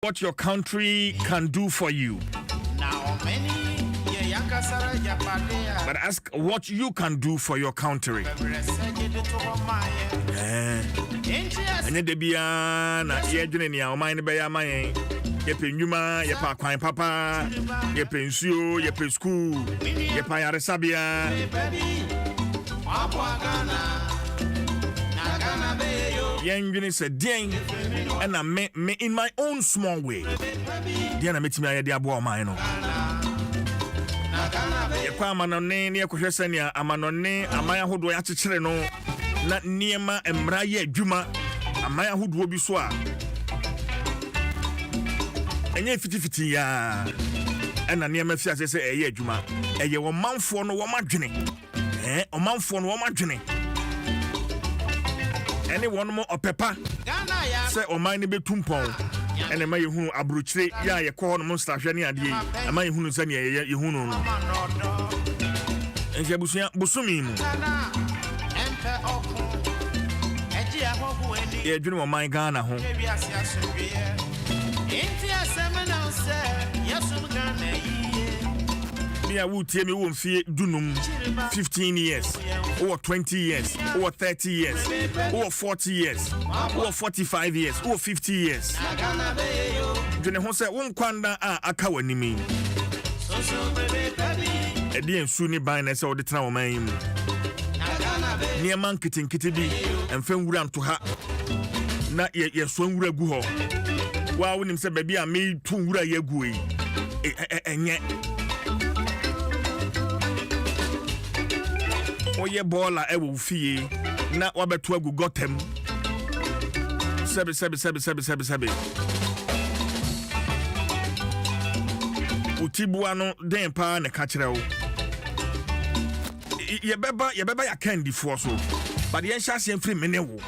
what your country can do for you. But ask what you can do for your country. Anya de bia na ye dwene ne a man be ya man ye penjuma ye pa kwan papa ye pensuo ye pe school ye pa yare sabia ye dwene se den and me in my own small way dia na metimi aye de abo man no ye kwa amanone ne ye kohwese ne amanone aman ahodo ya kekere no na niema emra ye adwuma amaya hodo bi so a enye fiti ya ena niema fi ase se eye adwuma eye wo manfo no wo madwene o manfo no wo madwene ene won mo opepa se o man ne betumpon ene ma yehunu abrochire ya ye ko no mo stahwe ne ade ama yehunu se ne yehunu no enje busuya busumi mu ye dwene mo man Ghana ho me a wutie me wo mfie dunum 15 years or 20 years or 30 years or 40 years or 45 years or 50 years dwene ho se won kwanda a aka wanimi edi ensu ni ban na se wo de tena wo man yi mu niema nkitinkiti bi emfa nwura nto ha na ye so nwura gu ho wa wonim se baby a me tu nwura ye gu yi enye oye bola e wo fie na wabeto agu gotem sebe utibua no den pa ne ka kire wo ye beba ya candy for so but yen shase en free mene wo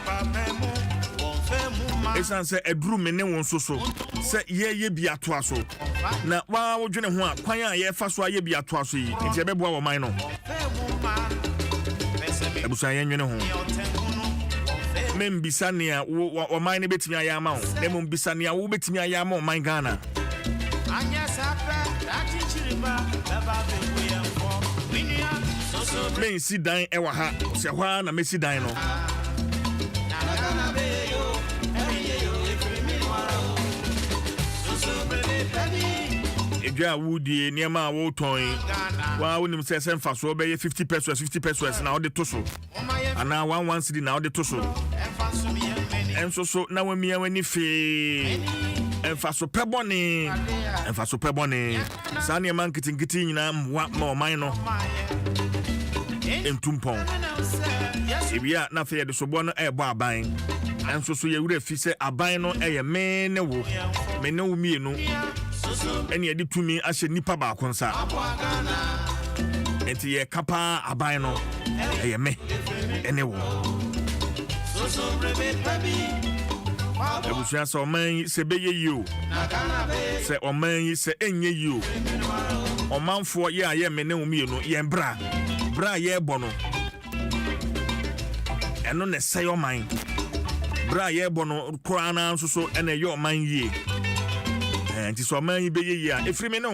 esan se edru mene won so se ye bi ato aso na wa wo dwene ho a kwan a ye fa so a ye bi ato aso yi nti ebeboa wo man no ebusan yen nwene ho membisa ne a wo man ne betimi ayama wo ne membisa ne a wo betimi ayama wo man Ghana anya sape achichiriba baba bebuye mfo minia men si dan ewa ha se hwa na mesi dan no edwa wudi niema wo ton wa wonim se semfa so be 50 pesos na ode to so ana 11 cedi na ode to so enso so na wamia wani fe enfa so pebone sa niema nkitinkiti nyina mwa ma oman no entumpon ebia na fe de sobo no ebo aban enso so ye wura fi se aban no eye mene wo mienu eni edi tumi ahye nipa ba konsa enti ye kapa aban no eye me ene wo ebusia so man se beye yi se oman yi se enye yi omanfo ye aye mene wo mienu ye bra ye bono eno ne sayo man bra ye bono krana nso so ene ye oman yi enti so oman yi beye yi a efrime no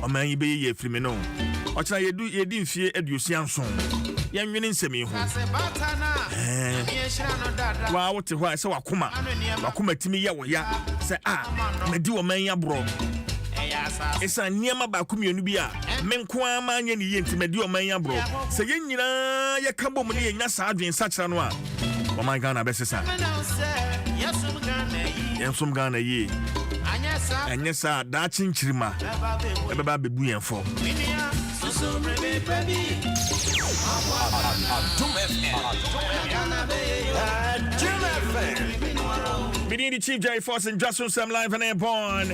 oman yi beye yi efrime no ochana yedi mfie aduosia nson yanwene nsemi ho wa wote ho se wakoma timi ye wo ya se medi oman yi abro esa niema ba kumienu bi a menko ama nya ni yenti medi oman yi abro se ye nyina ye kabo mu ne ye nya sa adwen sa kira no a oman Ghana besesa yensum Ghana ye anyesa da chinchirima ebeba bebu yenfo Meeting the Chief Jerry Force and Dwaso Nsem live and airborne.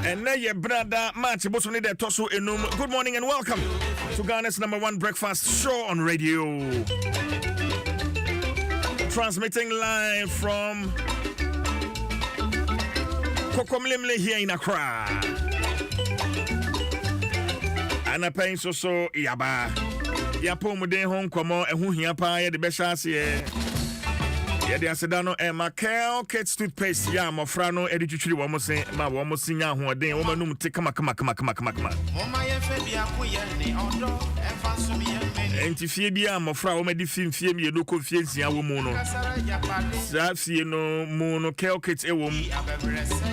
And now your brother Match Bosoni de Toso Enum. Good morning and welcome to Ghana's #1 breakfast show on radio. Transmitting live from Kokomlimle here in Accra. Ana pain so yaba. Ya po mu den hon komo ehu hia pa ye de be hyase. Yede asedano Makel Kate toothpaste ya mofra no edi twitwiri wo mo sen ma wo mo sinya ahoden wo manum te kama. Enti fie bia mofra wo medi fie mi edoko fie nsia wo mu no. Sa fie no mu no Kel Kate e wo mu.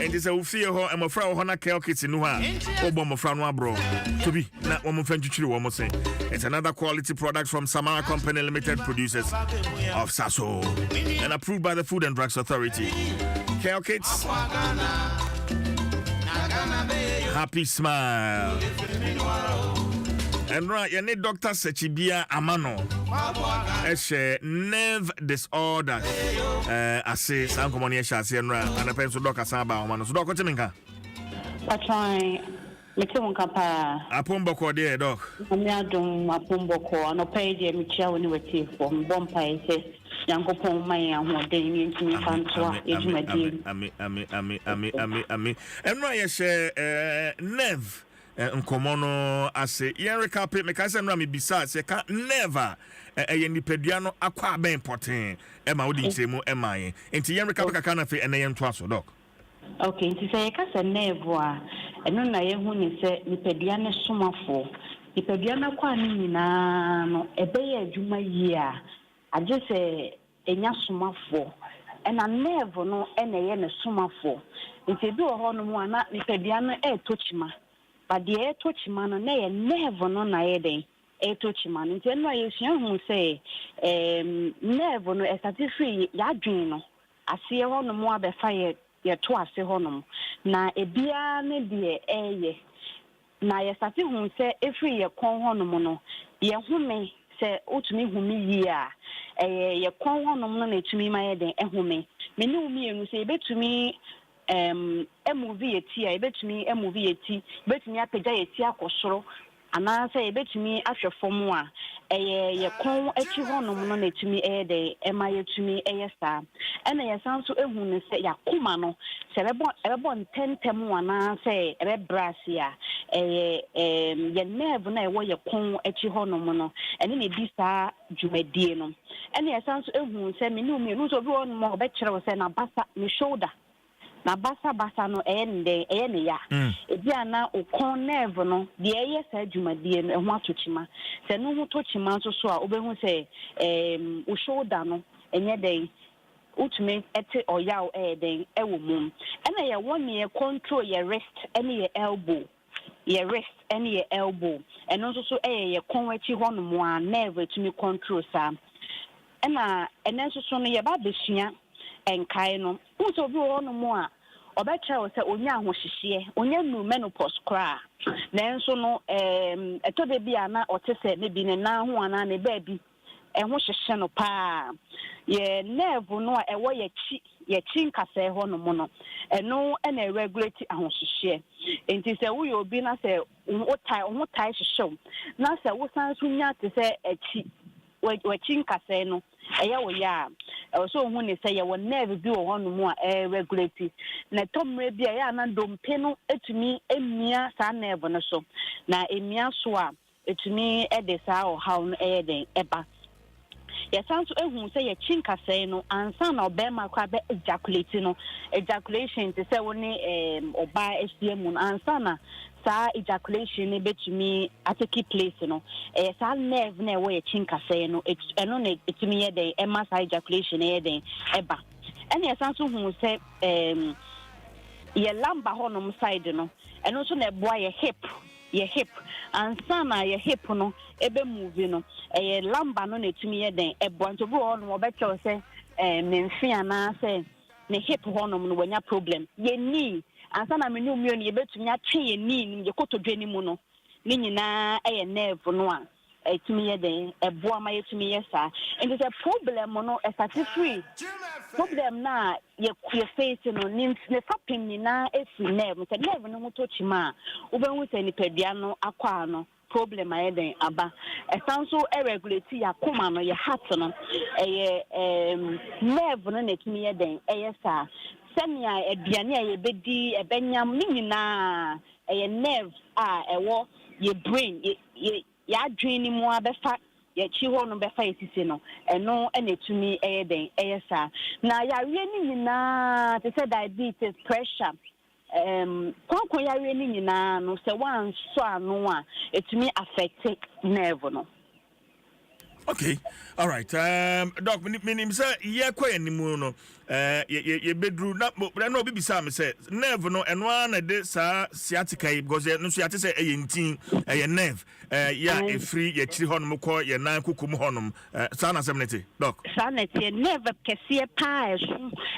Enti se wo fie ho mofra wo na Kel Kate no ha. Wo bo mofra no abro. To be na wo mo fa twitwiri wo mo sen. It's another quality product from Samara Company Limited, producers of Sasso and approved by the Food and Drugs Authority. Kel Kits, happy smile. And right, you need Dr. Sechibia Amano. Eshe nerve disorder. I say, San Comonia Shasi and a pencil Dr. Saba Amano. So, Dr. Timinka. That's right. Apomboko there, doc. Adom Apomboko, no pay the Michel when you were from Bompay, says Yankopon, my own day into me, Fantua, Ami. And Raya share nerve and Comono, I say, Yerika Pit, Mekasa Rami, besides, I can't never a Yenipediano aqua ben potin, Emma Udin Semo, Emma, and Yerika Canafe and AM Twaso, doc. Okay, to say, Casa Nevoa. Eno na ye hu ni se nipadua ne somafo nipadua na kwa ni na no ebe ye adwuma yi a age se enya somafo ena nerve no ena ye ne somafo nti bi wo ho no mu ana nipadua no tochima ba de tochima no na ye nerve no na ye den tochima nti eno ye hia hu se nerve no estati free ya dwen no ase ho no mu abefa ye to ase honom na ebia ne de na ye sate hu se efri ye kon honom no ye home se otumi humi yi a ye kon honom no na etumi ma ye den ehome me ne umi enu se ebetumi emuvi ye ti a ebetumi emuvi ye ti betumi apagya ye ti akosoro ana se ebetumi ahwe fom a ye kon echi honom no na etumi de ema ye tumi sa ena ye sanso ehu ne se yakoma no se rebɔ ntentem ana se rebrasia ye nerve na ye kon echi honom no ene ne bi sa dwumadie no ena ye sanso ehu se me no me so bi won mo obekere se na basa me shoulder na basa no ne ya ebia na okon nerve no de eye sa dwumadie no ho atochima se no ho tochima so a obehu se o shoulder no enye den utme ete oyaw den ewo mum ena ye won ye control your wrist ene your elbow eno so ye kon achi hono mo a nerve tumi control sa ena enenso so no ye ba besua enkai no unso bi hono mo a obetra se onya ahohihie onya nu menopause kra nanso no etode bia na otese ne bi ne na ho ana ne ba bi ehwo hyehye no pa ye nerve no a ewo ye chi nkasa ho no mo no eno na regulate ahohihie enti se wo ye obi na se wo tai hyehye na se wo san so nya te se achi wachi nkasa no eya wo ya so hu ne se ye wo nerve bi wo hono mu a regulate na tomre bi ya na dompe no etumi emia sa nerve no so na emia so a etumi ede sa o how no den eba ya sanso ehu se ye chinkasa no ansa na obema kwa be ejaculate no ejaculation te se wo ne oba esiemu no ansa na sa ejaculation ne betumi ateki place no sa nerve na wo ye chinkasa no eno na etumi ye den ema sa ejaculation ye den eba ene ya sanso hu se ye lamba honom side no eno so na eboa ye hip ansa na ye hip no ebe move no lamba no na etumi ye den eboa nto bo no obecho se memfia na se ne hip honom no wanya problem ye knee ansa na me numio ne betumi atwe ye knee ni ye kotodwe ni mu no ni nyina nerve no a etumi ye den eboa ma etumi ye sa and the problem no free problem na ye face no ne fapim ni na efi nerve se nerve no mo tochima ubehu se ni pedua no akwa no problem aye den aba esanso regulate ya koma no ye heart no nerve no na etumi ye den sa senia aduane a ye bedi ebenyam ni nyina nerve a ewo ye brain ye adwene mu abefa ye chi ho no be fa esisi no eno ene tumi den sa na ya we ni nyina te say diabetes pressure kwankwan ya we ni nyina no se wan so anu a etumi affect nerve no. Okay, all right. Doc, minim say ye kwa animu no. Ye bedru na no bi bisa me say nerve no eno na de sa sciatica because no so yate say e ntin e nerve ya e free ye chiri honom ko ye nan kukum honom sa na semnete doc. Sa na tie nerve kese pa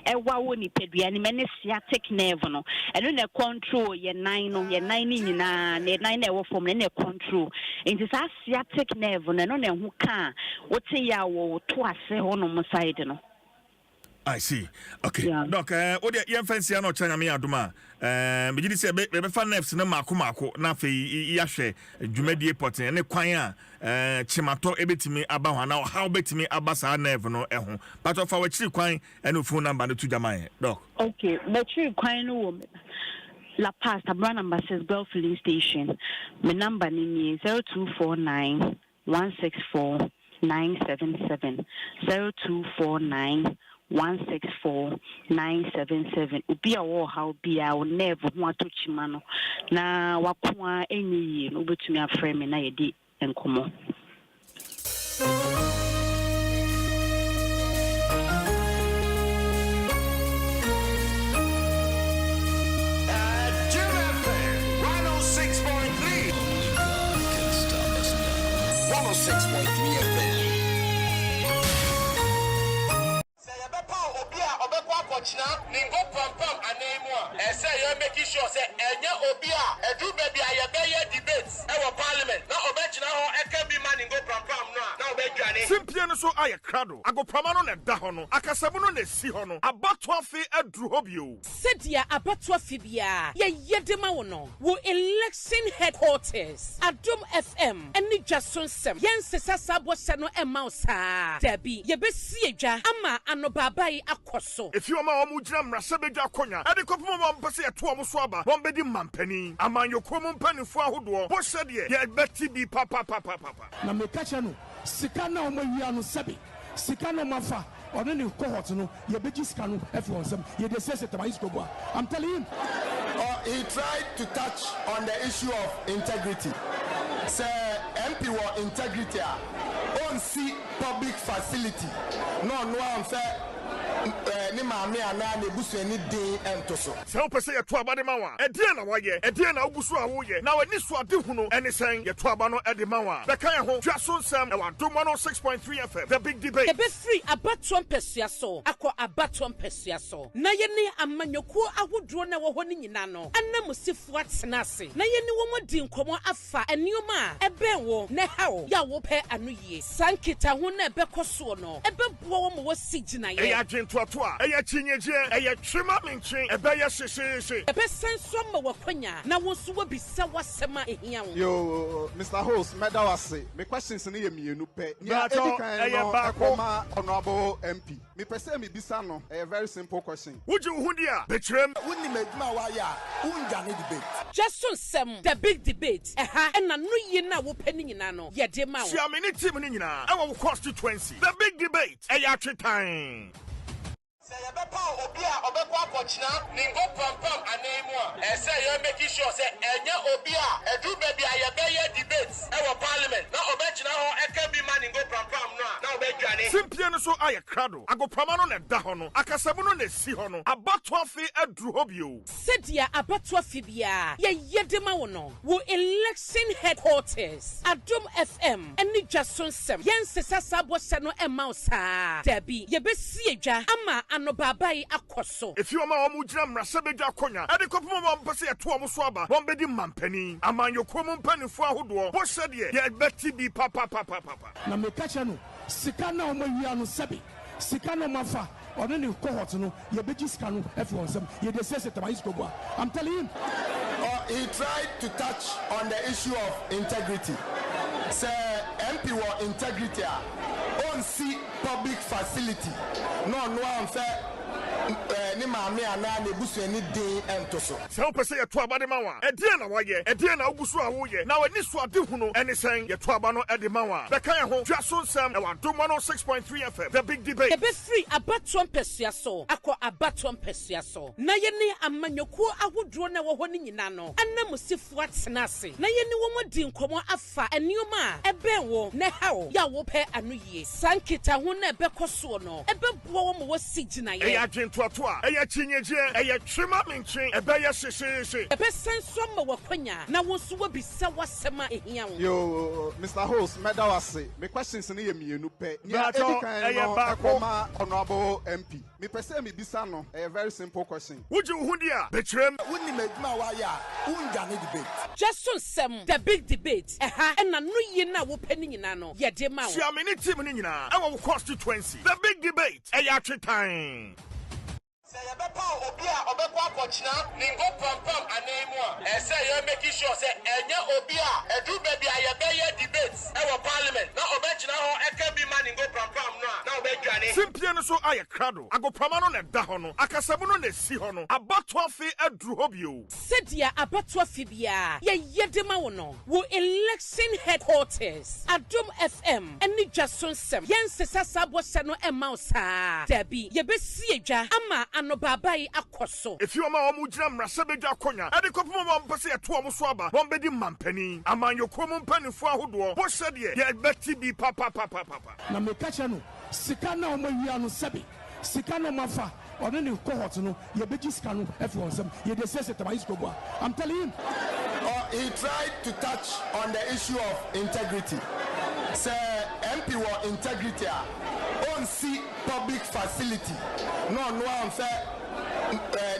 e wa wo ni pedua ni me sciatic nerve no eno na control ye nan no ye nan ni nyina ne nan na e wo form ne control into sa sciatic nerve no eno na hu ka what ya wo to ase honom side no. I see. Okay. Yeah. Doc, what the fancy no China me aduma. Me did say be fa nerves na mako na fe ya hwe dwumadi poten ne kwan a chimato ebetimi aba ho na how betimi aba sa nerve no ho. But of our chiri kwan and phone number no to jamae. Doc. Okay, but chiri kwan no wo La Paz, Abra number 6 Gulf Filling Station. My number ni 0249 164 977 0249 164 977. Ubi a wo how be a wo never want to chimano. Na wakwa enyi no betumi aframe me na yedi enkomo. Adom 106.3 FM. Ningo pam anemwa. Say you making sure say enya obia edu baby ayebe debates e parliament. Na obechina ho e can be man ningo pam na obedwane. Simply no so aye krado. Agopama no na da ho no. Akasamu no na si ho no. Abatwa fe adru hobio. Sedia abatwa fibia. Ye yedema wo no. Wo election headquarters. Adom FM. Eni Dwaso Nsem. Yen sesa sabo se no ema osa. Debi ye be si edwa ama anobabai akoso. If you are Mujram Rasabeja Konya, and the Kopuma Pasi at Tuamuswaba, Bombedi Mampeni, Aman your common penny for Hudo, what said ye, Betty be papa. Na me kachano, Sikana Omoyano Sabi, Sikano Mafa, or any cohort, no, ye beji scanu, everyone, ye desist at Maiscoba. I'm telling him. He tried to touch on the issue of integrity. Say, MP war integrity, on see public facility. No, I'm fair. Ni maame ana na ebusu ani den entoso se wo pese ye to aba de mawa e die na waye e die na obusu a wo ye na wani so ade hunu ene sen ye to aba no e de mawa be kan ho Dwaso Nsem e wa Adom 106.3 FM the big debate e be free abatom pesua so akọ abatom pesua so na ye ne amanyokuo ahodro na wo ho ni nyina no anamusifu atena ase na ye ne wo modi nkomo afa enioma e ben wo ne hawo ya wo pe anu yie sankita ho na e be koso no e be buo wo mo wo sigina ye Toa, a chinyaje, a trima minching, a beya shishi. A person some wakwanya, now wants to be sawa sema ehian. Yo, Mr. Host, Medawase, my questions in the you pay. Honorable MP. Me person me bisano, a very simple question. Would you hundia? Betrim, wouldn't make mawaya, unjani debate. Dwaso Nsem, the big debate. And a new year now opening in ano. Ya dema. Siamini Timinina, our constituency. The big debate, a yachi time. Obia obekwa kochina ningo pam anemwa. Say you making sure say enya obia edu baby ayebe debates e parliament. Na obechina ho e can be man ningo pam na obedwane. Simply no so aye krado. Agopama no na da ho no. Akasamu no na si ho no. Abatwa fe adru hobio. Sedia abatwa fibia. Ye yedema wo no. Wo election headquarters. Adom FM. Eni Dwaso Nsem. Yen sesa sabo se no ema osa. Debi ye be si edwa ama no babai akoso. If you are Mujram Rasabeja Konya, and the Kopuma Pasi at Tuamuswaba, Bombedi Mampeni, Aman your common penny for Hudo, what said ye, Betty be papa. Na me kachano, Sikana Omoyano Sabi, Sikano Mafa, or any cohort, no, ye beji scanu, everyone, ye desist at Maiscoba. I'm telling him. He tried to touch on the issue of integrity. Say, MP war integrity. On see public facility. No, I'm fair. ni maame ana na ebusu ani din entoso se wo pese ye to aba de ma wa e die na waye e die na ogusu a wo ye na wani so ade hu no ene sen ye to aba no e de ma wa be kan ho Dwaso Nsem e wa Adom 106.3 FM the big debate e be free abato mpesua so akọ abato mpesua so na ye ne amanyoku ahodro na wo ho ni nyina no anamusifu atena ase na ye ne wo modi nkomo afa enioma a ebe wo ne hawo ya wo pe anu yie sankita ho na ebe koso no ebe bo wo mo wasi gina ye e ya dwentoto a e ya chinyeje e ya twema menchen ebe ya hyehyehye ebe senso ma wakwanya na wo so wabisa wasema ehia wo Yo, Mr. Host, Medawase, my questions in the mienu pe. Bakoma honorable MP. Me pese me bisa no, a very simple question. would you hundia betrem woni meduma wa ya unja ne debate Dwaso Nsem the big debate eha na no yi na wo pani nyina no ye de ma wo sia me ni team ni nyina e wo constituency the big debate e ya twetan Say you better obi a obekwa akochina ningo pampam anemu a say you make sure say enye obi a edu baby a ye be debates e wo parliament na obechina ho e can be man ningo pampam no na obedwane simpie no so aye krado agopama no na da ho no akasamu no na si ho no abato afi aduru ho bio sedia abato afibia ye yede ma wo no wo election headquarters Adom FM eni Dwaso Nsem yensesa sabo se no e ma osa dabi ye be si edwa ama ano babai akoso if you ma omu gina mrase bedwa konya e de kopom mo mpese ye to omu so aba won bedi mampani amanyo komu mpanifo ahodo bo hye de ye beti bi papa na me kacha no sika na o mawia no sebi sika no mafa one ne cohort no ye beji sika no efi wonsem ye de sese tabayis ko boa I'm telling him he tried to touch on the issue of integrity say MP wa integrity on see public facility no am fair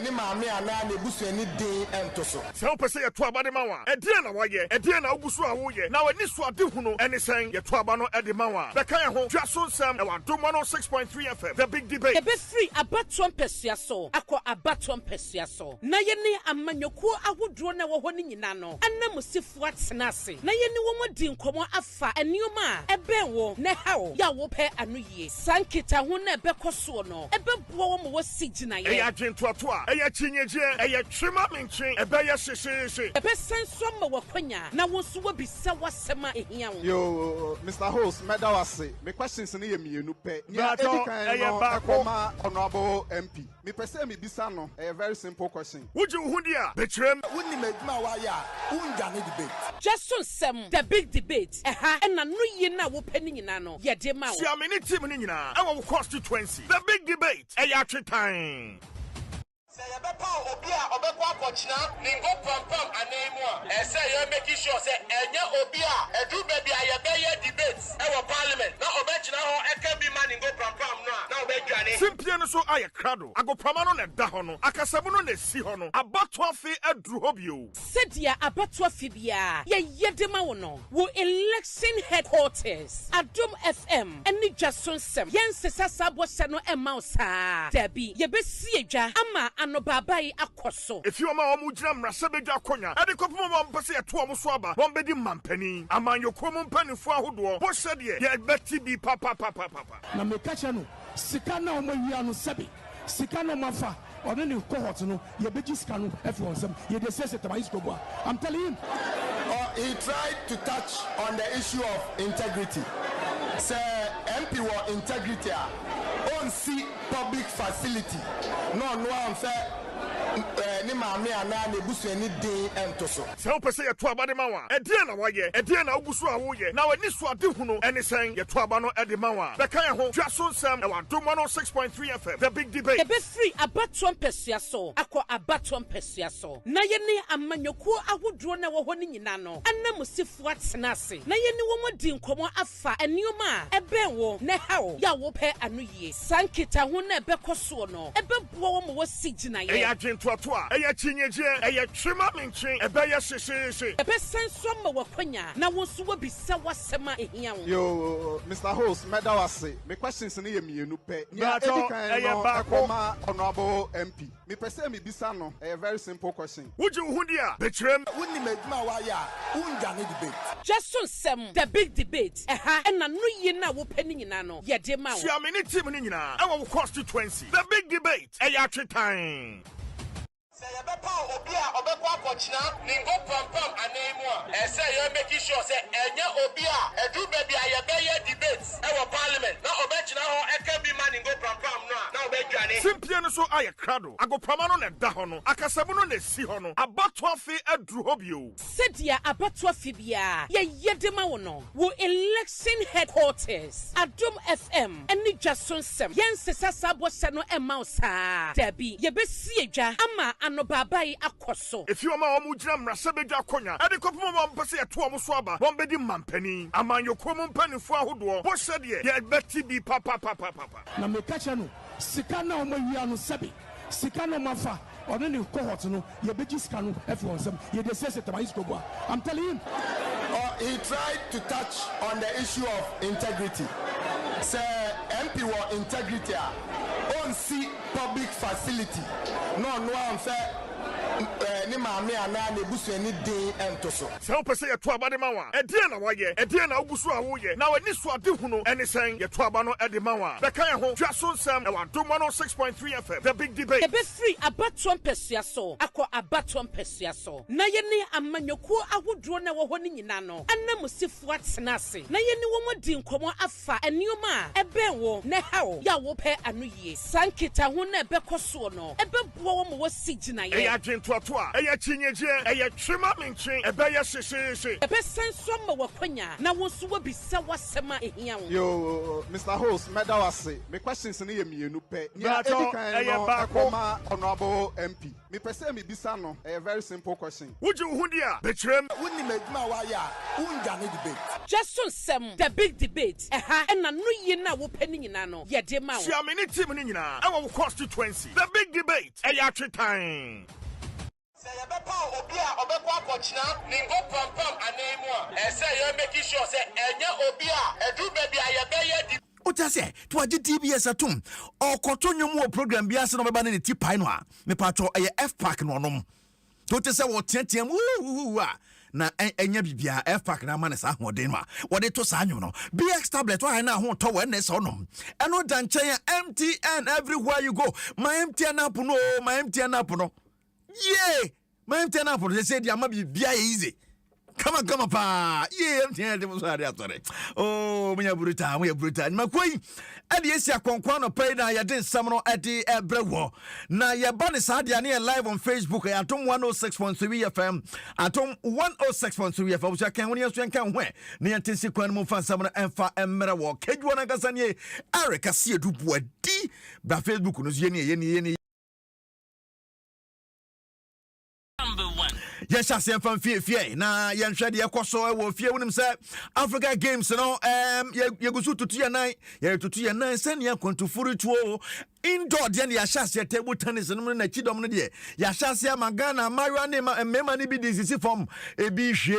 ni maame ana na ebusu ani din entoso se wo pese ye to aba de ma wa e die na waye e die na ogusu a wo ye na wani so ade hu no ene sen ye to aba no e de ma wa be kan ho Dwaso Nsem e wa Adom 106.3 FM the big debate ye be free abato mpesua so akọ abato mpesua so na ye ne amanyoku ahodro na wo ho ni nyina no anamusifu atena ase na ye ne wo modi nkomo afa enioma a ebe wo ne hawo ya wo pe anu yie sankita ho na ebe koso no ebe bo wo mo wasi gina ye e ya dwentoto a e ya chinyeje e ya twema menchen ebe ya hyehyehye ebe senso ma wakwanya na wo so wabisa wasema ehia wo Yo, Mr. Host, Medawase, my questions in the mienu pe. Bakoma honorable MP. Me pese me bisa no, a very simple question. would you hundia betrem woni meduma wa ya unja ne debate Dwaso Nsem the big debate eha na no yi na wo pani nyina no ye de ma wo sia me ni team ni nyina e wo constituency the big debate e ya twetan Say you better obi a obekwa akochina ningo pampam anemu a say you make sure say enye obi a edu baby a ye be debates e wo parliament na obechina ho e can be man ningo pampam no na obedwane simpie no so aye krado agopama no na da ho no akasamu no na si ho no abato afi aduru ho bio sedia abato afibia ye yede ma wo no wo election headquarters Adom FM eni Dwaso Nsem yensesa sabo se no e ma osa dabi ye be si edwa ama ano babai akoso if you ma omu gina mrase bedwa konya e de kopom mo mpese ye to omu so aba won bedi mampani amanyo komu mpanifo ahodo bo hye de ye beti bi papa na me kacha no sika na o mawia no sebi sika no mafa one ne cohort no ye beji sika no efi wonsem ye de sese tabayis ko boa I'm telling him he tried to touch on the issue of integrity say MP wa integrity on see public facility no am fair ni maame ana na ebusu ani din entoso se wo pese ye to aba de ma wa e die na waye e die na ogusu a wo ye na wani so ade hu no ene sen ye to aba no e de ma wa be kan ho Dwaso Nsem e wa Adom 106.3 FM the big debate ye be free abato mpesua so akọ abato mpesua so na ye ne amanyoku ahodro na wo ho ni nyina no anamusifu atena ase na ye ne wo modi nkomo afa enioma a ebe wo ne hawo ya wo pe anu yie sankita ho na ebe koso no ebe bo wo mo wasi gina ye e ya toa ɛyɛ chinyeje ɛyɛ twema menchen ɛbɛyɛ hyehyehye ɛbɛsan so ma wakwanya na wo so wabisa wasɛm a ehia wo Yo, Mr. Host, Medawase, my questions in here, you know, pay. Honorable MP. Me person, me bisano, a very simple question. would you hundia betrem wouldn't make my wire, debate. Dwaso Nsem the big debate ɛna no ye na wo pani nyina no ye de ma wo sia me ne team ni nyina ɛwɔ constituency the big debate ɛyɛ time Yɛbɛpa obi a ɔbɛkɔ akɔkyena ne ngo pampam anemu a ɛsɛ yɛ making sure sɛ ɛnyɛ obi a ɛdu baabi a yɛbɛyɛ debate ɛwɔ parliament na ɔbɛkyena hɔ ɛka bi ma ne ngo pampam no a na ɔbɛdwane simpie no so ayɛ krado agopama no na ɛda hɔ no akasamu no na ɛsi hɔ no abatoa fe aduru hɔ bio sɛdeɛ abatoa fi bia yɛyɛ de ma wo no wo election headquarters Adom FM ɛne Dwaso Nsem yɛnsesa saa bɔhyɛ no ɛma wo saa dabi yɛbɛsi adwa ama no babai akoso if you ma omu gyina mmrasɛ bedwa akonya ɛde kɔpem ma mpɛ sɛ yɛto ɔmo so aba wɔn bɛdi mampani amanyɔkuo mu mpanimfo ahodoɔ bɔhyɛ deɛ yɛbɛti bi papa na meka kyɛ no sika na ɔmawia no sɛbe sika na ɔmafa ɔne ne cohort no yɛbɛgye sika no afi wɔn nsɛm yɛde sɛsɛ tabayis kɔboa I'm telling him He tried to touch on the issue of integrity. Say MP were integrity. On see public facility. No one fair. Ni maame ana na ebusu ani den entoso. Sɛ wopɛ sɛ yɛto aba de ma wa ɛdeɛ na wayɛ ɛdeɛ na wogu so a woyɛ na w'ani so ade hu no ɛne sɛn yɛto aba no ɛde ma wa bɛka yɛ ho Dwaso Nsem ɛwɔ Adom 106.3 FM the big debate yɛbɛfiri abatoɔ mpɛsua so akɔ abatoɔ mpɛsua so na yɛne amanyɔkuo ahodoɔ na ɛwɔ hɔ no nyina no ɛna musifoɔ atena ase na yɛne wɔn di nkɔmmɔ afa nneɛma a ɛbɛn wo na ha wo yɛ a wopɛ ano yie sankita ho na ɛbɛkɔ soɔ no ɛbɛboa wɔn wɔsi gyina yɛ ɛyɛ adwentoatoa ɛyɛ chinyeje ɛyɛ twema menchen ɛbɛyɛ hyehyehye ɛbɛsan so ma wakwanya na wo so wabisa wasɛm a ehia wo Yo, Mr. Host, Medawase, my questions in here, you know, pay. Honorable MP. Me person, me bisano, a very simple question. would you hundia betrem wouldn't make my wire, debate. Dwaso Nsem the big debate ɛna no ye na wo pani nyina no ye de ma wo sia me ne team ni nyina ɛwɔ constituency the big debate ɛyɛ time Yɛbɛpa obi a ɔbɛkɔ akɔkyena ne ngo pampam anemu a ɛsɛ yɛ making sure sɛ ɛnyɛ obi a ɛdu baabi a yɛbɛyɛ debate Ota se to agye TBS atom okoto nwom program bia se no beba ne ti pai no a me patro eye F Park no onom to te se wo teateam na enya bibia F Park na ma ne sa hoden no a wo de to sa nwom no BX tablet wa na ho to we ne se onom eno dan chen MTN everywhere you go my MTN app no yeah my MTN app they say dia ma bibia easy Kama pa ye MTN de so ade atore oh me ya bruta makoi ade esi akonkwa no pay na ye de nsam no ade ebrewo na ye ba ne sa de na live on Facebook Adom 106.3 FM Adom 106.3 FM so kan woni so kan hwe na ye tensi kwan mu fa nsam no emfa emrewo kedwo na kasa ne Eric Asiedu buadi ba Facebook no so ye ne Yes, I see from fear. Now, young Shady Akoso will fear with himself. Africa Games, you know, you go to 2 9, you to 2 9, send you to Furu to indoor, then Yashas, table tennis, and Chidom, Yashasia Magana, Mariana, and Memani be this from a bishi,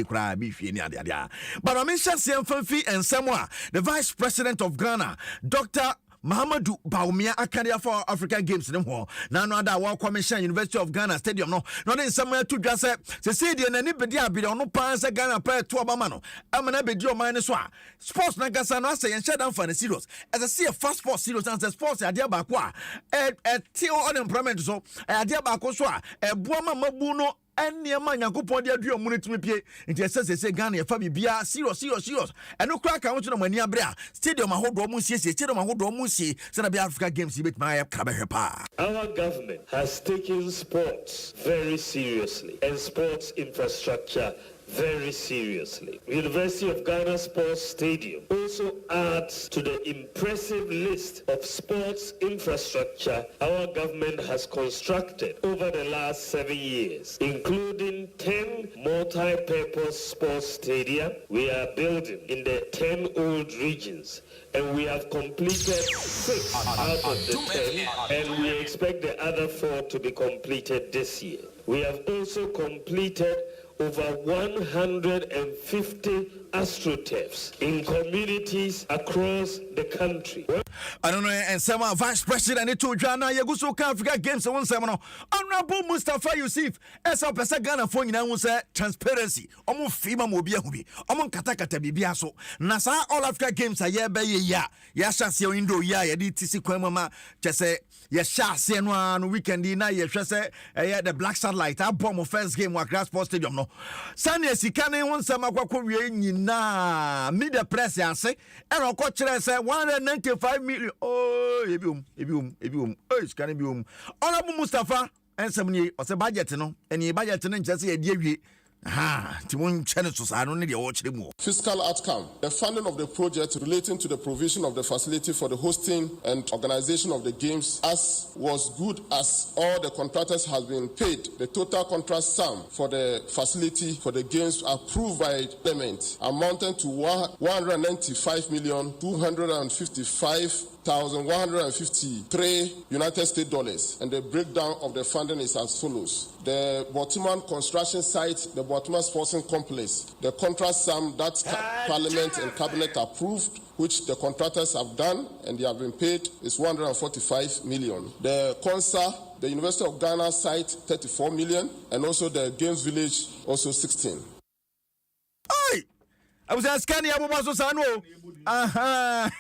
cry, bishi, but I mentioned Sam Fanfi and Samoa, the Vice President of Ghana, Dr. Mahamadou Baumia Akadia for Africa Games no ho na no ada wa commission University of Ghana Stadium no den somewhere to dwa se say de na ni bedi abide ono pan se Ghana pa to obama no amana bedi o man so a sports na gasa no ase yen shedan for the serious as I see a fast sports serious and sports ade ba ko a till unemployment so ade ba ko so a eboa mabu no Eniema Yankopon dia dua munitimi pie nti ese Ghana ye fa bibia serious eno kra ka wonto no mani abrea stadium ahodo mu sie se na be Africa Games bet ma krabe pa. Our government has taken sports very seriously and sports infrastructure very seriously. University of Ghana Sports Stadium also adds to the impressive list of sports infrastructure our government has constructed over the last 7 years, including 10 multi-purpose sports stadia we are building in the 10 old regions, and we have completed 6 out of the 10, and we expect the other 4 to be completed this year. We have also completed over 150 astroturfs in communities across the country. I don't know, and some vice president to Ghana Yaguso Africa Games on seminar. Honorable Mustafa Yusuf, as a person Ghana for you transparency. Omo Fima Mobia Hubi, Omon Katakata Bibiaso, Nasa All Africa Games a year by year. Yasha Indo Ya, DTC Kwemama, just say, Yasha Senwan weekend dinner, Yasha, the Black Satellite, our bomb of first game, Grass Sports Stadium. No, Sunday, Sikane on some na mid the press say and our coach say 195 million. Oh, ebium. Oh, it's can be Honorable Mustafa and some or say budget no and your budget and just say a dear. Timon Chenesus, I don't need to watch them more. Fiscal outcome. The funding of the project relating to the provision of the facility for the hosting and organization of the games as was good as all the contractors have been paid. The total contract sum for the facility for the games approved by Parliament amounted to 195,255,153 United States dollars, and the breakdown of the funding is as follows. The Botiman construction site, the Botiman Sporting Complex, the contract sum that Parliament and Cabinet approved, which the contractors have done and they have been paid, is 145 million. The Consa, the University of Ghana site, 34 million, and also the Games Village, also 16. Hey! I was asking you about Sano. Aha.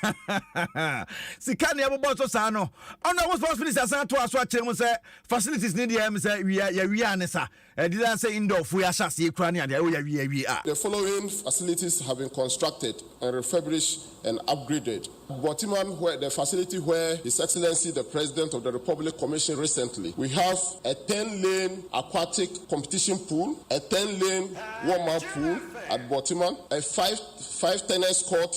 Sikani Abuboso Sano. On the sports minister Santo Aswatch say facilities need say we are nessa. Did I say indoor we are shasi Ukrainian? We are. The following facilities have been constructed and refurbished and upgraded. Botiman, where the facility where His Excellency the President of the Republic commissioned recently, we have a 10-lane aquatic competition pool, a 10-lane warm-up pool at Botiman, a 5 tennis court,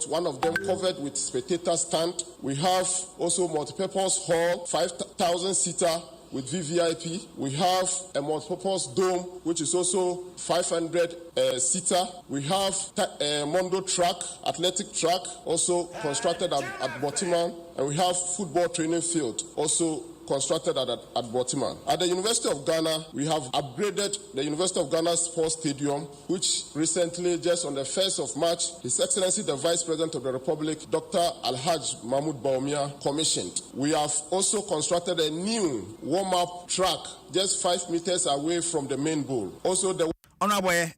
one of them covered with spectator stand. We have also multipurpose hall, 5,000 seater with VVIP. We have a multipurpose dome, which is also 500 seater. We have a Mondo track, athletic track, also constructed at Botiman. And we have football training field, also constructed at Botiman. At the University of Ghana, we have upgraded the University of Ghana Sports Stadium, which recently, just on the 1st of March, His Excellency the Vice President of the Republic, Dr. Alhaj Mahmoud Baumia, commissioned. We have also constructed a new warm-up track just 5 meters away from the main bowl. Also, the Honorable, I'm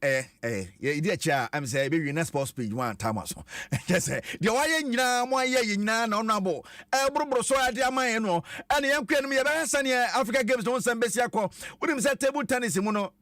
saying, baby, next sports page 1 time or so. Just say, the way honorable, Bro, so I dear my no, and the young queen, me, Africa Games, don't send Bessiaco, with him said table tennis, Mono.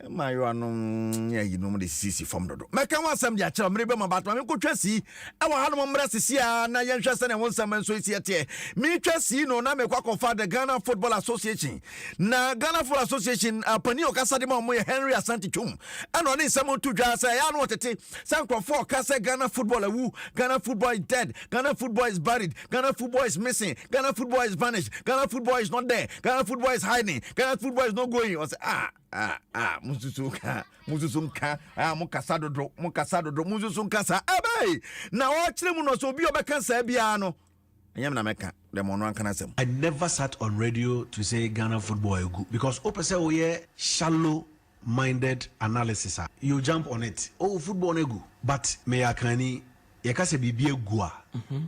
My you know the CC from the Maka was some ya chum ribbon about my good Tracy. I will have one Brassia, na young Chester and one summon so it's here. Me Tracy, no, na me quack of the Ghana Football Association. Na Ghana Football Association, Panio Casadimo, Henry Asante Chum. And on this, someone to just say, I know what it is. Some for Casa Ghana football, woo. Ghana football is dead. Ghana football is buried. Ghana football is missing. Ghana football is vanished. Ghana football is not there. Ghana football is hiding. Ghana football is not going. I say, Muzusunka, Mukasado, Muzusunkasa, Abe. Now, watch them no so be a cancer biano. I am Nameka, the Monon Canasem. I never sat on radio to say Ghana football good because Opesa we shallow minded analysis. You jump on it. Oh, football egu. But me akani yakase bibi egua.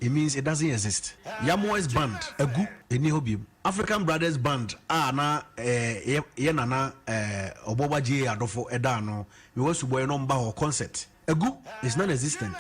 It means it doesn't exist. Yamo's band, egu, eni hobi. African Brothers Band na yenana oboba je adofo edano we was boy number or concert egu is non-existent.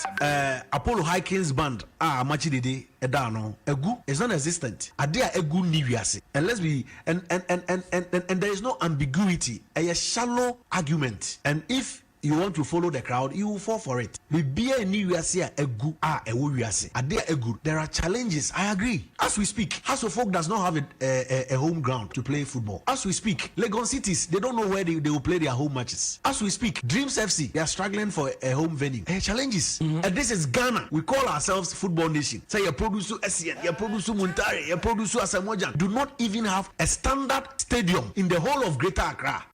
Apollo Hikings Band machidede edano egu is non-existent. Adia egu ni wiase. And let's be and there is no ambiguity. A shallow argument. And if you want to follow the crowd, you will fall for it. Bibia ni wiase a egu a ewo wiase. Ade egu. There are challenges. I agree. As we speak, House of Folk does not have a home ground to play football. As we speak, Lagos cities, they don't know where they will play their home matches. As we speak, Dreams FC, they are struggling for a home venue. Challenges. And this is Ghana. We call ourselves football nation. Say you produce SCN, you produce Muntari, you produce Asamoah. Do not even have a standard stadium in the whole of Greater Accra.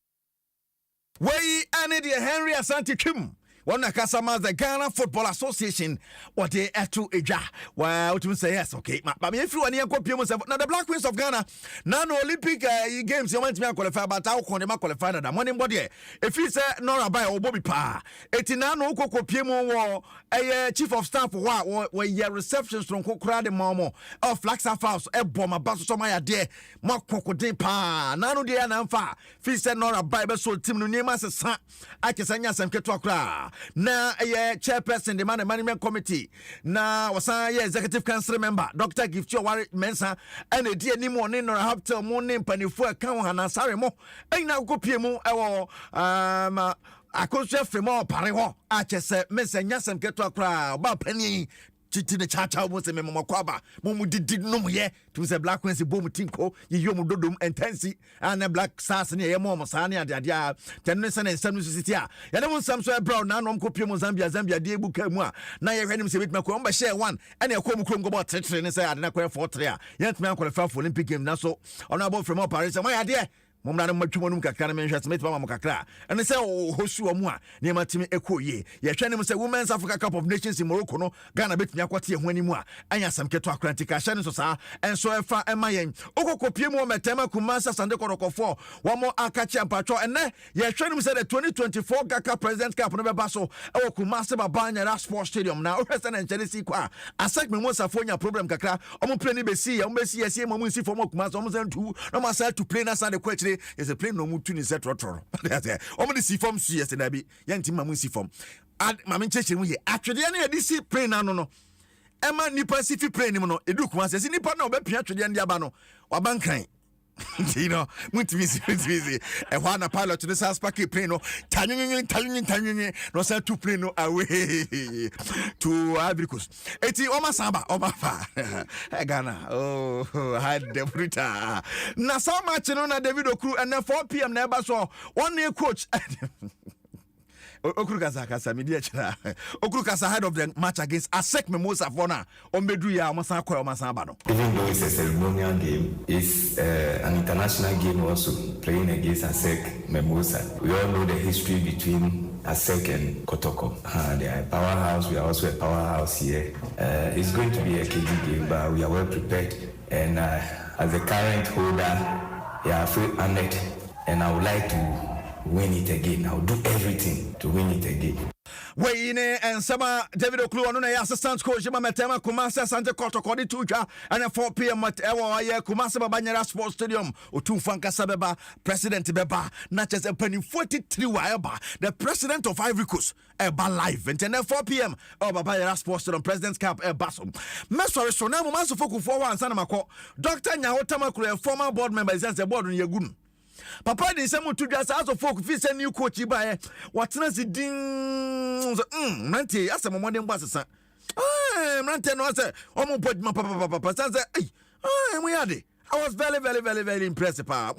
Wei ane de Henry Asante Twim One Kasama, the Ghana Football Association, what they had to eja. Well, to say yes, okay. But if you want to compare myself, now the Black Queens of Ghana, now Olympic games, you want to qualify, but I'll qualify that morning body. If he said Nora by or Bobby Pa, 89 no Piemo, a chief of staff, where your receptions from Kokra de Momo, or Flaxa House, a bomber, Bassomaya de Moko de Pa, Nano de Anamfa, Fee said Nora Bible, so Tim Nunemas, son, I can send you some Ketwakra. Na chairperson the management committee na wasan executive council member Dr. Giftio Wari Mensa and a dear Nimo Nino have to morning panifo account and sorry mo and now go piemu I could chef from all Pariho. I just said Miss and Yasam get to a crowd about penny. To the chacha was a memo kwaba. Momu did no ye to the Black Quincy Boom Tinko, Yomu Dodum and Tensi, and a black sassy, a mom, Sania, Dadia, Tennyson and San City. Yadam some so brown, non copium Zambia, dear Bukemwa. Now you heard him say with Macomba share one, and a comb go about Tetrin and say, I didn't quite for 3. Yet man qualify for Olympic game, now so on about from all Paris. My idea. Mumna matumonum kakana menhwa smith mama kakra and say hosu omu a ne matimi ekoye ye hwene mu say Women's Africa Cup of Nations in Morocco no Ghana betumi akwate ho animu a anya samketo akrantika hye ne so saa enso efa emayen okokopie mu metema kumasa sande korokofo womo akachi ampacho enne ye hwene mu say the 2024 Gaka President Cup no beba so e kumasa babanya Sports Stadium na ohwese na nchene si kwa asek me mosafo nya problem kakra omo play ni besi ya omo besi ya sie mamu nsi fo mo kumasa omo zantu no masa to play na sande kwachire is a plane no mutu ni set rotoro. Omo di si form su yes na bi yanti mamu si form. Mama ncheche mu ye atwede na di si plane na no. Ema nipa si fi plane mu no edu kuma se nipa na obepia atwede ndi aba no wabankan. You know, multivision. And one a pilot to the South Park plane, no, tanying, no, sir, to plane no away to Ivory Coast. Eti Oma Samba, Oma Fa, Ghana. Oh, I had the Brita. Now, so much on a David Okru and then 4 p.m. never saw 1 year coach. Okrukasa media chira. Okrukasa head of the match against Asek Memosa Fona. Ombedu ya Omasa Kwa Omasa Bano. Even though it's a ceremonial game, it's an international game also playing against Asek Memosa. We all know the history between Asek and Kotoko. They are a powerhouse. We are also a powerhouse here. It's going to be a KG game, but we are well prepared. And as the current holder, I feel honored, and I would like to win it again. I'll do everything to win it again. Wayne and Sama David Oklu on assistant coach Matema Kumasa Santa Kotokodi Tuja and at 4 p.m. at Ewa Kumasa Banyara Sports Stadium Utufanka Sabeba President Beba not just a penny 43 Waba the president of Ivory Coast Eba live and then 4 p.m. Banyara Sports Stadium President's Cup Basum Mesori Sonamu Masofoku 4-1 Sanamako Dr. Nyahotamakure former board member is as a board on Yagun. Papa de some to just as a folk fish and new coach by what's not ding Mante as a moment in Bassa. Mante no say Omo put my papa say we had it. I was very impressed. I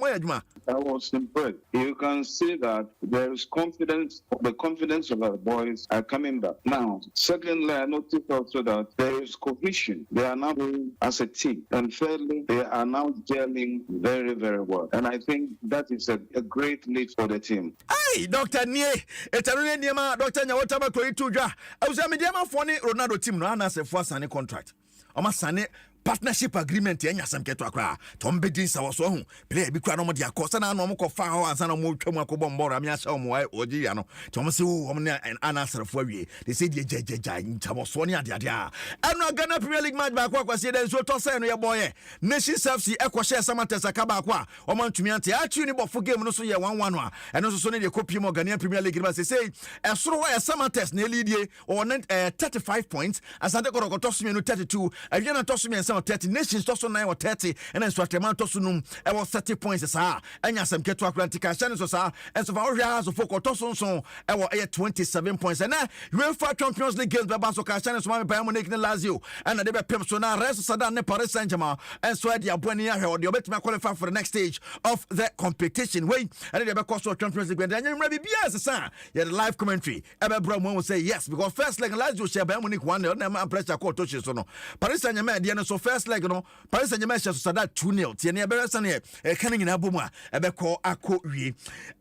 was impressed. You can see that there is confidence. The confidence of our boys are coming back. Now, secondly, I noticed also that there is cohesion. They are now doing as a team. And thirdly, they are now gelling very well. And I think that is a great lead for the team. Hey, Dr. Nie, it's a really Dr. Nyawotama Koituja. I was a medium for Ronaldo team. No, I say for a contract. Omasane partnership agreement enya sam keto akra Tom Bedins was so play bi kwa no de akosa na no mo ko fa ho ansa na mo twam akobọ mboro amia sha mo oji ya no Tom se wo mo na anasrefo awie they say de jejeja ntaboso ne ade ade a eno Ghana Premier League match ba kwa kwase de so to say no ye boy Nations FC ekwohye Samatesa ka ba kwa o man tumi ante a twi ni bofo game no so ye 1-1 no a eno so ne de kopie mo Ghanaian Premier League ba say esoro wa Samatesa na leadie o 35 points asante korokoto so me no 32 awie na to so me or 30 nations also 9 or 30 and then Swatman Tosunum I was 30 points sa enya sem keto Atlantic Channel so sa and so for house of focus Tosun I was 27 points and now UEFA Champions League games by so Channel so Bayern Munich and Lazio and they be pem so now rest Sadan ne Paris Saint-Germain and so dia buenia here or the bet qualify for the next stage of the competition wait and they be cost of Champions League and you maybe be as a yeah the live commentary ebe bro will say yes because first leg Lazio share Bayern Munich 1-0 na pressure court to so no Paris Saint-Germain dia no so first leg no Paris Saint-Germain share so that 2-0 tie na ebe resa na e kan nyina bomu a ebe ko akọ wie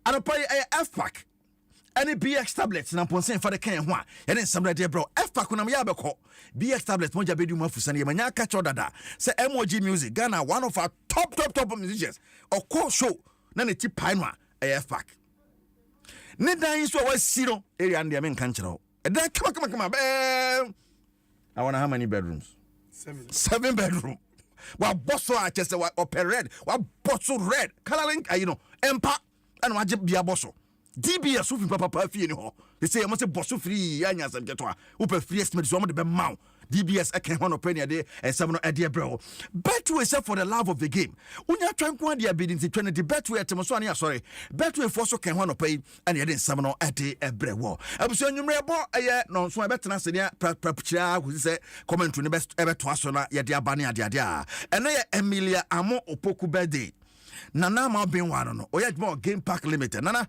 anopai F-Pack any BX tablets na ponsen fa de kan ho a ye den samra de bro F-Pack na me ya be ko BX tablets moja bedu mu afusane ye manya catch dada say MOG Music Ghana one of our top musicians okọ show na ne ti pai no a F-Pack ne dan so wa siro area and men kan kire ho e dan kama I want how many bedrooms 7 bedroom wa bosso a chese wa red wa bosso red coloring you know empa and wa je bia bosso DBS ufin papa fie ni ho they say mo say bosso free anya sam keto a wo pa free estimate so mo de be maw DBS eken ho no penny de ensem no ade bro Betway say for the love of the game unya twanko ade abidin ti twene de Betway atem so ane sorry Betway for so ken ho no pay ane de ensem no ade ebrewo abuso nwumre bo eye no so ebetena se ne prapuchira ko se comment ne ebeto aso na ye de abane ade a ene ye Emilia Amo Opoku birthday nana ma ben wano no oya Game Park Limited nana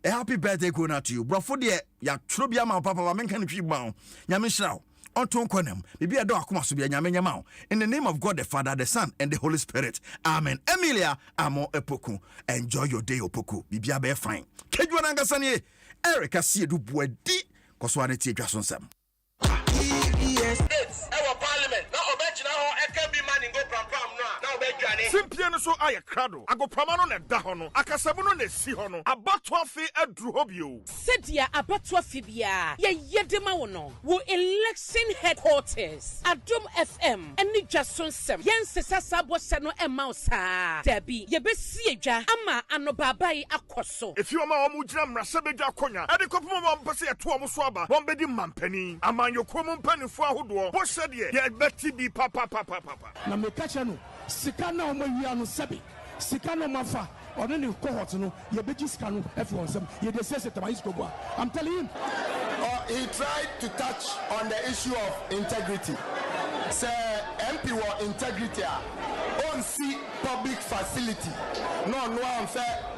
a happy birthday going out to you bro for de ya tro bia ma papa ma menkan twi gba nyame hira onto nkonem bibia do akoma so bia nyame nyama in the name of God the Father the Son and the Holy Spirit amen Emilia Amo Opoku enjoy your day Opoku bibia be fine kedwa nanga sane Eric Asiedu Buadi koswane tie Dwaso Nsem our parliament now obejina ho ekabi man go pram no now obejane simpie no so aye krado agopama no na da ho no akasabu no na si ho no abato afi adru ho bio sedia abato afi bia ye yedema wo no wo election headquarters Adom FM eni Dwaso Nsem yensesa sabo se no ema saa dabi ye besi edwa ama anobabai akoso if you ma omu gina mrase bedwa akonya ade kopoma mo mpese ye to omu so aba won bedi mampani amanyoko mo mpanifo ahodo bo sede ye beti bi papa na me catch no sika na o mawia no sebi sika no mafa ono ne cohort no ye beji sika no efi onsem ye de say tabayis kobo I'm telling him he tried to touch on the issue of integrity say MP war integrity on see public facility no am fair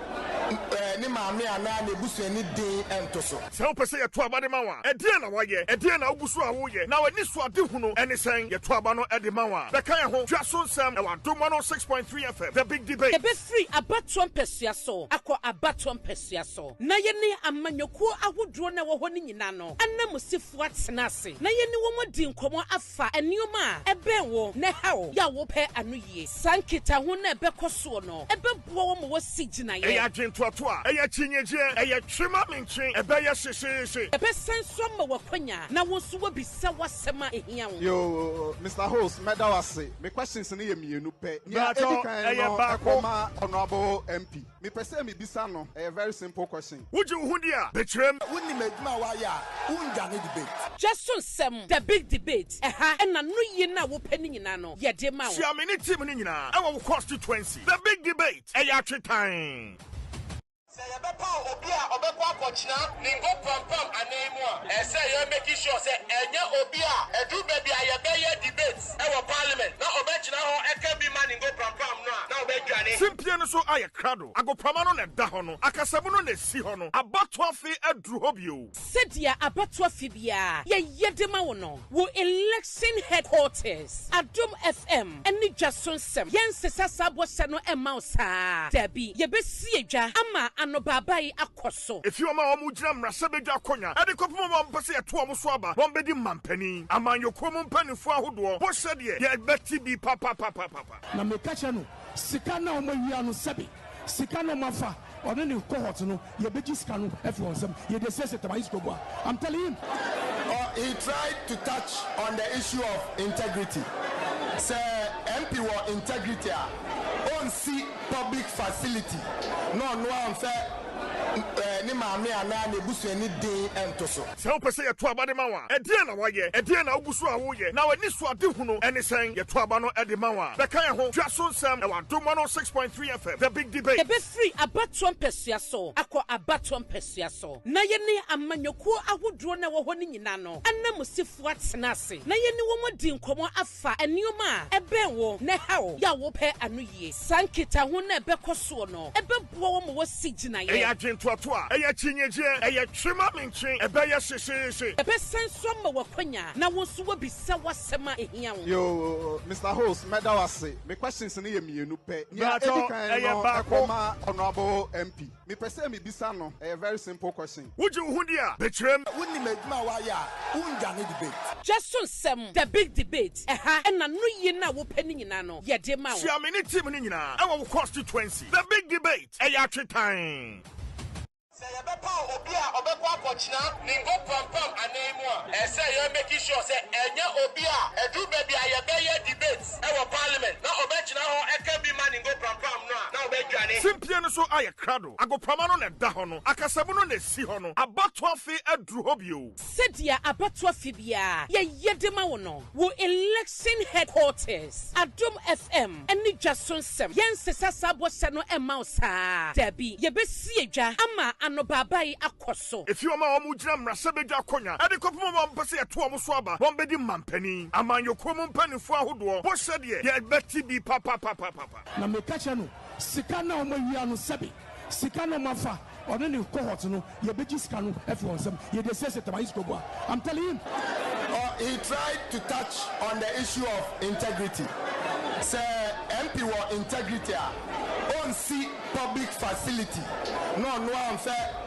ni maame ana na ebusu ani din entoso se wo pese ye to aba de mawa e die na waye e die na ogusu a wo ye na wani so ade hu no ene sen ye to aba no e de mawa be kan ye ho Dwaso Nsem e wa Adom 106.3 FM the big debate e be free abato mpesua so akọ abato mpesua so na ye ni amanyoku ahodro na wo ho ni nyina no anamusifu atena ase na ye ni wo modi nkomo afa enioma e ben wo na hawo ya wo pe anu yie sankita ho na e be koso no e be bo wo mo wo sigina ye Toa eya chinyeje eya twima menchen ebeya hyehyehye ebe senso ma wakwanya na wonso wo bisa wasema ehia wo yo Mr. Host medawase me questions ni ye mienu pe nya edikan no akoma honorable MP me pese me bisa no a very simple question wuji wo dia betrem woni meduma wa ya unja ne debate Dwaso Nsem the big debate na no ye na wo pani nyina no ye de ma wo sia me ni team ni nyina e wo constituency the big debate eya twetan say you bepa obi a obekọ akọchina ningo pam anemu a say you make sure say enya obi a edu baby a be ye debate e wo parliament na obechina ho eka bi man ningo pam no na obedwane simpie no so aye krado agopama no na da ho no akasabu no na si ho no abato afi adru ho bio sedia abato afi bia ye yedema wo no wo election headquarters Adom FM eni Dwaso Nsem yensesa sabo se no ema saa dabi ye besi edwa ama anobabai akoso if you ma omu gina mrase bedwa akonya ade kopoma mo mpese ye to omu so aba won bedi mampani amanyoko mo mpanifo ahodo bo sede ye beti bi papa na me catch no sika na o mawia no sebi sika no mafa ono ne cohort no ye beji sika no efi onsem ye de say tabayis kobo I'm telling him he tried to touch on the issue of integrity say MP war integrity on see public facility no am fair ni maame ana ne busu ani din ento so se wo pese ye to aba de ma wa e die na waye e die na ogusu a wo ye na wani so ade hunu ene sen ye to aba no e de ma wa be kan ye ho Dwaso Nsem e wa Adom 106.3 FM the big debate e be free abato mpesua so akọ abato mpesua so na ye ne amanyokuo ahodro na wo ho ni nyina no anamusifo atena ase na ye ne wo modi nkomo afa enioma e ben wo ne hawo ya wo pe anu yie sankita ho na e be koso no e be bo wo mo wo sigina ye e ya dwento to a e ya chinyeje e ya twema menchen e be ya hyehyehye e be senso ma wakwanya na wo so wo bisa wasema ehia wo yo Mr. Host medawase me questions ni ye mienu pe ya akoma honorable MP me pese me bisa no a very simple question would you hu dia be krem woni meduma wa ya unja ne debate Dwaso Nsem the big debate and na no ye na wo pani nyina no ye de ma wo sia me ni team ni nyina e wo constituency the big debate e ya twetan say you be pa obi a obekwa akochina ningo pampam anemu a say you make sure say enya obi a edu baby a ye be ye debate e wo parliament na obechina ho e ka bi man ningo pampam no na obedwane simpie no so aye krado agopama no na da ho no akasabu no na si ho no abato afi adru ho bio sedia abato afi bia ye yedema wo no wo election headquarters Adom FM eni Dwaso Nsem yensesa sabo se no ema osa dabi ye be si edwa ama ano babai akoso if you ma omu gina mrase bedwa akonya ade kopom ma mpese ye to omu so aba won bedi mampani amanyoko mu mpanifo ahodo bo hye de ye beti bi papa na me kacha no sika na o mawia no sebi sika no mafa ono ne cohort no ye beji sika no efi onsem ye de sese tabayis kobo I'm telling him he tried to touch on the issue of integrity say MP wa integrity on see public facility no am fair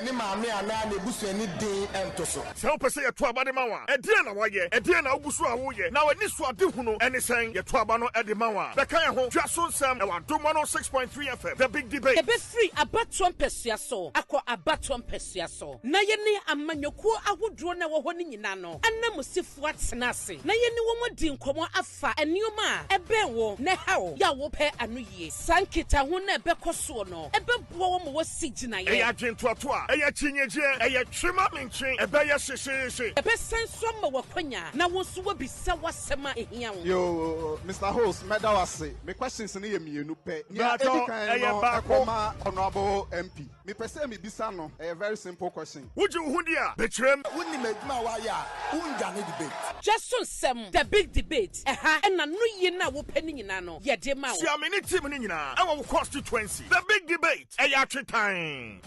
ni maame ana ne busu ani din ento so se wo pese ye to aba de ma wa e die na waye e die na ogusu a wo ye na wani so ade hunu ene sen ye to aba no e de ma wa be kan ye ho Dwaso Nsem e wa Adom 106.3 FM the big debate e be free abato mpesua so akọ abato mpesua so na ye ne amanyokuo ahodro na wo ho ni nyina no anamusifo atena ase na ye ne wo modi nkomo afa enioma e ben wo ne hawo ya wo pe anu yie sankita ho na e be koso no e be bo wo mo wo sigina ye e ya dwento to a e ya chinyeje e ya twema menchen e be ya hyehyehye e be senso ma wakwanya na wo so wo bisa wasema ehia wo yo Mr. Host medawase me questions ni ye mienu pe ya akoma honorable MP me pese me bisa no a very simple question would you hu dia be krem woni meduma wa ya unja ne debate Dwaso Nsem the big debate and na no ye na wo pani nyina no ye de ma wo sia me ni team ni nyina e wo constituency the big debate e ya twetan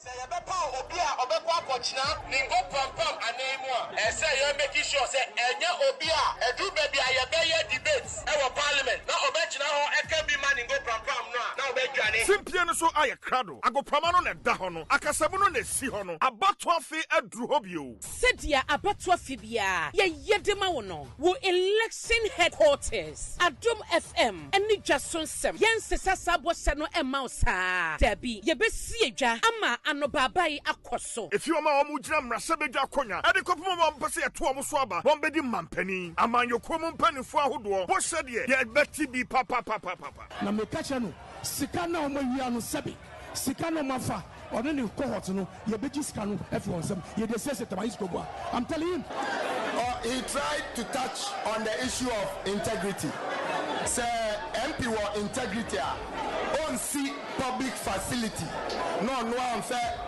say you be pa obi a obekwa akochina ningo pampam anemu a say you make sure say enya obi a edu baby a ye be ye debate e wo parliament na obechina ho e ka bi man ningo pampam no na obedwane simpie no so aye krado agopama no na da ho no akasabu no na si ho no abato afi adru ho bio sedia abato afi bia ye yedema wo no wo election headquarters Adom FM eni Dwaso Nsem yensesa sabo se no ema osa dabi ye be si edwa ama ano babai akoso if you ma omu gina mrase bedwa akonya ade kopom ma mpese ye to omu so aba won bedi mampani amanyoko mu mpanifo ahodo bo hye de ye beti bi papa na me kacha no sika na o mawia no sebi sika no mafa ono ne cohort no ye beji sika no efi onsem ye de sese tabayis kobo I'm telling him he tried to touch on the issue of integrity say MP wa integrity on see public facility no am fair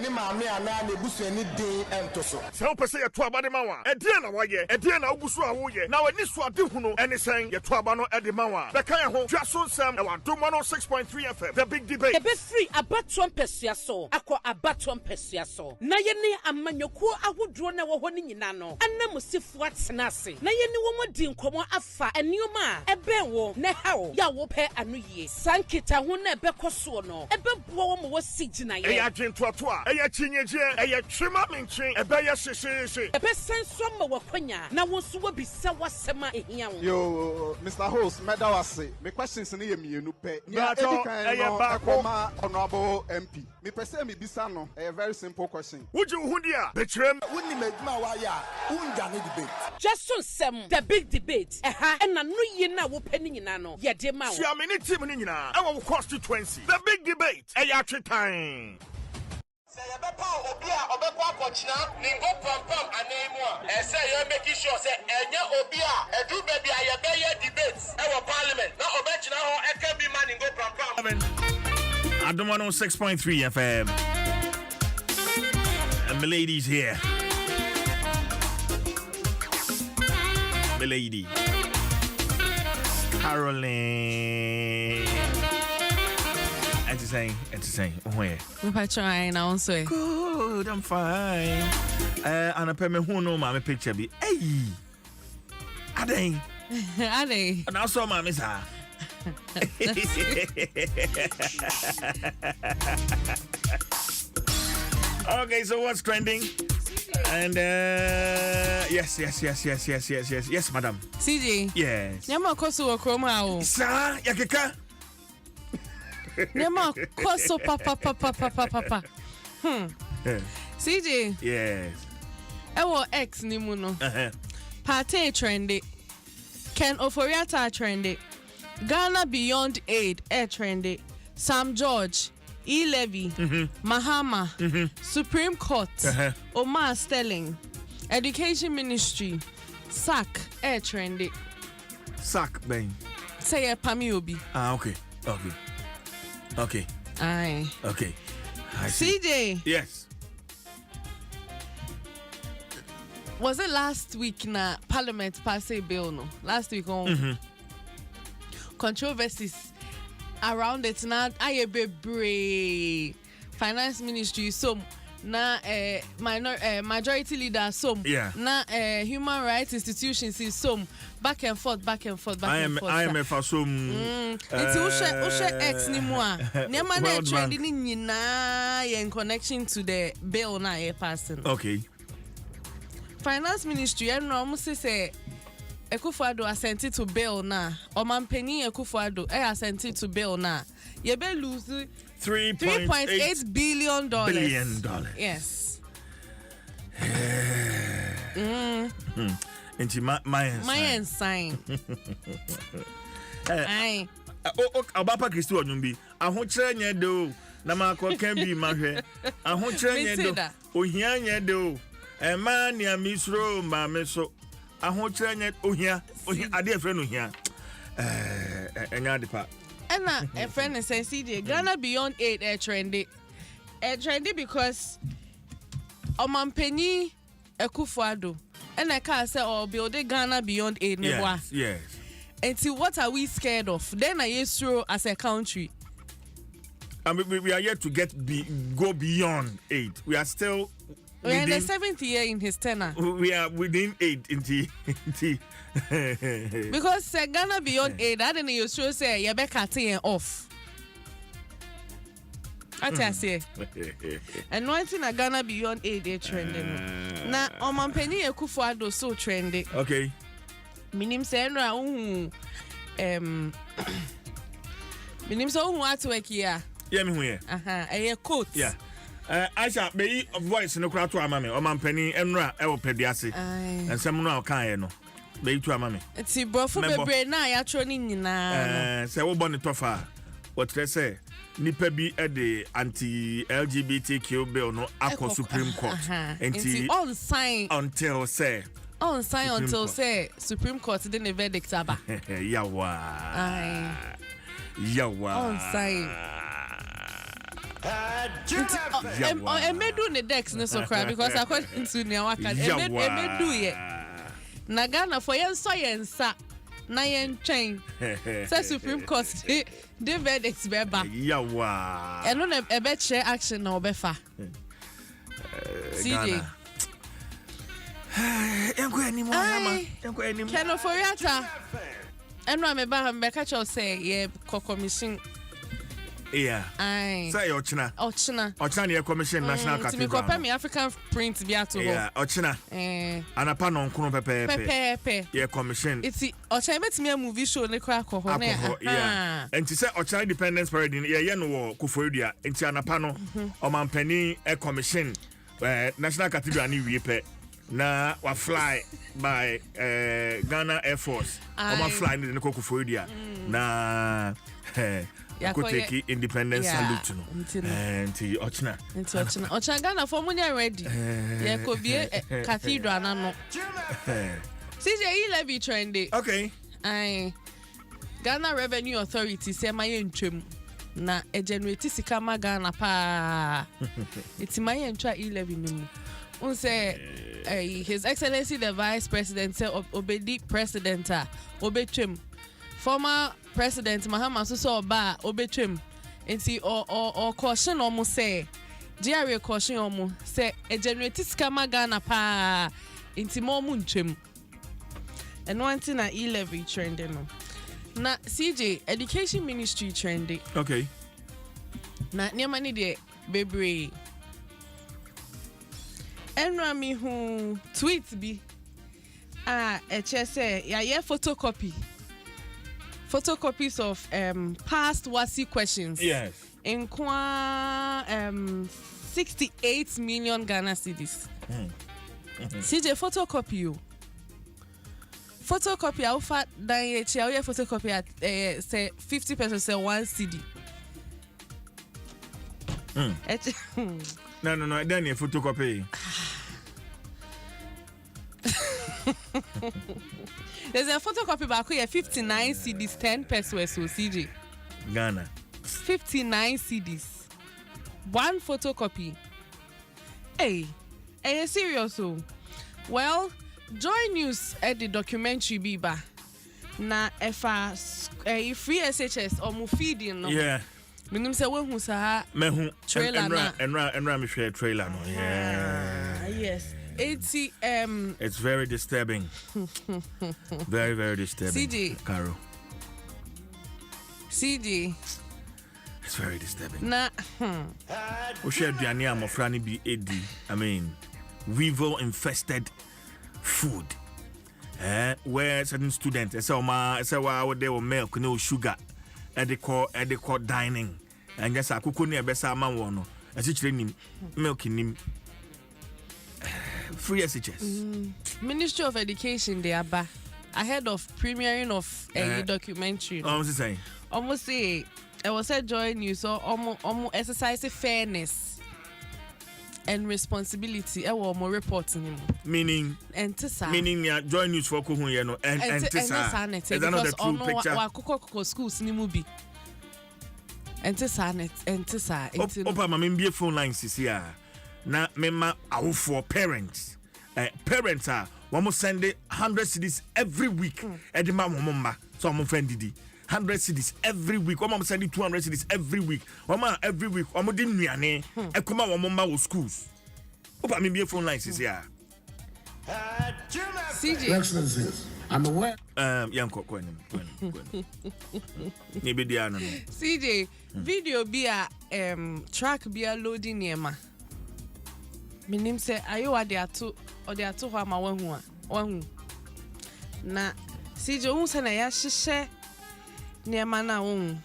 ni maame ana ne busu ani din ento so se wo pese ye to aba de ma wa e die na waye e die na ogusu a wo ye na wani so ade hunu ene sen ye to aba no e de ma wa be kan ye ho Dwaso Nsem e wa Adom 106.3 FM the big debate e be free abato mpesua so akọ abato mpesua so na ye ne amanyokuo ahodro na wo ho ni nyina no anamusifo atena ase na ye ne wo modi nkomo afa enioma e ben wo ne hawo ya wo pe anu yie sankita ho na e be koso no e be bo wo mo wo sigina ye e ya dwento to a Eya chinyeje, eya chima minchi, ebeya sheshe. Ebe senso ma wakwanya na wonso wabisa wasema ehia wo. Yo, Mr. Host, medawase. My questions ni ye mienu pe. Akoma honorable MP. Me pese me bisa no. A very simple question. Would hundia? Betrem. Wouldn't make my wire. Ungani debate. Dwaso Nsem, the big debate. And no ye na wo pani nyina no. Ye de ma wo. Sia mini team ni nyina. Ewo constituency. The big debate. Eya time. Say Obi Obekwa Kochina, Ningo Pam Anemo. Say you're making sure say Enya Obi edu baby ayebeye debates our parliament. Now Obechina ho Ekebi man Ningo Pam. Adom 106.3 FM. And my ladies here. My lady. Caroline. Entertain. Where? I'm trying now, so. Good, I'm fine. And I pay me who know my picture be. Hey, Ade. And I saw my miss her. Okay, so what's trending? And yes, madam. CJ. Yes. Nyama koso wa kroma o. Sa, yakeka. Nyama koso papa. CJ. Yes. Ewo X ni mu no. Party trendy. Ken Oforiata trendy. Ghana Beyond Aid trendy. Sam George. E-Levy, Mahama, Supreme Court, Omar Sterling, Education Ministry, SAC, trendy. SAC, bang. Say a Pami Obi. Okay. Aye. Okay. CJ. Yes. Was it last week na Parliament pass a bill no? Last week on controversies around it na ayebebre finance ministry some na majority leader some na human rights institutions is some back and forth I am a some it's ushe X ni mo a nema na trend ni nyina in connection to the bill na e passing. Okay. Finance ministry and no say Ekufuado assented to bill na Omampeni Ekufuado assented to bill na you be lose $3.8 billion. Yes. Into my sign. Aye. Abapa Kristo Onyumbi. Ahochere nye do na makọ kan bi mahwe. Ahochere nye do. Ohia nye do. Ema ni amisro ma meso. Ahochere nye ohia ade efre no hia. Enya depa. Ena a friend says CJ Ghana Beyond Aid trendy. Trendy because Omampeni Ekufuado and I can't say build Ghana Beyond Aid. Yes. And see what are we scared of? Then I used to as a country. We are yet to go beyond aid. We are still. We're in the 7th year in his tenure. We are within aid because Ghana Beyond Aid, I didn't used to say you're back off. I say. And one thing Ghana Beyond Aid trending. Now, Omampeni Ekufuado so trendy. Okay. Minim say minim so who at work here. Yeah, me here. A coat. Yeah. I shall be a voice in the crowd to a mammy, or Mampeni, Enra, El Pediasi, and some no kind no. Be to a mammy. It's a bro for the brain. I actually say, oh, bonnet tofa. What they say? Nipa be at the anti-LGBTQ bill no Aqua Supreme Court. And on sign until say. On sign until say Supreme Court didn't a verdict aba. Yawa. On sign. I may do the decks no so cry because according to Nyawaka, I may do it. Nagana for your science, na yen chain. Say Supreme Court the verdicts beba. Yawa. And on a bet share action no befa. CJ. Can Oforiata. And I'm a catch say, yeah, commission. Yeah. Aye. Say Ochina. Ochina near Commission National Cathedral. To me African print biato. Yeah, Ochina. Anapa non kuno pepe. Yeah, Commission. It's Ochina bet me a movie show ne kwa ko ho na. Yeah. And to say Ochina Independence Parade in yeah no Kufodia. Enti anapa no omampani e commission National Cathedral ni wiepe. Na wa fly by Ghana Air Force. Oma fly ni ko Kufodia. Na could take independence salute and Ochina Ghana for money ready. Yeah, could be a cathedral no. CJ levy trendy. Okay. Ghana Revenue Authority say my entrim na e generate sika ma Ghana pa. It's my entry 11 no. Say His Excellency the Vice President say obedi president obetrim. Former President Mahama Suso Oba obetwem enti or caution omo say GRA caution omo say e generate scammer Ghana pa enti mo mu ntwem eno anti na E-levy trending no na CJ Education Ministry trending. Okay. Na niema ni de bebre enra mi hu tweet bi e che say ya ye photocopies of past WASI questions. Yes. In 68 million Ghana cedis. CJ photocopy you. Photocopy how far dan ye photocopy at say 50% say 1 CD. No, then you photocopy. There's a photocopy back here 59 CDs 10 pesos so CJ. Ghana. 59 CDs. One photocopy. Hey, serious so. Well, Joy News at the documentary biba. Na free SHS or mu feeding no. Yeah. Minim say when hu sa mehu trailer na. Enra me share trailer no. Yeah. Yes. It's very disturbing. Very, very disturbing. CD. Carol. CD. It's very disturbing. Na. We share Diania Mofrani be AD. I mean, weevil infested food. Where certain students, why they were milk, no sugar, and they call dining. And yes, I could near Bessa Mawono. As it's milk in him. Free SHS. Ministry of Education, they are back ahead of premiering of a documentary. Almost saying. Almost say, I was said Joy News so almost exercise fairness and responsibility. I will more reporting. Meaning. Meaning, yeah, Joy News for Kuhun, no, and because Koko schools ni mubi. And Tissanet, and Tissa. Opa, my main phone lines is here. Na mema awo for parents parents are one send 100 cedis every week edi ma mama so am friend didi 100 cedis every week one send 200 cedis every week one every week one di nuane e kuma one mama wo schools opa me be phone lines is here CJ Excellencies, I'm aware yanko kwenim ni be dia no CJ video be a track be a loading yema. Minim say ayo ade ato ho ama wahu na CJ hu say na ya hyehye niema na wo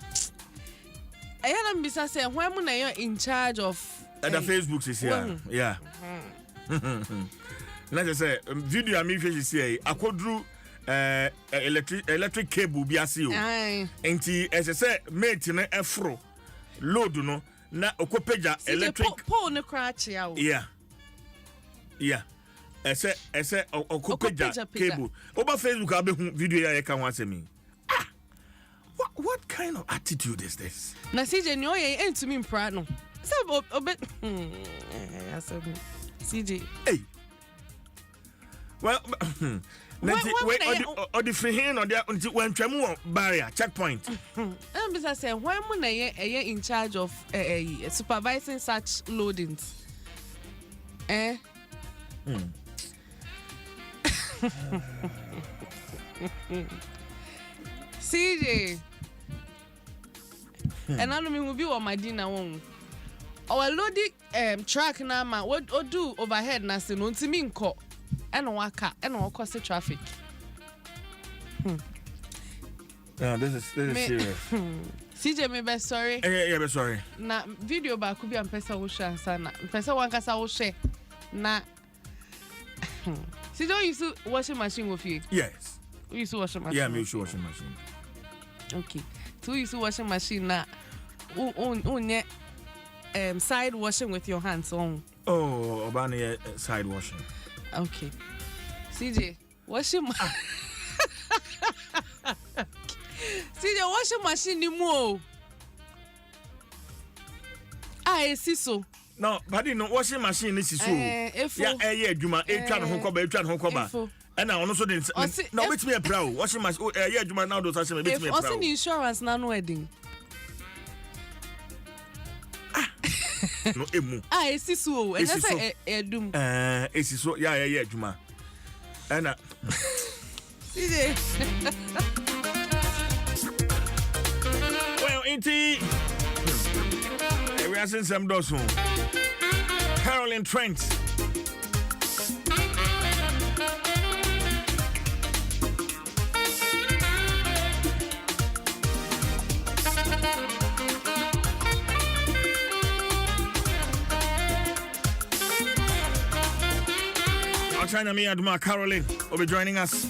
ayana mbisa say hwan mu na you in charge of the Facebook is here yeah na say video am hwe say akodru electric cable bi ase o enti say mate no efro load no na okopeja electric pole no crash ya o yeah ese okopeja cable over Facebook abehu video ya kan wasemi what kind of attitude is this na CJ no ye entumi mpra no say obet CJ hey well wait or the free hand or the when twemu barrier checkpoint and bisa say when mu na ye in charge of supervising such loadings And I know me will be on my dinner one. Our loading track na ma what do overhead na se no ntimi nko and waka and cause the traffic. No, this is serious. CJ me be sorry. Yeah, be sorry. Na video ba ku bi am pesa wo share sana. Pesa wan kasa wo share. Na CJ use washing machine with you. Yes. We use washing machine. Yeah, me use washing machine. Okay. So use washing machine na on side washing with your hands on. Oh, Obani side washing. Okay. CJ, washing CJ, washing machine ni mo. See so. No, but no washing machine is so. Yeah, adwuma etwa no hokoba. And I also didn't. No, which me a proud washing machine. Yeah, adwuma now do say me bit me proud. Also insurance na no wedding. No emu. See so. And that's edum. So yeah, adwuma. And CJ. Well, inti we are seeing some doors home. Caroline Trent. China me Adma Caroline will be joining us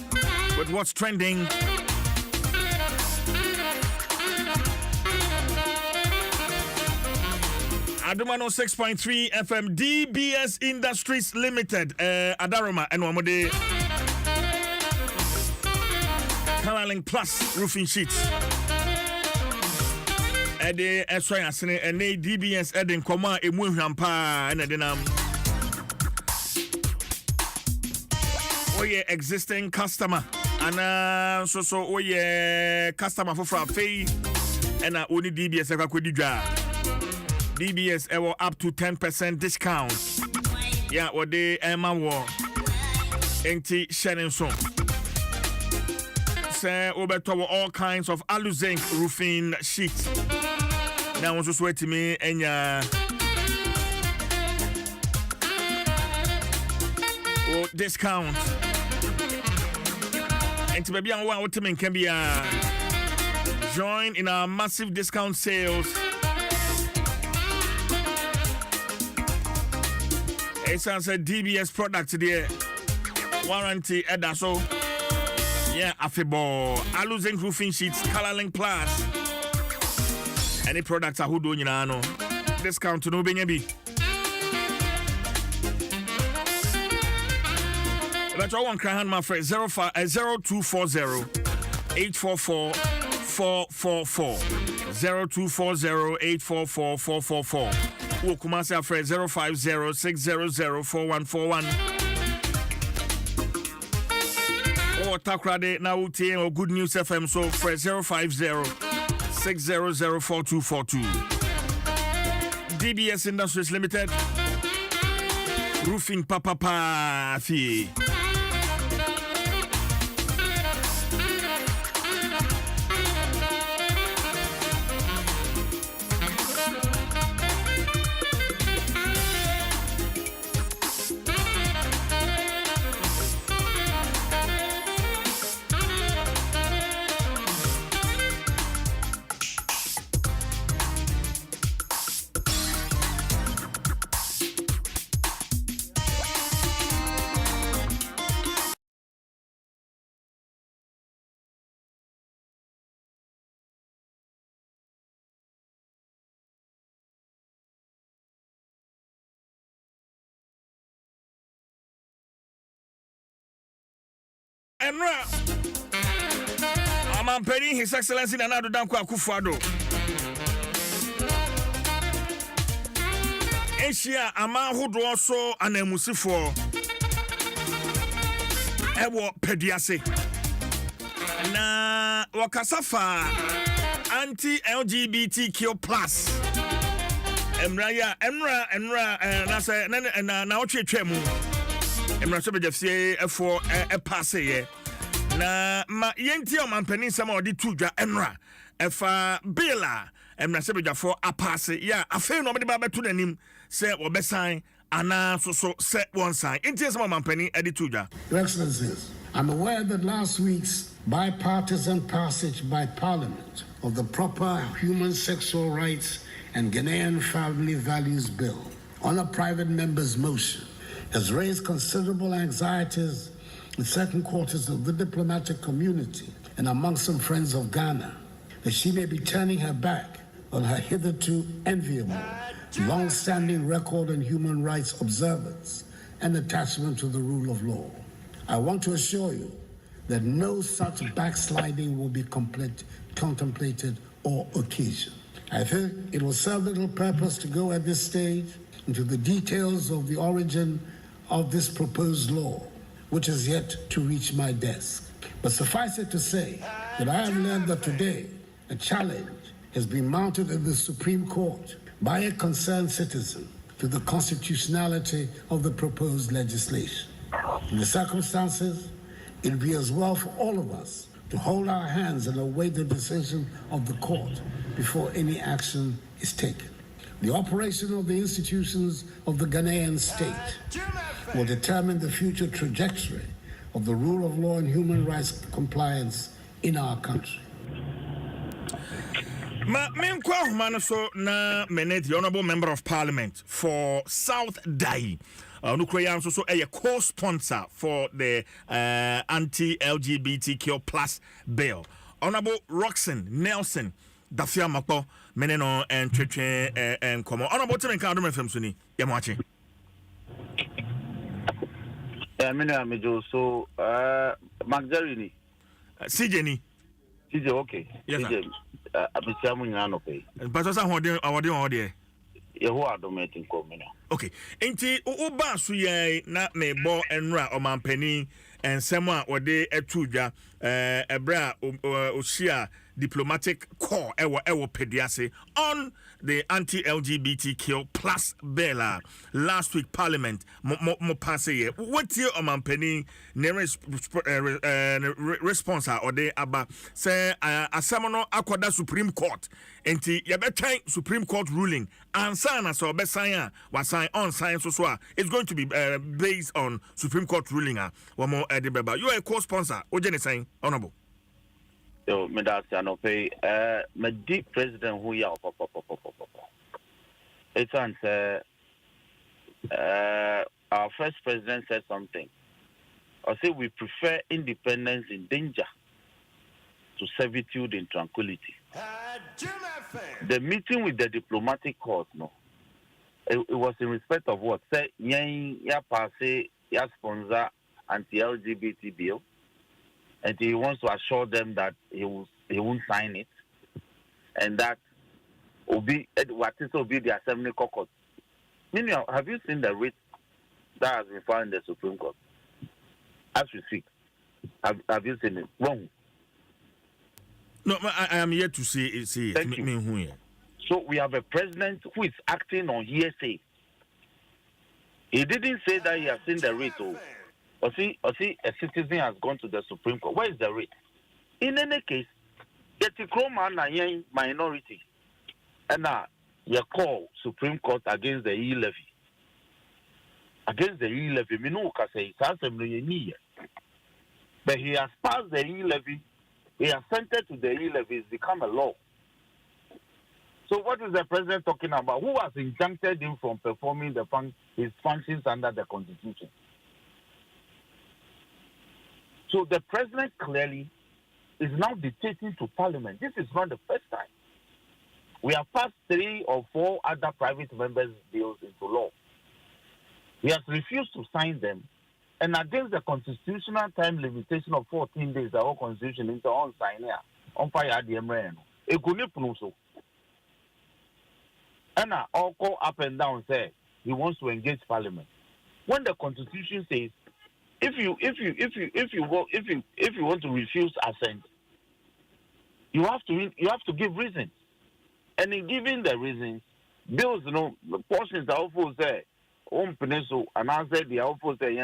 with what's trending. Adom 106.3 FM DBS Industries Limited Adaroma and Wamode Caroline Plus roofing sheets. Ede eswa asene ene DBS eden koma emu hwampa na denam. Oye existing customer ana so oye customer for free and only DBS akwadi dwa. DBS ever up to 10% discount. Yeah, what they Emma war anti-shedding song. Say over to all kinds of alu-zinc roofing sheets. Now also swear to me and discount. And to maybe what can be join in our massive discount sales. It's a DBS product there. Warranty so. Yeah, Afibo. Alu-zinc roofing sheets, Colorlink Plus. Any products are who do you know? Discount to no benyabi. That's all one cry my friend 0240 844 444 0240 844 444. Kumasi afre 050-600-4141 or Takrade na UTM or Good News FM so for 050-600-4242. DBS Industries Limited Roofing Papa Fee. Emra I'm paying His Excellency Nana Danko Akufo-Addo. Asia ama hodo so anamusifo ewo pediase na wakasafa Anti-LGBTQ plus emra na say na otwetwemu emra so bejafie efo passe ye na ma yenti o mampani sama odi tudwa emra efa bela Emrasebejafo apase ya afei no mede ba beto nanim se obesan ana so se one sign. Intie some mampani edituja. Your Excellencies, I'm aware that last week's bipartisan passage by Parliament of the Proper Human Sexual Rights and Ghanaian Family Values Bill on a private member's motion has raised considerable anxieties in certain quarters of the diplomatic community and among some friends of Ghana that she may be turning her back on her hitherto enviable, long-standing record on human rights observance and attachment to the rule of law. I want to assure you that no such backsliding will be contemplated or occasioned. I think it will serve little purpose to go at this stage into the details of the origin of this proposed law, which has yet to reach my desk. But suffice it to say that I have learned that today a challenge has been mounted in the Supreme Court by a concerned citizen to the constitutionality of the proposed legislation. In the circumstances, it would be as well for all of us to hold our hands and await the decision of the court before any action is taken. The operation of the institutions of the Ghanaian state will determine the future trajectory of the rule of law and human rights compliance in our country. Na Menet, the Honorable Member of Parliament for South Dai. Nukoya also a co-sponsor for the anti-LGBTQ plus bill. Honorable Roxanne Nelson, Dafia Makpo, Meneno and Cheche and Como. Honorable Tim and Adom FM Suni, Yamachi. So, Magdarini. CJ, okay. Yes, sir. But also, what do you okay. Enti uba suye na mebo enra omampani ensema ode etuja ebra oshia diplomatic corps ewo pediase on the anti-LGBTQ plus bill last week Parliament mo pass ye what year omampani response or de aba say asamono akoda Supreme Court enti yebetwan Supreme Court ruling ansa na so besan was sign on science so it's going to be based on Supreme Court ruling one more edibeba. You are a co-sponsor ojene saying honorable. Yo, me that's no pay. My deep president who ya it's answer. Our first president said something. I say we prefer independence in danger to servitude in tranquility. The meeting with the diplomatic court, no, it was in respect of what? Say, ya pass, ya sponsor anti-LGBT bill. And he wants to assure them that he won't sign it, and that will be the assembly court. Meaning, have you seen the writ that has been filed in the Supreme Court? As we speak, have you seen it? Wrong. No, I am here to see it. Thank you. So we have a president who is acting on hearsay. He didn't say that he has seen the writ. Or see, a citizen has gone to the Supreme Court. Where is the rate? In any case, yet the minority, and now you call Supreme Court against the E-levy. Against the E-levy, me no can say it's but he has passed the E-levy. He has sent it to the E-levy. It's become a law. So what is the president talking about? Who has injuncted him from performing his functions under the Constitution? So the president clearly is now dictating to Parliament. This is not the first time. We have passed 3 or 4 other private members' bills into law. He has refused to sign them, and against the constitutional time limitation of 14 days, the whole constitution into on sign here, on fire the MRN. It could not so. And all go up and down say he wants to engage Parliament. When the constitution says if you want to refuse assent, you have to give reasons, and in giving the reasons, bills the portions are also say peninsula and answer the also say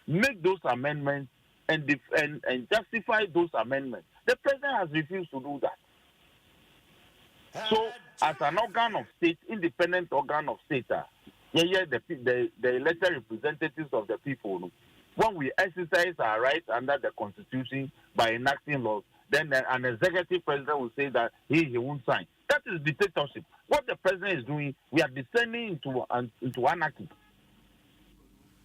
make those amendments and justify those amendments. The president has refused to do that. So, as an organ of state, independent organ of state, the elected representatives of the people, when we exercise our rights under the Constitution by enacting laws, then an executive president will say that he won't sign. That is dictatorship. What the president is doing, we are descending into anarchy.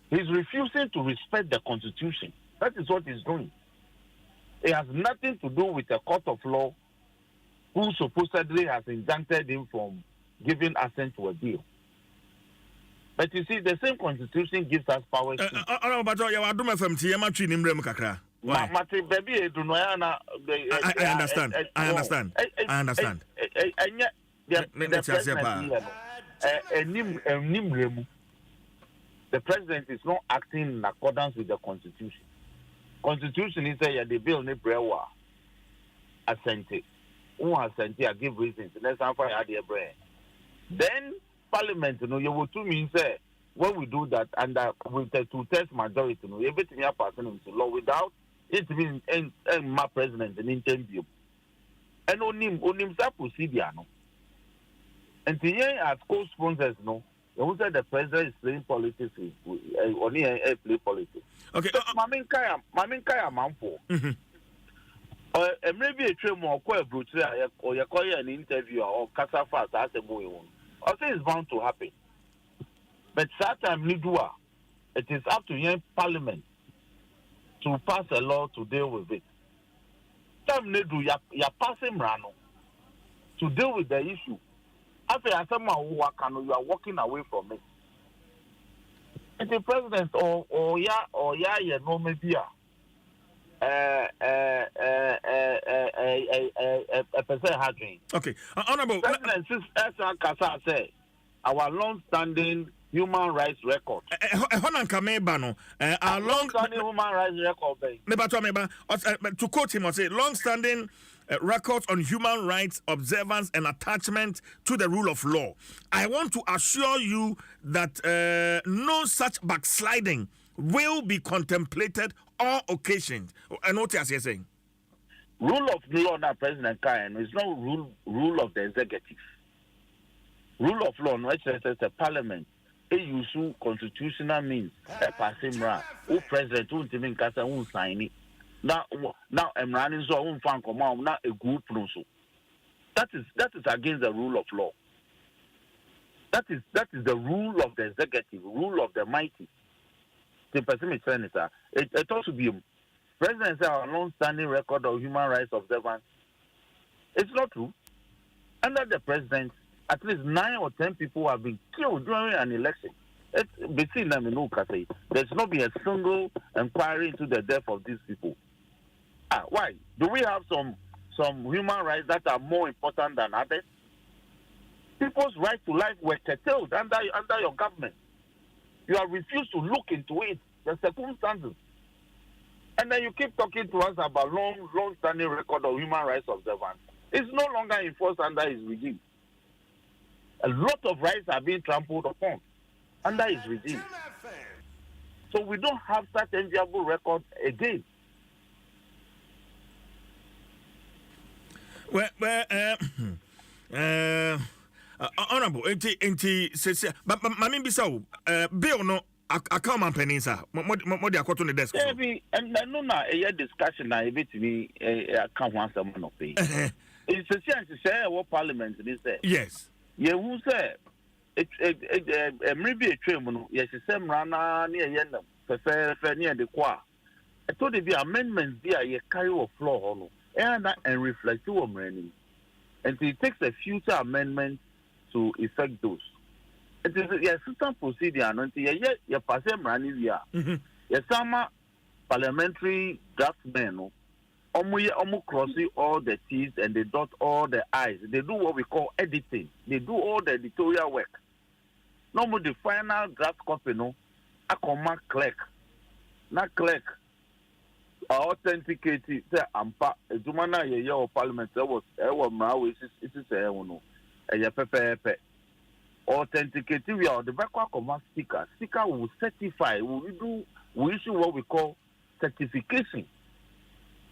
He's refusing to respect the Constitution. That is what he's doing. It has nothing to do with a court of law who supposedly has injuncted him from giving assent to a bill. But you see, the same Constitution gives us powers. I understand. The president is not acting in accordance with the Constitution. Constitution is say the bill ne brewa assente. Who assente I give reasons. Let's have the brain. Then Parliament, you will to mean say when we do that under with the two-thirds majority, everything are passing into law without it being my president in interview. And onim sa procedure no. And the as co-sponsors no. You said the president is playing politics. Only play politics. Okay. So, Mamin Kaya Mampo. Maybe a train more quite brutal or you call an interview or Casa Fast as a boy. I think it's bound to happen. But Satam Nidua, it is up to young parliament to pass a law to deal with it. Time Nidu, you're passing Rano to deal with the issue. After someone who you are walking away from it. And the president or no maybe a person having. Okay, honorable. President Kasa said our long-standing human rights record. Our long-standing human rights record. To quote him, I say long-standing records on human rights observance and attachment to the rule of law. I want to assure you that no such backsliding will be contemplated or occasioned. And what are you saying? Rule of law, now President Kayan, is not rule of the executive. Rule of law, no, it's a parliament. A use constitutional means a passing ra. Who president who Timin Kasa who sign it. Now I'm running so I won't find command now a group no so. That is against the rule of law. That is the rule of the executive, rule of the mighty. The Pacific Senator, it ought to be president say our long-standing record of human rights observance. It's not true. Under the president, at least 9 or 10 people have been killed during an election. It's between them in Ukase. There's not been a single inquiry into the death of these people. Why? Do we have some human rights that are more important than others? People's right to life were curtailed under your government. You have refused to look into it, the circumstances. And then you keep talking to us about long-standing record of human rights observance. It's no longer enforced under his regime. A lot of rights are being trampled upon under his regime. So we don't have such enviable record again. Honorable, but Mammy Bissau, Bill no, I come on Penisa, what they are caught on the desk. And no, a discussion, I bet me, I can't want someone of pay. It's a chance to share what parliament is there. Yes. Yeah, who said it may be a train, yes, the same rana near Yendam, fair near the qua. I told you the amendments there, a carry of floor, and reflect to a and it takes a future amendment to effect those. It is a system procedure until you pass them running here. Yes, some parliamentary draftsmen almost crossing all the T's and they dot all the I's. They do what we call editing. They do all the editorial work. Normally the final draft copy, I command clerk. Not clerk. Authenticated say ampa ejumana ye your parliament was mrawe isi say no e pepe authenticated we are the backward command speaker will certify we issue what we call certification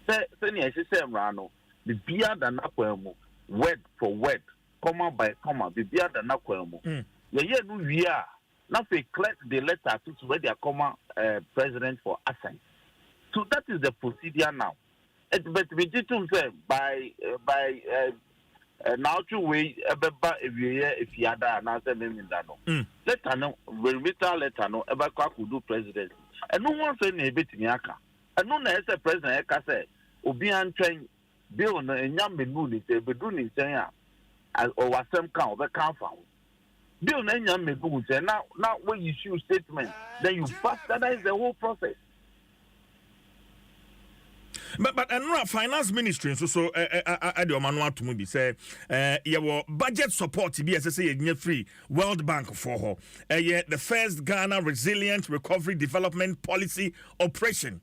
say near say mrano the bia than akwemo word for word comma by comma, be beyond the Nakwemo. Yeah, no, we are. Now they collect the letter to where they are comma president for assent. So that is the procedure now. But we did to say by now to way if you had an answer in that. Letter no, letter no, ever could do president. And no one said a bit in Yaka. And no, as a president, I say, Obian train bill no and young moon is a doing in saying or was some kind of a confound. Bill no young moon say now when you issue statement, then you bastardize the whole process. But finance ministry so I do manual to me say your budget support to be as I say free World Bank for her the first Ghana Resilient Recovery Development Policy Operation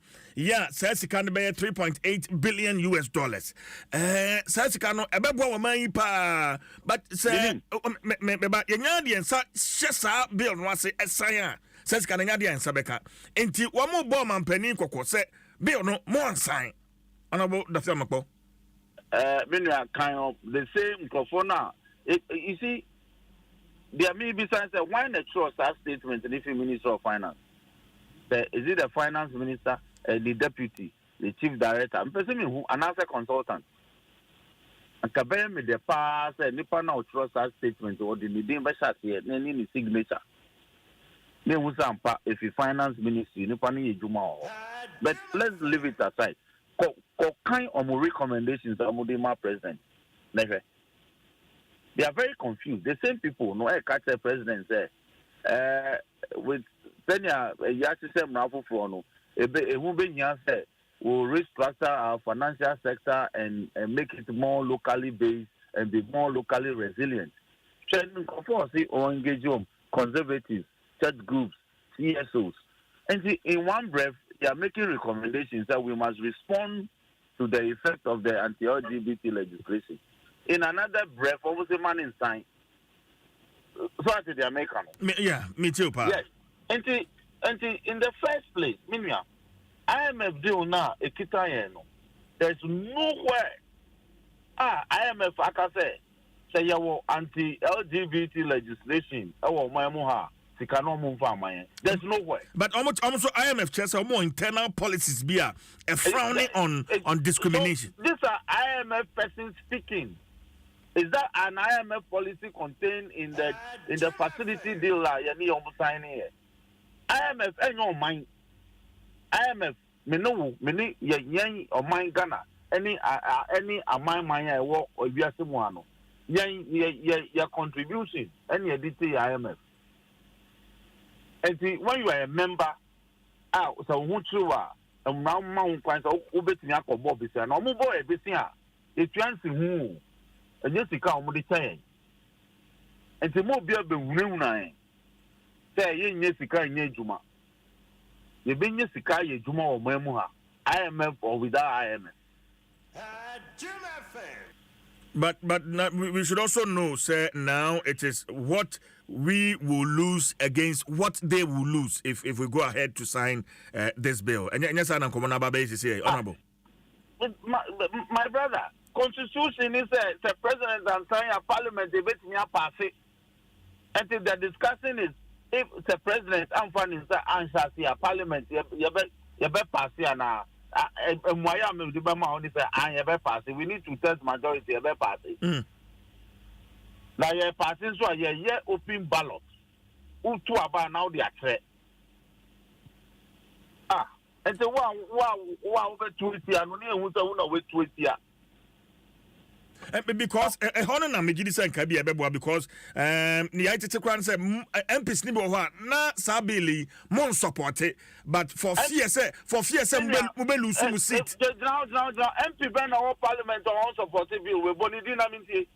says it can be $3.8 billion says it can ebebo man pa but say but yenya shesa bill no say esan says can nya dia nsabeka enti wo mo bo man panin kokko say bill no more sign. Honorable Dr. Makpo. Kind of the same microphone now. You see, there may be signs that why the trust that statement in the Minister of Finance. Is it the finance minister, the deputy, the chief director? I'm presuming who another consultant. And Kabaya made the pass and Nipa now trust that statement or the meeting by Shati and any signature. There was some if the finance ministry, Nipa ni Juma. But let's leave it aside. Kind of recommendations that my president. Never. They are very confused. The same people no catch the president say with Kenya Yasisem Nafu Frono, say will restructure our financial sector and make it more locally based and be more locally resilient. Or engage conservatives, church groups, CSOs. And see, in one breath, they are making recommendations that we must respond to the effect of the anti-LGBT legislation. In another breath, obviously, man in sign. So I say they are making. Me too, pa. Yes. And in the first place, Minya, IMF deal now, there's nowhere. IMF, I can say you anti-LGBT legislation. There's no way. But almost IMF chess are more internal policies be a frowning on discrimination. So these are IMF persons speaking. Is that an IMF policy contained in the facility deal you almost signing here? IMF ain't no mind. IMF me no ye or mind Ghana any amount mine or biasimuano. Your contribution any detail IMF. And see, when you are a member, so who true and now mount quite obeying your Bobby and no more boy, it's chancy who and just to come with the chain. And the more beer be running. Say, yes, you can't Juma. You been yes, you Juma or Memoha, IMF or without IMF. But we should also know, sir, now it is what we will lose against what they will lose if we go ahead to sign this bill. And yes, I'm honorable. My brother, constitution is the president and sign a parliament debate me pass it. And the discussion is if the president and finance answers the parliament, you better pass it now. We need to test majority of party. Now you're passing so you're open ballot. Who to about now they are threat. And so wow over 20 and only who's over 20 years. Because honor na megidi sen ka bia bebo because ni ai tete kran say MPs ni bo ho na sabili mon support it but for fear say we lose some seat now MP ben our parliament on support bill we boni dinamiti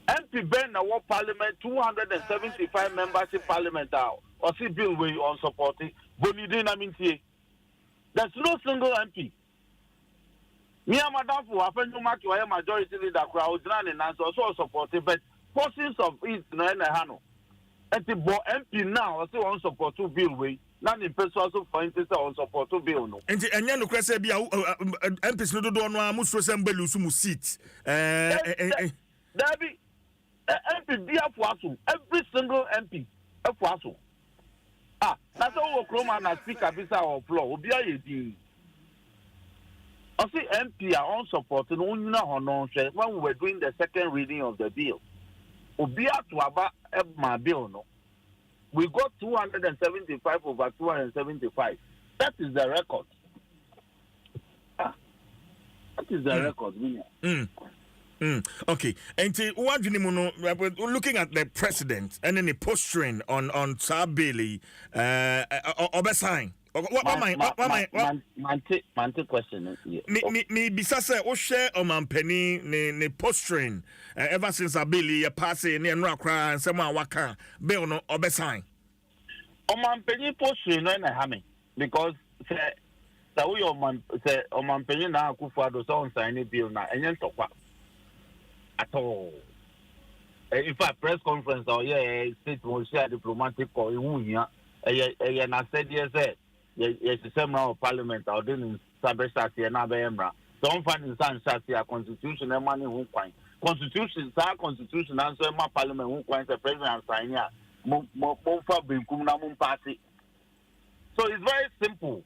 MP ben our parliament 275 membership parliament or see bill we on support it boni dinamiti there's no single MP. Me and Madam for a majority leader crowd and also supported, but portions of it no hano. And the MP now also on support to bill way. None in person also for instance on support to bill no. And you know, say be MPs no do no amuso sembe lusu mu seat. Dabi MP be afuaso every single MP afuaso. That's all Chroma na speaker bisa or floor obi ayedi. I see MP are on support no nyina hono hwe when we were doing the second reading of the bill. Obi atu aba my bill no. We got 275 over 275. That is the record. That is the record. Okay. And looking at the president and then the posturing on Sabili, Obesign. Mante question. Me bisase o share omampani ne posturing ever since Abili passing ne nra kra nsema waka be no Obesign. Omampani posturing na ha me because say we omampani na Akufo-Addo so sign a bill na enye ntokwa at all. In fact, press conference or state will share diplomatic or na said yes the same of parliament or didn't Sabesati and Abemra. Don't find in San Shatia constitution and money who quine. Constitution, constitution answer my parliament who quines the president and sign ya. Party. So it's very simple.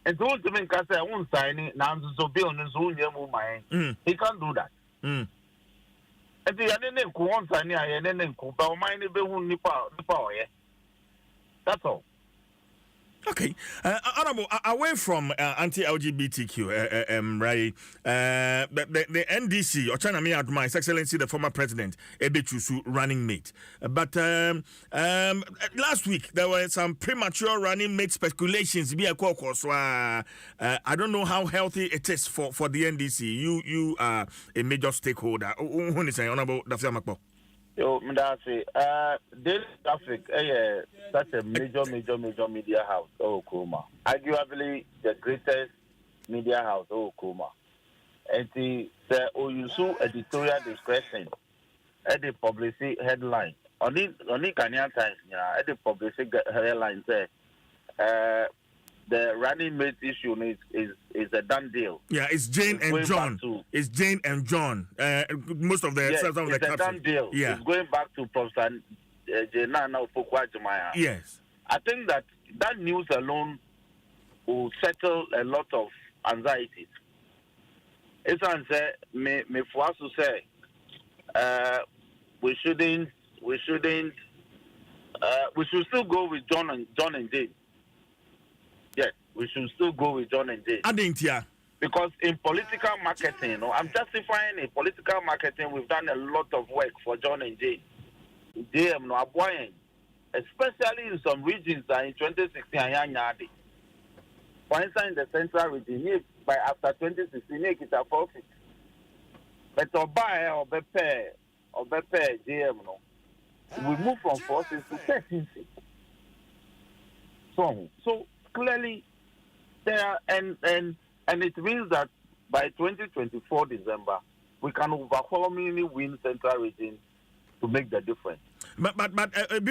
And don't even cast I won't sign it now so be on his own mind. He can't do that. And the other one sign and then Kuba mind be who nipa. That's all. Okay, Honorable, away from anti-LGBTQ, right? The NDC, Ochana Mi Adoma, His Excellency the former president, Ebechusu, running mate. But last week there were some premature running mate speculations. So I don't know how healthy it is for the NDC. You are a major stakeholder. Who is Honorable Dafia Makbo? Yo, Mdasi, Daily Traffic, such a major media house, Kuma. Arguably the greatest media house, Kuma. And the Oyusu editorial discretion at the publicity headline. Only Ghanaian Times, at the publicity headline say, the running mate issue is a done deal. Yeah, it's Jane and John. It's Jane and John. Most of the some of the it's a done deal. Yeah, it's going back to Professor Jenana Opoku-Agyemang. Yes, I think that news alone will settle a lot of anxieties. It's answer me for us to say we should still go with John and Jane. Yes, we should still go with John and Jane. Because in political marketing, I'm justifying in political marketing, we've done a lot of work for John and Jane. JM no aboying, especially in some regions that in 2016, for instance, in the central region, by after 2016, it's a profit. But or prepare JM no, we move from forces to 13 seats. So clearly there and it means that by 2024 December we can overwhelmingly win central region to make the difference. But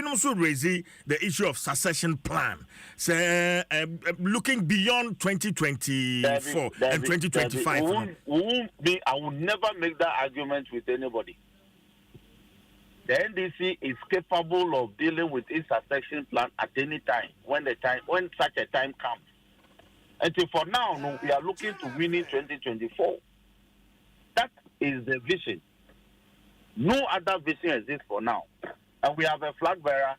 also raise the issue of succession plan. So looking beyond 2024 and 2025. I will never make that argument with anybody. The NDC is capable of dealing with its succession plan at any time when such a time comes. Until for now, we are looking to win in 2024. That is the vision. No other vision exists for now. And we have a flag bearer,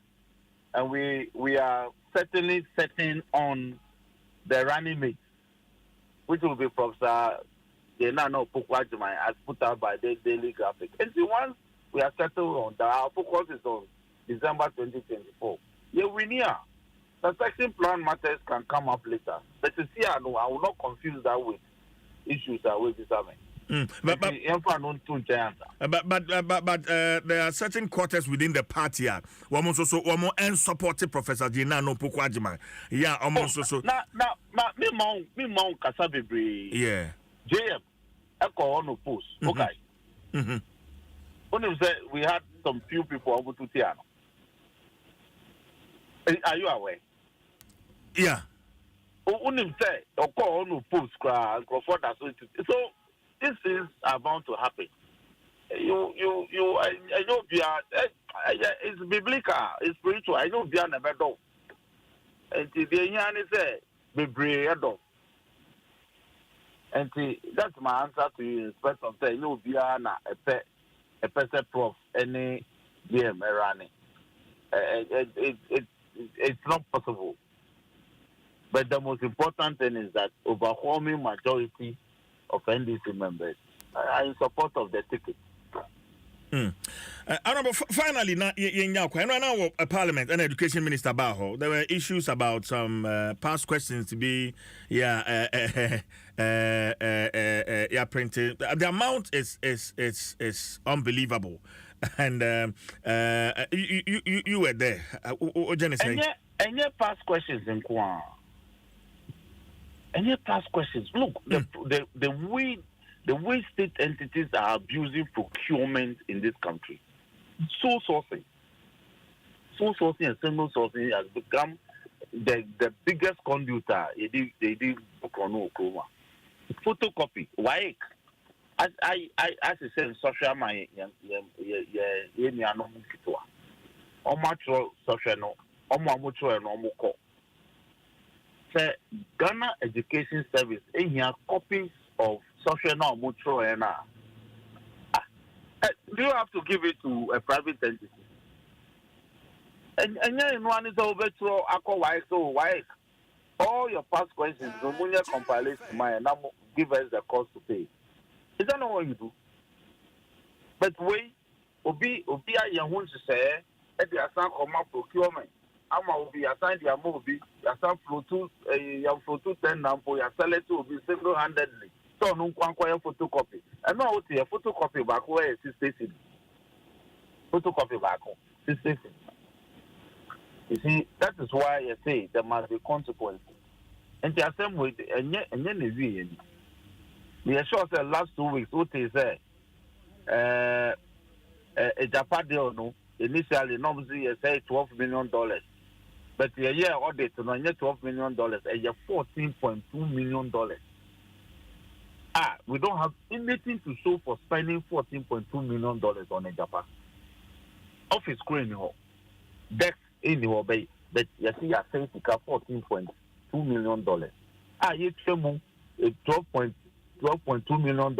and we are certainly setting on the running mate, which will be Professor Jenana Opoku-Agyemang as put out by the Daily Graphic. And see, once we are settled on that, our focus is on December 2024. Yeah, we near. The section plan matters can come up later. But you see, I will not confuse that with issues that we determine. But there are certain quarters within the party. One more unsupported Professor Jenana Opoku-Agyemang. Yeah, almost also. Now, me mount Kasabebre. Yeah. JM, echo on post. Okay. When you say we had some few people over to Tiano. Are you aware? Yeah. When you say call on post, so these things are bound to happen. I know it's biblical, it's spiritual. I know beyond never do. And the Yanni say, be brave. And that's my answer to you. Inspector say, no beyond a person prof any DM Irani. It's not possible. But the most important thing is that overwhelming majority of NDC members are in support of the ticket. Honorable, finally, now a Parliament and Education Minister Baho, there were issues about some past questions to be printed. The amount is unbelievable, and you were there. And your past questions in Kwan. And your past questions. Look, the way state entities are abusing procurement in this country. Sole sourcing and single sourcing has become the biggest conduit. They did photocopy. Why? As I said in social my social no Ghana Education Service here copies of social now mutual and do you have to give it to a private entity? And then one is over to why all your past questions, the money compilation and now give us the cost to pay. Is that not what you do? But wait, Obi I want to say at the assign command procurement. I'm will be assigned your movie, your son flow to 10 number, your seller to be single handedly. So no one photocopy. And now what a photocopy back where it's station. Photocopy back home. You see, that is why I say there must be consequences. And the same way and then we are sure the last 2 weeks, what is a Japan deal no initially normally say $12 million. But the year audit no $12 million, a year $14.2 million. We don't have anything to show for spending $14.2 million on a Japan. Office screen home. Dex in the obey, but you see a safety car $14.2 million. You tremble $12.2 million,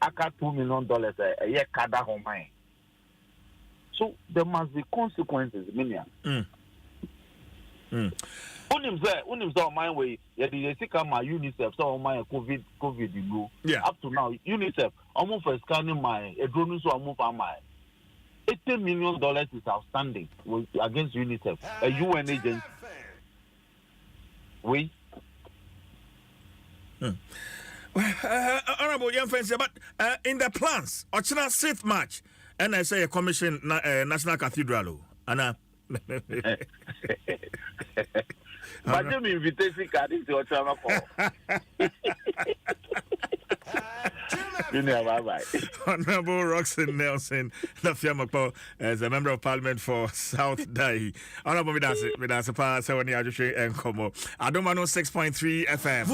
aka $2 million a year kada home. So there must be consequences, Minia. Unim say my way, they take my UNICEF, so my COVID go. Yeah. Up to now, UNICEF, almost for scanning my a drone so almost my $80 million is outstanding against UNICEF, a UN agency. We. Honorable young friends, but in the plans, Ochina 6th March, and I say a commission National Cathedral, Anna. But you invitation card into your travel call. Bye-bye. Honorable Roxanne Nelson, Nafiamapo, as a member of Parliament for South Dai. Honorable Vidasa Pa, so when you are and Como. Adom 106.3 FM.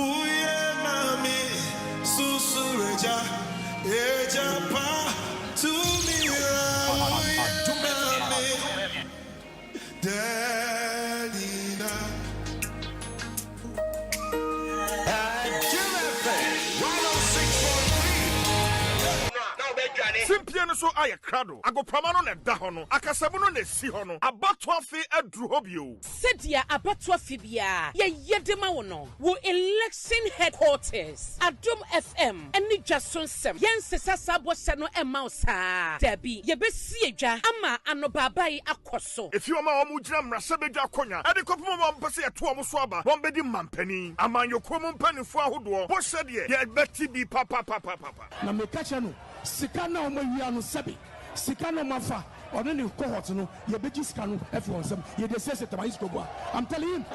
Simpiano so aya crado. Agopamano ne dahono. Akasabuno ne sihono. Abatwa fi adruhobio. Sedia abatwa fibia. Ye yedema wono. Wo election headquarters. Adom FM. Eni Dwaso Nsem. Yen sesa sabo seno emausa. Debi. Yebesi eja. Ama anobabai akoso. If you ama omujina mrasebeja akonya. Edi kopuma wampase ya tuwa muswaba. Wambedi mampeni. Ama yokomu mpeni fwa huduo. Boshedye. Ye beti bi papa. Na mekacha no. Sikana omowiano sebi sikana mafa ono ni cohort no ye beji sikano everyone some ye dey say tabayisko. I'm telling him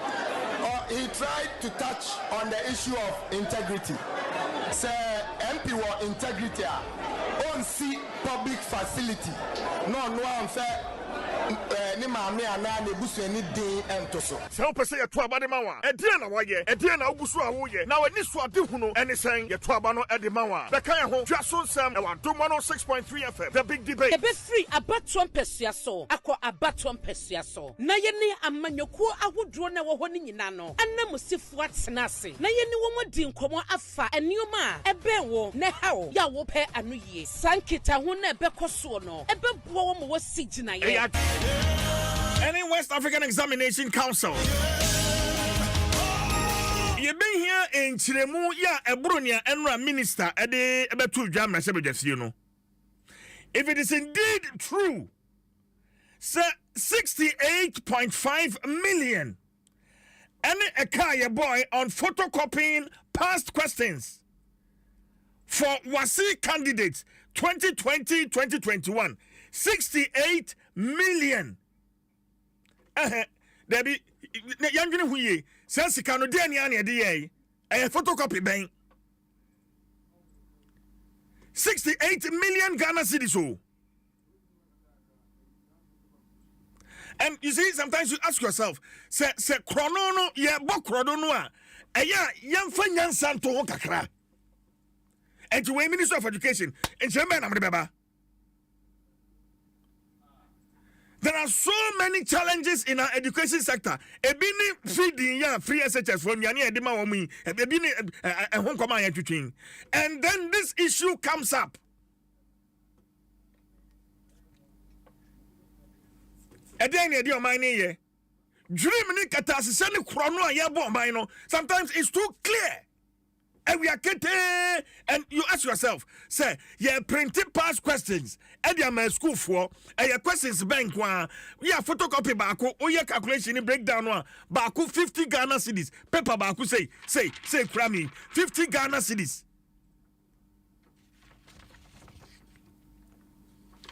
he tried to touch on the issue of integrity. Say MP war integrity on see public facility. No one fair. Ni maame ana ne busu ani din ento so. Se wo pese ye to aba de ma wa. E dia na wo ye. E dia na ogusu a wo ye. Na wani so ade hunu ene sen ye to aba no e de ma wa. Be kan ho. Dwaso Nsem e wa Adom 106.3 FM. The big debate. E be free abatom pesua so. Akọ abatom pesua so. Na ye ne amanyokuo ahodro na wo ho ni nyina no. Ana musifo atena ase. Na ye ne wo modi nkomo afa enioma a ebe wo ne hawo. Ya wo pe anu yie. Sankita ho na ebe koso no. Ebe bo wo mo wo sigina ye. Any West African Examination Council. You've been here in Chiremu, ya Ebronia Enra Minister, Ede Ebetu Jam Nasebejafio no. If it is indeed true, 68.5 million. Any Ekaya boy on photocopying past questions for Wasi candidates 2020-2021. 68 million. Debbie, young who ye says he can't do any day. A photocopy bank 68 million Ghana cedis. And you see, sometimes you ask yourself, say chrono, yeah, book chrono, young Fanyan Santo Kakra. And to Minister of Education, and German, I'm the there are so many challenges in our education sector. Ebini feeding free SHS from Yani Edima Omi, Ebini Hong Kong between. And then this issue comes up. Eden Edio Mine, Dream Nikatas, Sani Chrono, Yabo Mino. Sometimes it's too clear. And we are getting, and you ask yourself, say, yeah, printed past questions, and you are school for, and your questions bank one, we are photocopy baku, or your calculation breakdown one, baku 50 Ghana cedis, paper baku say, Krami, 50 Ghana cedis.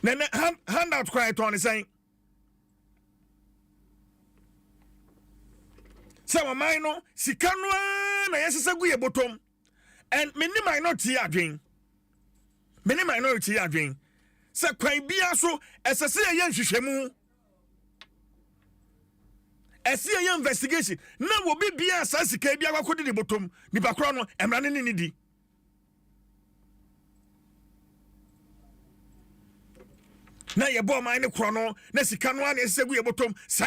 Then hand out quiet on the saying, so mine, Sikanwa, na yes, a good bottom. And many minority are doing. Many minority are doing. So, quite be also as a say a young shemu. A see a young investigation. Now will be a sassy cabia could the bottom, the background, and running in the. Now you bought mine chrono, Nessican is a good bottom, sir.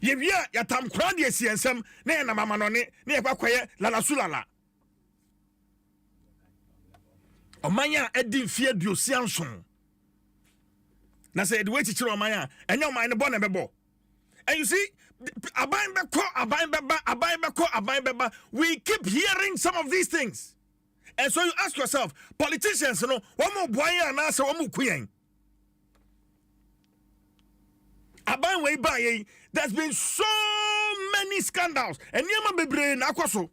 Yevia yatam kradi esiensem na na mama no ne na yakwaye lala sulala omanya edi fie duosianson na say the way chichiro omanya enya oman ne bo na bebo. And you see aban beba we keep hearing some of these things, and so you ask yourself, politicians no one mo boyan na say one mo kuyen aban way by. There's been so many scandals, and Yama Bebre Nakwaso.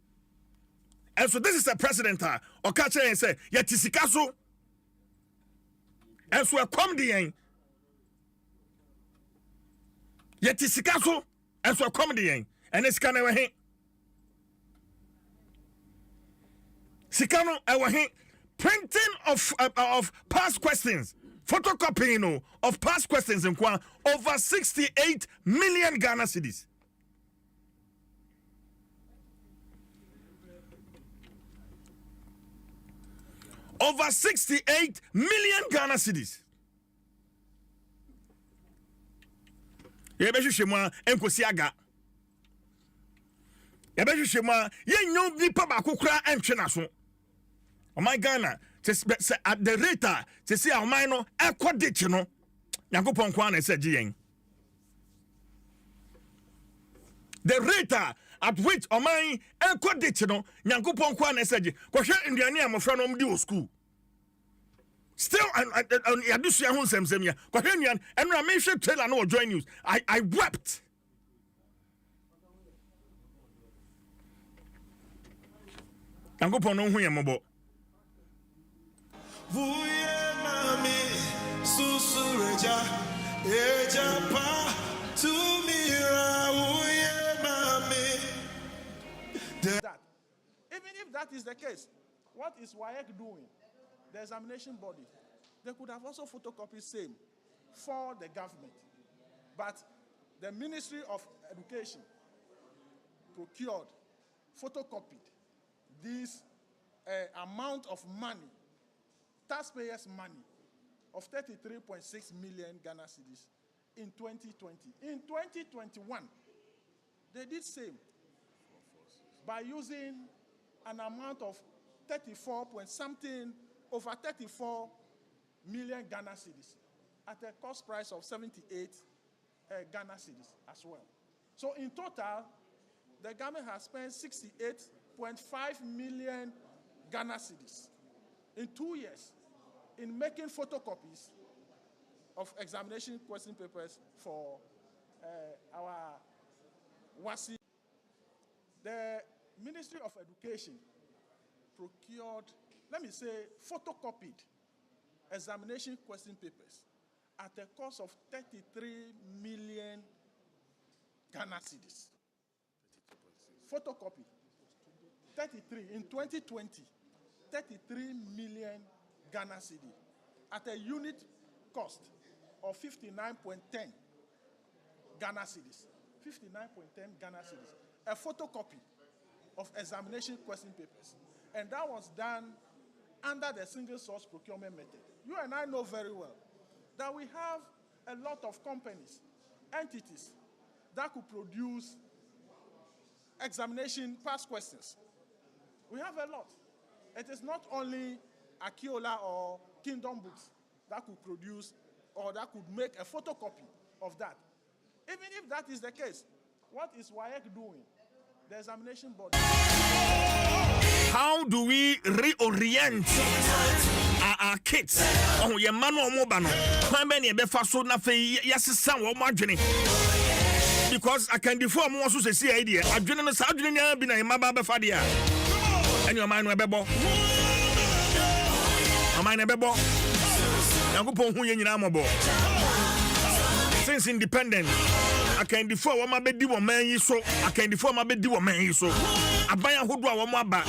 And so this is a president, or catch and say, Yatisikaso. And so a comedy, Yatisikaso, and so a comedy, and it's kind of a hint. Sikano, our hint, printing of past questions. Photocopying of past questions in Kwan over 68 million Ghana cedis. Over 68 million Ghana cedis. Yebeshu shema enkosiaga. Yebeshu shema ye nyo nipa ba kokura entwe so. Oh my Ghana. At the rate to see our minor aquadit, you know, Yakupon Kwan said, the rate at which our mind aquadit, you know, Yakupon Kwan said, Kosha Indiana, my friend, on school. Still, and this young Nsem, Kohenian, and Ramesha tell I know join news. I wept. Yakupon no who Vuye mami susureja eja pa tumira vuye mami. Even if that that is the case, what is WAEC doing? The examination body, they could have also photocopied same for the government. But the Ministry of Education procured, photocopied this amount of money, taxpayers' money, of 33.6 million Ghana cedis in 2020. In 2021, they did same by using an amount of 34 point something, over 34 million Ghana cedis at a cost price of 78 Ghana cedis as well. So in total, the government has spent 68.5 million Ghana cedis in 2 years in making photocopies of examination question papers for our WASI. The Ministry of Education procured, let me say, photocopied examination question papers at a cost of 33 million Ghana cedis. Photocopy, 33 in 2020, 33 million Ghana cedi at a unit cost of 59.10 Ghana cedis. 59.10 Ghana cedis. A photocopy of examination question papers. And that was done under the single source procurement method. You and I know very well that we have a lot of companies, entities that could produce examination past questions. We have a lot. It is not only Akiola or Kingdom Books that could produce or that could make a photocopy of that. Even if that is the case, what is WAEC doing? The examination body. How do we reorient our kids? Oh, your man or mobile. How many be fast so na fe yasisa wo madwene? Because I can defer more so say idea. Adwene no sa adwene nya bi na maba be fa dia. And your man we bebo. Amai na bebo. Yankopon hu ye nyina mobo. Since independent, I can defer what my bedi wo man yi so. I can defer my bedi wo man yi so. Aban ahodo a wo mo aba.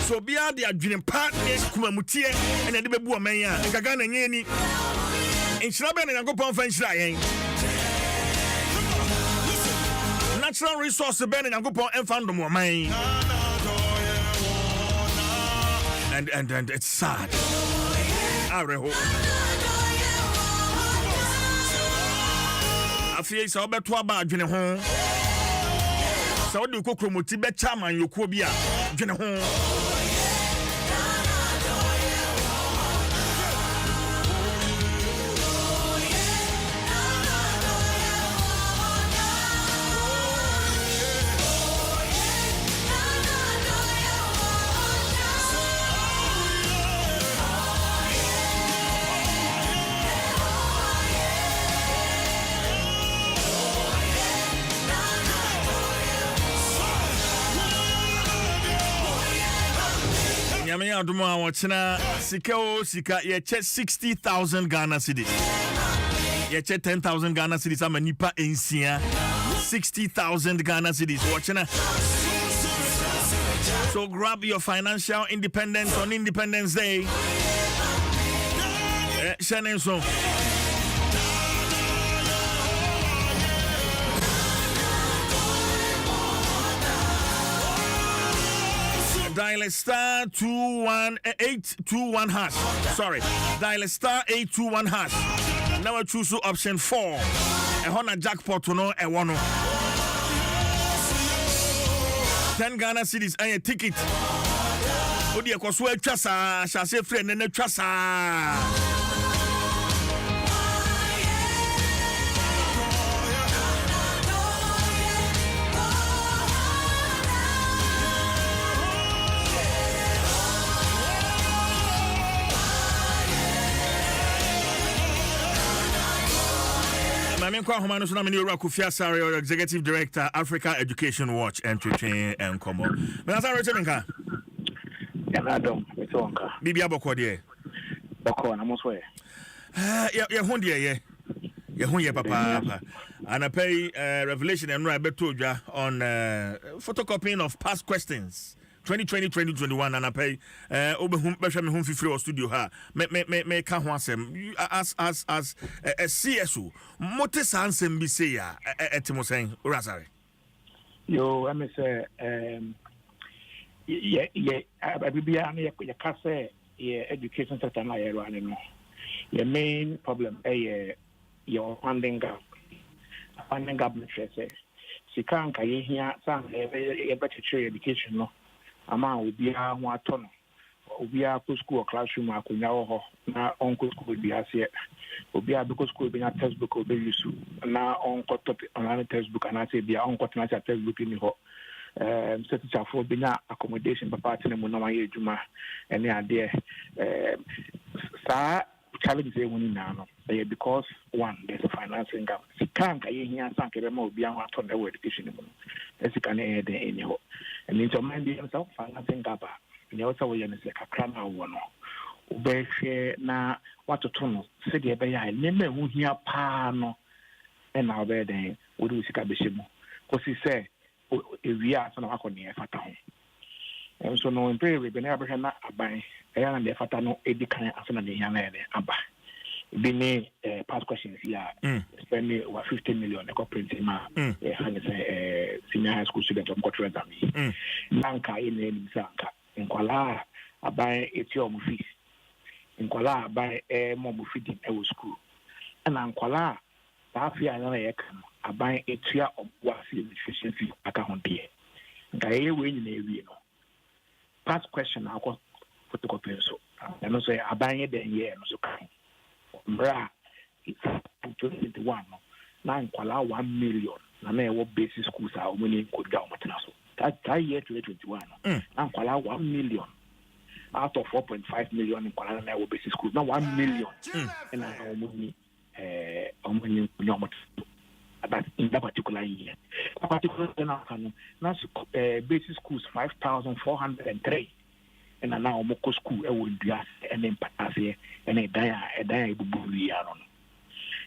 So bia de adwene pa ne kuma mutie and de bebu wo man ya. Nkaga na nye ni. Nchira be na Yankopon fa nchira yen. Natural resource be na Yankopon emfa ndom wo man. And it's sad. Areho. Afie sa obeto aba adwene ho. Sa odi kokromoti be chairman yokuo bi a adwene ho. Yame Adom a watchina sika ye che 60,000 Ghana cedis. Ye che 10,000 Ghana cedis ama nipa ensia. 60,000 Ghana cedis watchina. So grab your financial independence on Independence Day. Shannon so. Dial star 821 hash. Sorry. Dial star 821 hash. Now I choose option 4. A Honda jackpot no a one. 10 Ghana cedis and a ticket. Odi ekwaso atwasa, shase friend na twasa. Humano Tsunami Rakufia Sari, Executive Director, Africa Education Watch, Entry and Como. Menasa Retenka. Adom, it's Onka. Bibi Abokode. Boko, I'm swear. Yeah, Papa. And I pay Revelation and Rabetuja on photocopying of past questions 2020-2021 and I pay obehum behwe me hom fifiri o studio ha me ka ho asem as a CSO mote sansem bi say ya etimo sen urasare yo I me say abibia na ye ka say education sector na ye run no the main problem your funding gap say sikan ka ye hia san e better education no ama obi a ho ato no obi a ko school classroom akonya ho na onko school bi ase obi a because school bi na textbook obi use na onko topic online textbook and say bi onko tena textbook ni ho set teacher for bi na accommodation papa tena mu na wa ye adwuma ene ade sa challenge say woni na no because one there's a financing gap sikan ka ye hia san ke be ma obi a ho ato na education mu esikan e de eni ho and into mind the himself financing gap ne o sawo ye ne se kakra na wo no obehwe na watoto no se de be ya ne ma hu hia pa no e na obe den wo do sika be shemu ko si se ewia so na akoni e fata ho en so no impere be na abehwe na aban e ya na de fata no edikan asana de hia na e aba bi ne past questions here spend over 50 million e ko print ma senior high school student on quarter exam nanka ine ni sanka nkwala aban etio mu fees nkwala aban mo mu feeding e wo school na nkwala afia na ye kan aban etua obwa fee nutrition fee aka ho de nka ye we ni na ewie no past question akọ photocopy so no say aban ye den ye no so kan bra it's 2021 no na nkwala 1 million na na ewo basic schools a omuni nkoda omotena so that year 2021 no na nkwala 1 million out of 4.5 million nkwala na ewo basic schools na 1 million na omuni omotena that in that particular year na basic schools 5,403 and now moko school e will be and empathy and a dia bubu ya no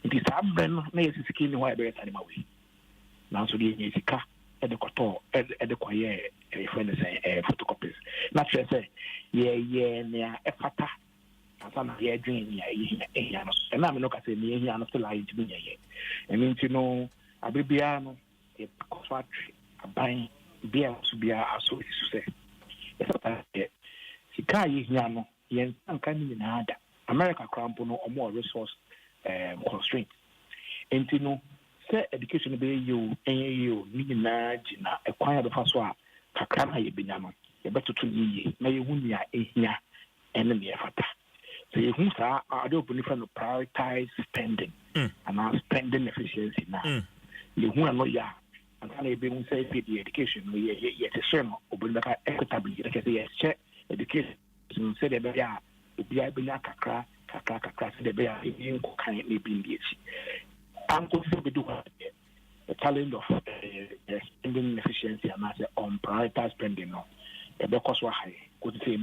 it is abben na yesiki ni wa be tani mawe na so die yesika e de koto e de kwaye e friend say photocopies na try say ye ne e fata asana ye dream ya no e na me no ka say me ya no still like to be ye e mean you know abibia no e kofa aban bia so bia aso isu say e fata sika ye hia no yen anka ni na ada America crampo no omo resource constraint enti no say education be you ni na gina ekwan ya be fa so a kakra na ye benya no ye betoto yiye na ye hunia ehia ene ne fata so ye hu sa ade obuni fa no prioritize spending and spending efficiency na ye hu no ya anka na be hu say the education no ye te shema obuni ka equitably ye ke say che education said the bear be kakra said the bear in can be each. Uncle said do the challenge of spending efficiency and as on prioritize spending no the cost was high could say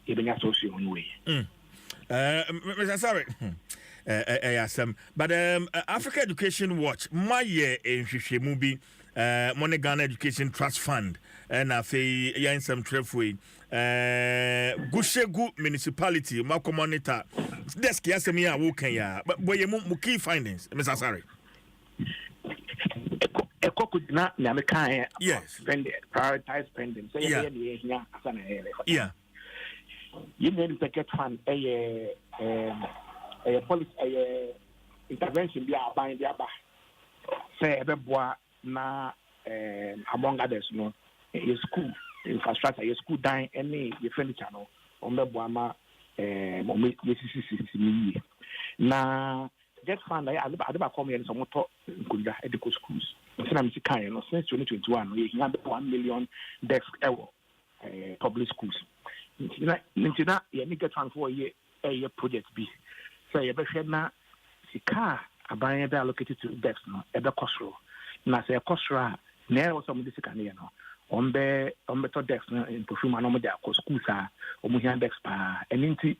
even associate way. Mr. Sorry. But Africa Education Watch my year in movie Money Ghana Education Trust Fund and I say yan some trefway Gushegu municipality Mako monitor desk yasemia woken ya but boy mu key findings Mr. Sorry na American yes spending prioritize spending say yeah you need to get fund a policy intervention be aban be aba say ebeboa na among others no your school infrastructure your school dying any your furniture no ombeboa ma yesisi na get fund I adeba come here so moto nkunda edico schools na me kan no since 2021 no you have 1 million desks public schools ntina ye ni get fund for ye project B so ye be hwe na sika aban be allocated to desks no e be kosro na say kosro na e so mo de sika ne no ombe to desks no in perfume no mo de akọ schools a omo hian desks pa eninti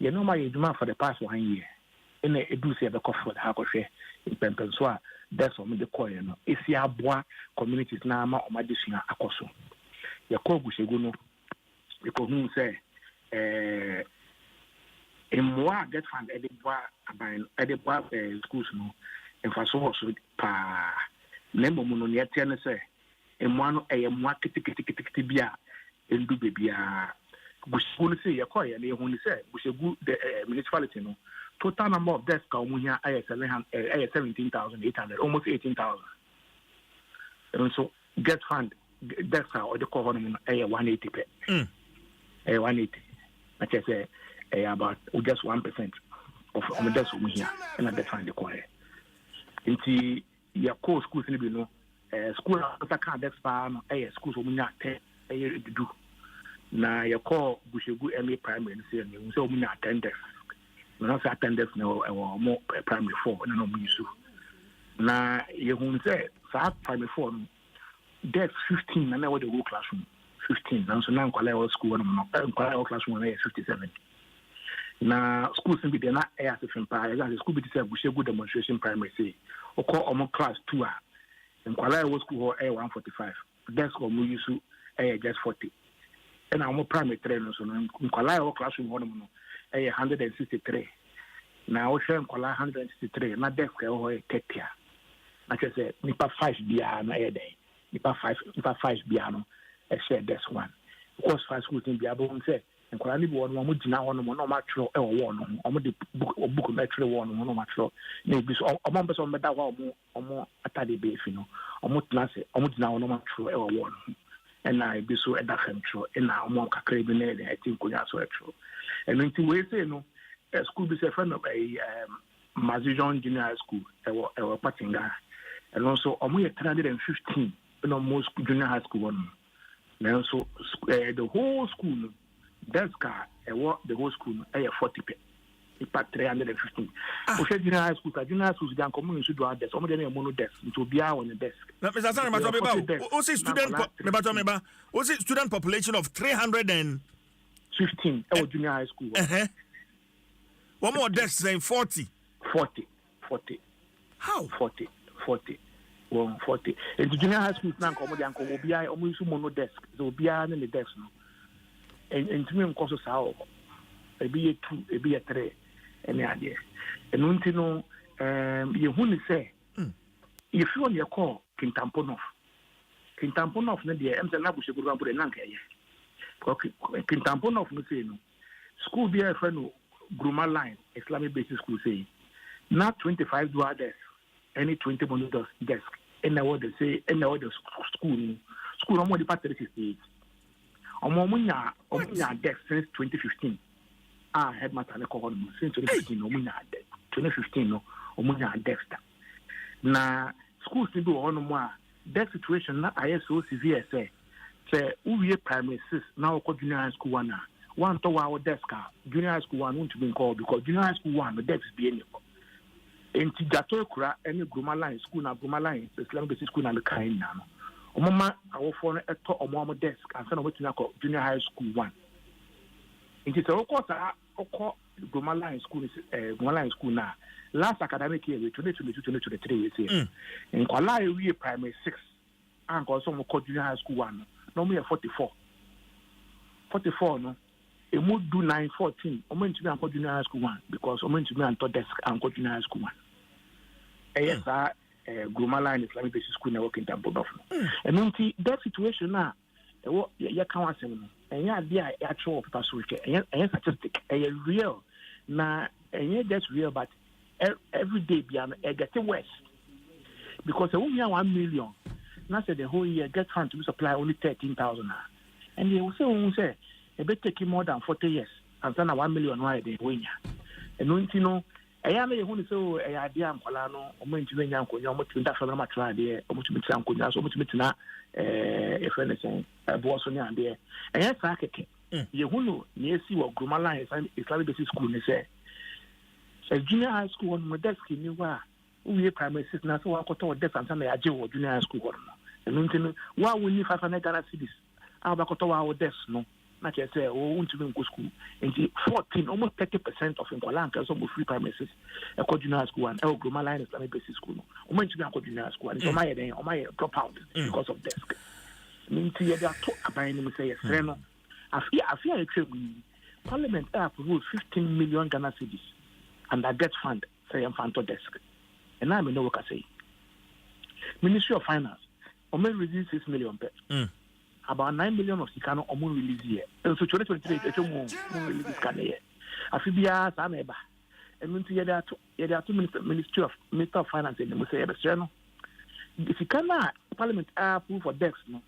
ye no ma ye duma for the past 1 year ene edu se be kosro da akọhwe impempen so a desks omo de koye no esi aboa communities na ama omadesua akoso yɛkɔ buhyɛgu no yɛkɔhu sɛ mmoa get fund ɛde boa aban ɛde boa schools no mfaso wɔ so paa na mmom no neɛ teɛ no sɛ mmoa no ɛyɛ mmoa keteketekete bi a ɛndu baabiara buhyɛgu no sɛ yɛkɔɔyɛ no yɛhu ne sɛ buhyɛgu the municipality no total number of deaths ka ɔmo hia ɛyɛ 17,800 almost 18,000 and so get fund deaths a ɔde kɔ hɔ no no ɛyɛ 180 pɛ ɛyɛ 180 na kyerɛ sɛ ɛyɛ about just 1% of ɔmo deaths ɔmo hia ɛna get fund de kɔɛ nti yɛkɔɔ schools no bi no school a ɔsa ka deaths paa no ɛyɛ schools ɔmo nya 10 ɛyɛ dudu na yɛkɔɔ buhyɛgu MA primary no sɛ ne sɛ ɔmo nya 10 deaths na sɛ attendance na ɛwɔ primary 4 na ɔmo yusu na yɛhu sɛ saa primary 4 no deaths 15 na ɛwɔ the whole classroom 15 na nso na nkwalaa ɛwɔ school no nkwalaa ɛwɔ classroom no yɛ 57 na schools no bi deɛ na ɛyɛ asefin paa yɛsɛ asɛ school bi te sɛ buhyɛgu demonstration primary say ɔkɔ ɔmo class 2 a nkwalaa ɛwɔ school hɔ ɛyɛ 145 deaths ɔmo yusu ɛyɛ just 40 ɛna ɔmo primary 3 no so no nkwalaa ɛwɔ classroom hɔ no mu no ɛyɛ 163 na wohwɛ nkwalaa 163 na desk ɛwɔ hɔ yɛ 30 a na kyerɛ sɛ nipa 5 biara na ɛyɛ dɛn nipa 5 biara no ɛhyɛ desk 1 because 5 schools no biara bɛhu sɛ nkwalaa no bi wɔ no ɔmo gyina hɔ no mu na ɔmo atwerɛ ɛwɔ wɔn no ho ɔmo de book no ɛtwerɛ wɔn no ho na ɔmo atwerɛ na ebi so ɔmo mpɛ sɛ ɔmo bɛda hɔ a ɔmo atade bɛɛfi no ɔmo tena ase ɔmo gyina hɔ na ɔmo atwerɛ ɛwɔ wɔn no ho ɛna ebi so ɛda fam twerɛ ɛna ɔmo kakra bi na ɛde ɛte nkonnwa so ɛtwerɛ and until we say no, school be a friend of a Mazijon Junior High School, our Patinga, and also almost 315 in almost junior high school one. And also the whole school, that's car, the whole school, 40 pay. Ipa 315. Okay, junior high school, don't come in to do this. Some of them are mono desk to be out on the desk. Now, Mr. Hassan, student population of 315 our junior high school. One more desk saying 40. 40. How? 40. 140. And the junior high school now come down come be I almost mono desk. So be I in the desk no. And to me course how a be a 2, a be a 3 any idea. And until no you only say if you on your call Kintamponov na dia em say na bushe guru ampo de nanka ye. Okay, Kintamponov no say no. School be a friend Gruma line Islamic basic school say not 25 dual desk any 20 mono desk and now they say and now the school no more the part 38 omunya desk since 2015 headmaster ne ko since 2015 omunya desk 2015 no omunya desk na schools ni do on mo a desk situation na ISO severe say we primary 6 now ko junior high school 1 one to our desk junior high school 1 won't be called because junior high school 1 the desk is being in Tijato Kura any Gruma line school na Gruma line Islamic basic school na the kind now omama our phone at omo desk and send wetin call junior high school 1 in it of course Gruma line school na last academic year 2022-2023 we say in kwala we primary 6 and also mo junior high school 1 no me 44 no e mo do 914 o mo ntimi an junior high school 1 because o mo ntimi an to desk an junior high school 1 yes Gruma line Islamic basic school na working tampo dof and until that situation na e wo ya kan wasem no enya ade a ya tro paper so ke enya statistic real na enya just real but every day bia no e get worse because e won 1 million na say the whole year get fund to supply only 13,000 and they will say it better take more than 40 years and then 1 million why they win ya and until no eya na yehu ni so eya dia nkwala no omo ntimi nya nkonya omo timi da fa na matra de omo timi tira nkonya so omo timi tina efenesen Dwaso Nsem de eya sa keke yehu no na esi wo Gruma line Islamic basic school ni say junior high school on desk ni wa we primary 6 na so wa koto desk and na ya je wo junior high school ho no and until wa we ni 500 Ghana cedis aba koto wa desk no na che say o unti be nko school nti 14 almost 30% of nkwala nka so mo free premises e ko junior school and e Gruma line Islamic basic school no o man ti be nko junior school and so my drop out because of desk Minti ya to aban no say yes no. Afia e Parliament approved 15 million Ghana cedis and that debt fund say Fanto desk. And I know what I say. Ministry of Finance, Omen release 6 million per. About 9 million of Sikano Omen release here. And so 2023, it's more release Canada. Afibia Sameba. And Minti ya two Ministry of Finance and we say Ebestrano. If you cannot Parliament approve for debts, no.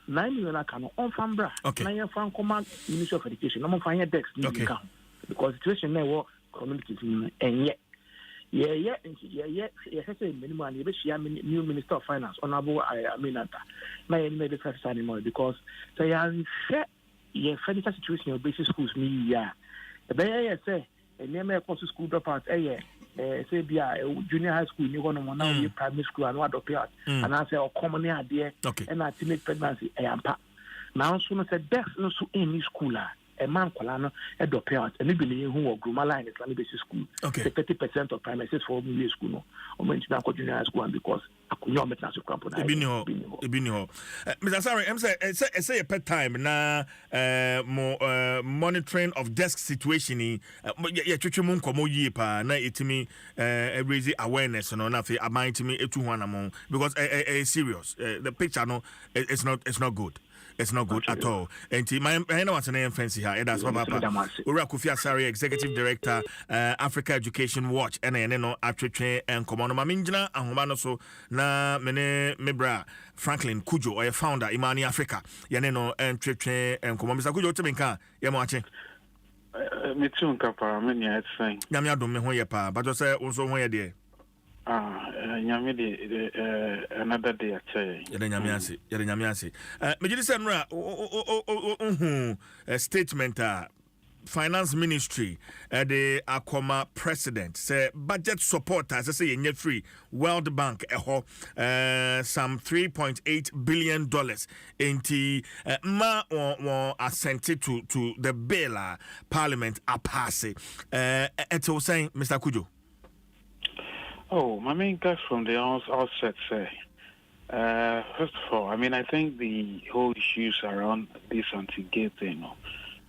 9 million account on Fambra. Okay. 9 year fan command Ministry of Education. No more find dex account because situation now communities and yet say minimum and new Minister of Finance honorable Aminata. Now you made the first anymore because they are share federal situation of basic schools me say and near course school dropout say be junior high school you gonna now primary school and what out and I say common idea and I teenage pregnancy now so say death no so any school a man kolano a drop out and believe who grew my line Islamic basic school 30% of primary for middle school no or when to junior high school because I could not make national camp Mr. Sorry, I'm say a pet time na more monitoring of desk situation yeah chuchumun komo yi pa na itimi raise awareness no na fe aban me etu ho anamon because serious the picture no it's not good. It's not good at all. And I know what's an name fancy here. That's what Papa. Ura Kofi Asare, Executive Director, Africa Education Watch, and I know Atreche and Komono Maminjana, and Homano so na mene mebra Franklin Kujo, or a founder, Imani Africa. Yaneno and Treche and Komomisa Kujo Timinka, Yamachi. Mitsun Kapa, many I'd say. Yamia don't know where pa, but also where dear. Another day I say. Yanyamiasi. Majidi Senra, statement. Finance Ministry, the Akoma President, say budget support, as I say, in free World Bank, some $3.8 billion into assented to the bill, Parliament a pass. It's all saying, Mr. Kujo. Oh, my main guys from the outset say, first of all, I mean, I think the whole issues around this anti-gay thing,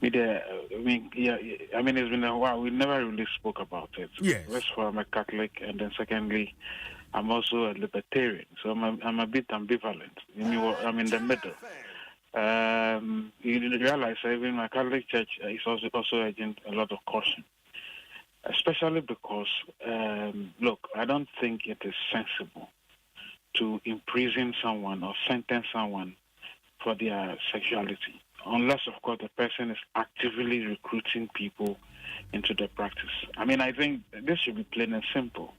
it's been a while. We never really spoke about it. Yes. First of all, I'm a Catholic, and then secondly, I'm also a Libertarian, so I'm a bit ambivalent. I'm in the middle. You realize even my Catholic church is also urging a lot of caution. Especially because, look, I don't think it is sensible to imprison someone or sentence someone for their sexuality, unless, of course, the person is actively recruiting people into the practice. I mean, I think this should be plain and simple.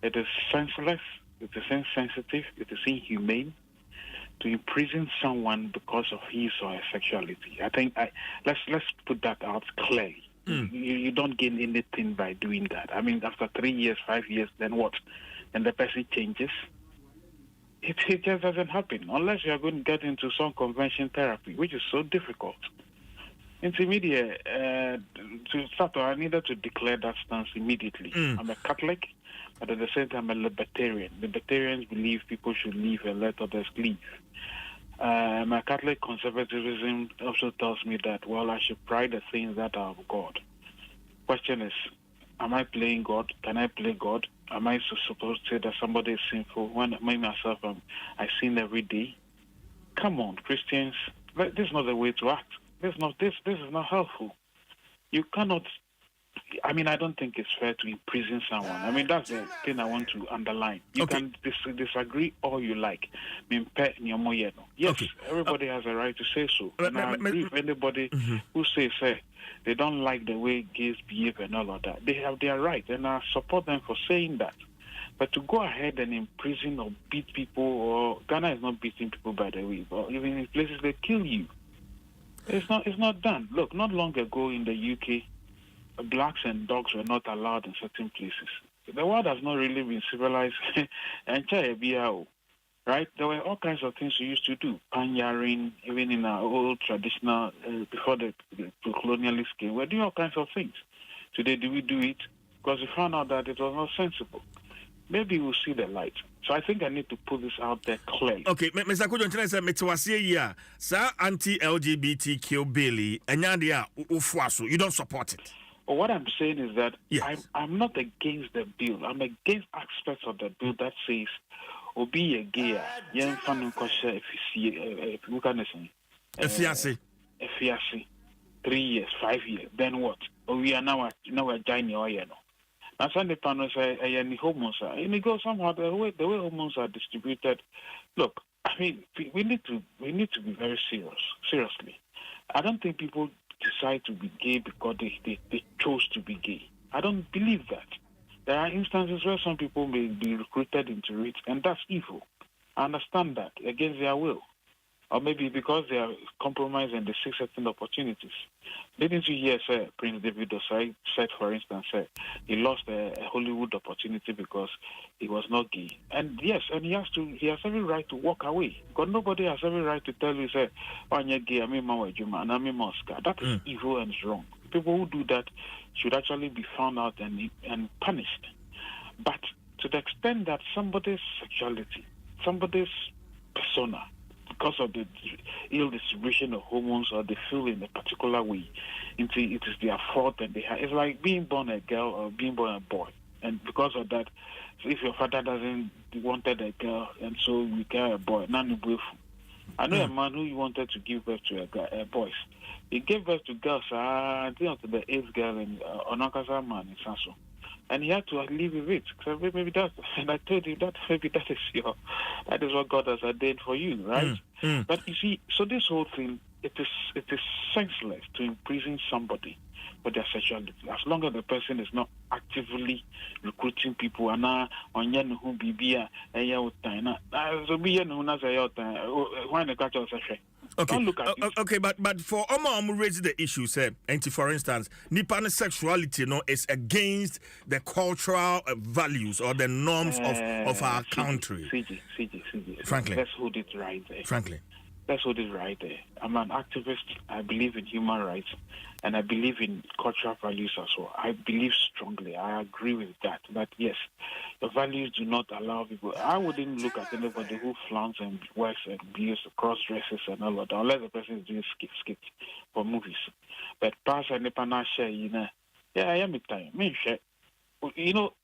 It is senseless, it is insensitive, it is inhumane to imprison someone because of his or her sexuality. I think let's put that out clearly. You don't gain anything by doing that. I mean, after 3 years, 5 years, then what? And the person changes. It just doesn't happen unless you are going to get into some convention therapy, which is so difficult. Intermediate, to start, I needed to declare that stance immediately. I'm a Catholic, but at the same time, I'm a Libertarian. Libertarians believe people should live and let others live. My Catholic conservatism also tells me that, well, I should pride the things that are of God. Question is, am I playing God? Can I play God? Am I supposed to say that somebody is sinful when myself I sin every day? Come on, Christians, this is not the way to act. This is not helpful. You cannot. I mean, I don't think it's fair to imprison someone. I mean, that's the thing I want to underline. You can disagree all you like. Yes, everybody has a right to say so. And I agree with anybody who says they don't like the way gays behave and all of that. They have their right, and I support them for saying that. But to go ahead and imprison or beat people, or Ghana is not beating people, by the way, but even in places they kill you. It's not done. Look, not long ago in the UK, blacks and dogs were not allowed in certain places. The world has not really been civilized. Right? There were all kinds of things we used to do. Panyarring, even in our old traditional, before the colonialist came, we're doing all kinds of things. Today, do we do it? Because we found out that it was not sensible. maybe we'll see the light. So I think I need to put this out there clearly. Okay, Mr. Kujon, say metwase sir anti-LGBTQ bill and you don't support it. But what I'm saying is that I'm not against the bill. I'm against aspects of the bill that says obi a gay young fan kosher if you can say if 3 years, 5 years, then what? We are now joining oil. Now Sunday panels any hormones and it goes somehow the way hormones are distributed. Look, I mean we need to be very seriously. I don't think people decide to be gay because they chose to be gay. I don't believe that. There are instances where some people may be recruited into it, and that's evil. I understand that, against their will. Or maybe because they are compromised and they seek certain opportunities. Didn't you hear, Prince David Osai said, for instance, he lost a Hollywood opportunity because he was not gay. And yes, and he has every right to walk away. Because nobody has every right to tell you, oh, you're gay, I'm in Oscar. That is evil and it's wrong. People who do that should actually be found out and punished. But to the extent that somebody's sexuality, somebody's persona, because of the ill distribution of hormones or they feel in a particular way, it is their fault and it's like being born a girl or being born a boy. And because of that, so if your father doesn't wanted a girl and so you get a boy, I know a man who wanted to give birth to a boys. He gave birth to girls until to the 8th girl in Onakasa man in Sasso. And he had to live with it. So maybe that's, and I told him that maybe that is what God has ordained for you, right? But you see, so this whole thing, it is senseless to imprison somebody for their sexuality, as long as the person is not actively recruiting people. And now on who be Okay, but for Omo raise the issue, and for instance, Nipan sexuality is against the cultural values or the norms of our country. CG. Frankly, let's hold it right there. Let's hold it right there. I'm an activist. I believe in human rights, and I believe in cultural values as well. I believe strongly. I agree with that. But yes, the values do not allow people. I wouldn't look at anybody who flaunts and wears and wears cross dresses and all of that, unless the person is doing skits for movies. But pass and share, I am it time.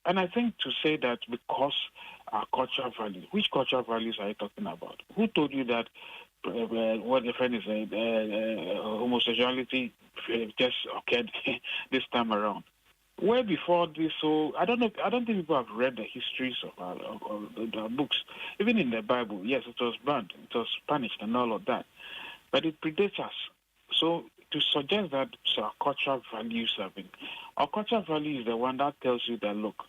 And I think to say that because our cultural values, which cultural values are you talking about? Who told you that? What the friend is saying, homosexuality just occurred this time around. Way before this, so I don't think people have read the histories of the books. Even in the Bible, yes, it was banned, it was punished and all of that. But it predates us. So to suggest that our cultural values our cultural value is the one that tells you that, look,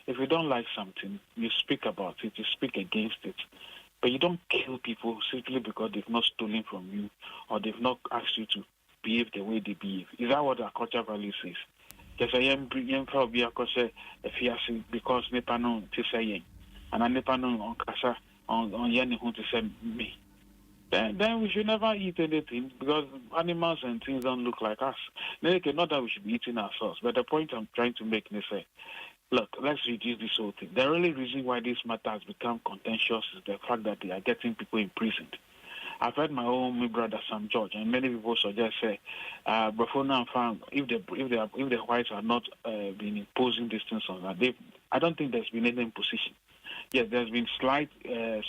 if you don't like something, you speak about it, you speak against it. But you don't kill people simply because they've not stolen from you or they've not asked you to behave the way they behave. Is that what our cultural value says? Because I am because Nepano to say and I Nepano on Kasa on Yanni who to say me. Then we should never eat anything because animals and things don't look like us. Not that we should be eating ourselves, but the point I'm trying to make is look, let's reduce this whole thing. The only reason why this matter has become contentious is the fact that they are getting people imprisoned. I've heard my brother Sam George, and many people suggest before now, if the whites are not been imposing these things on that, I don't think there's been any imposition. Yes, there's been slight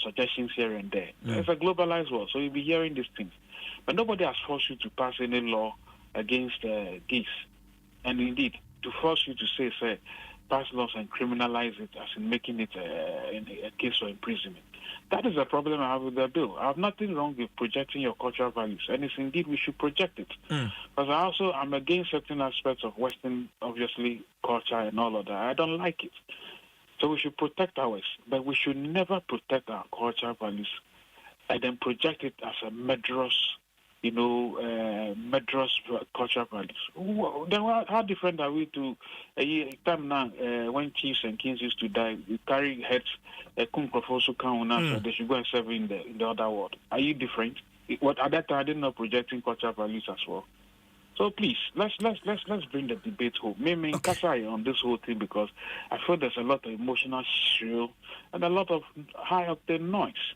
suggestions here and there. It's a globalized world, so you'll be hearing these things. But nobody has forced you to pass any law against gays. And indeed, to force you to say, pass laws and criminalize it as in making it a case for imprisonment. That is a problem I have with the bill. I have nothing wrong with projecting your cultural values, and it's indeed we should project it. Because I'm against certain aspects of Western, obviously, culture and all of that. I don't like it. So we should protect ours, but we should never protect our cultural values and then project it as a murderous cultural values. Then how different are we to a time now when chiefs and kings used to die? We carry heads, they should go and serve in the other world. Are you different? At that time, I didn't know projecting cultural values as well. So please, let's bring the debate home. Me Kasai on this whole thing because I feel there's a lot of emotional shrill and a lot of high octane noise.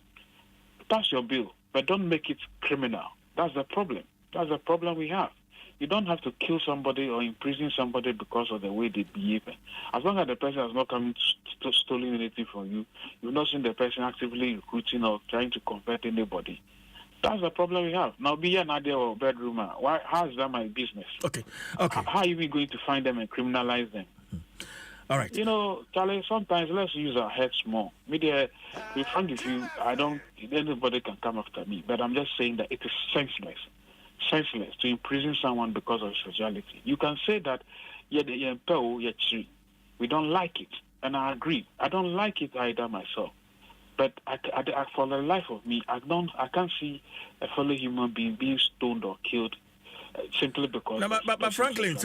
Pass your bill, but don't make it criminal. That's the problem. That's the problem we have. You don't have to kill somebody or imprison somebody because of the way they behave. As long as the person has not come stolen anything from you, you've not seen the person actively recruiting or trying to convert anybody. That's the problem we have. Now, be an idea or bedroom. Why? How is that my business? Okay. How are we going to find them and criminalize them? All right. You know, Charlie, sometimes let's use our heads more. Media, be frank with you, anybody can come after me, but I'm just saying that it is senseless to imprison someone because of sexuality. You can say that, we don't like it, and I agree. I don't like it either myself. But for the life of me, I can't see a fellow human being stoned or killed simply because. No, but Franklin,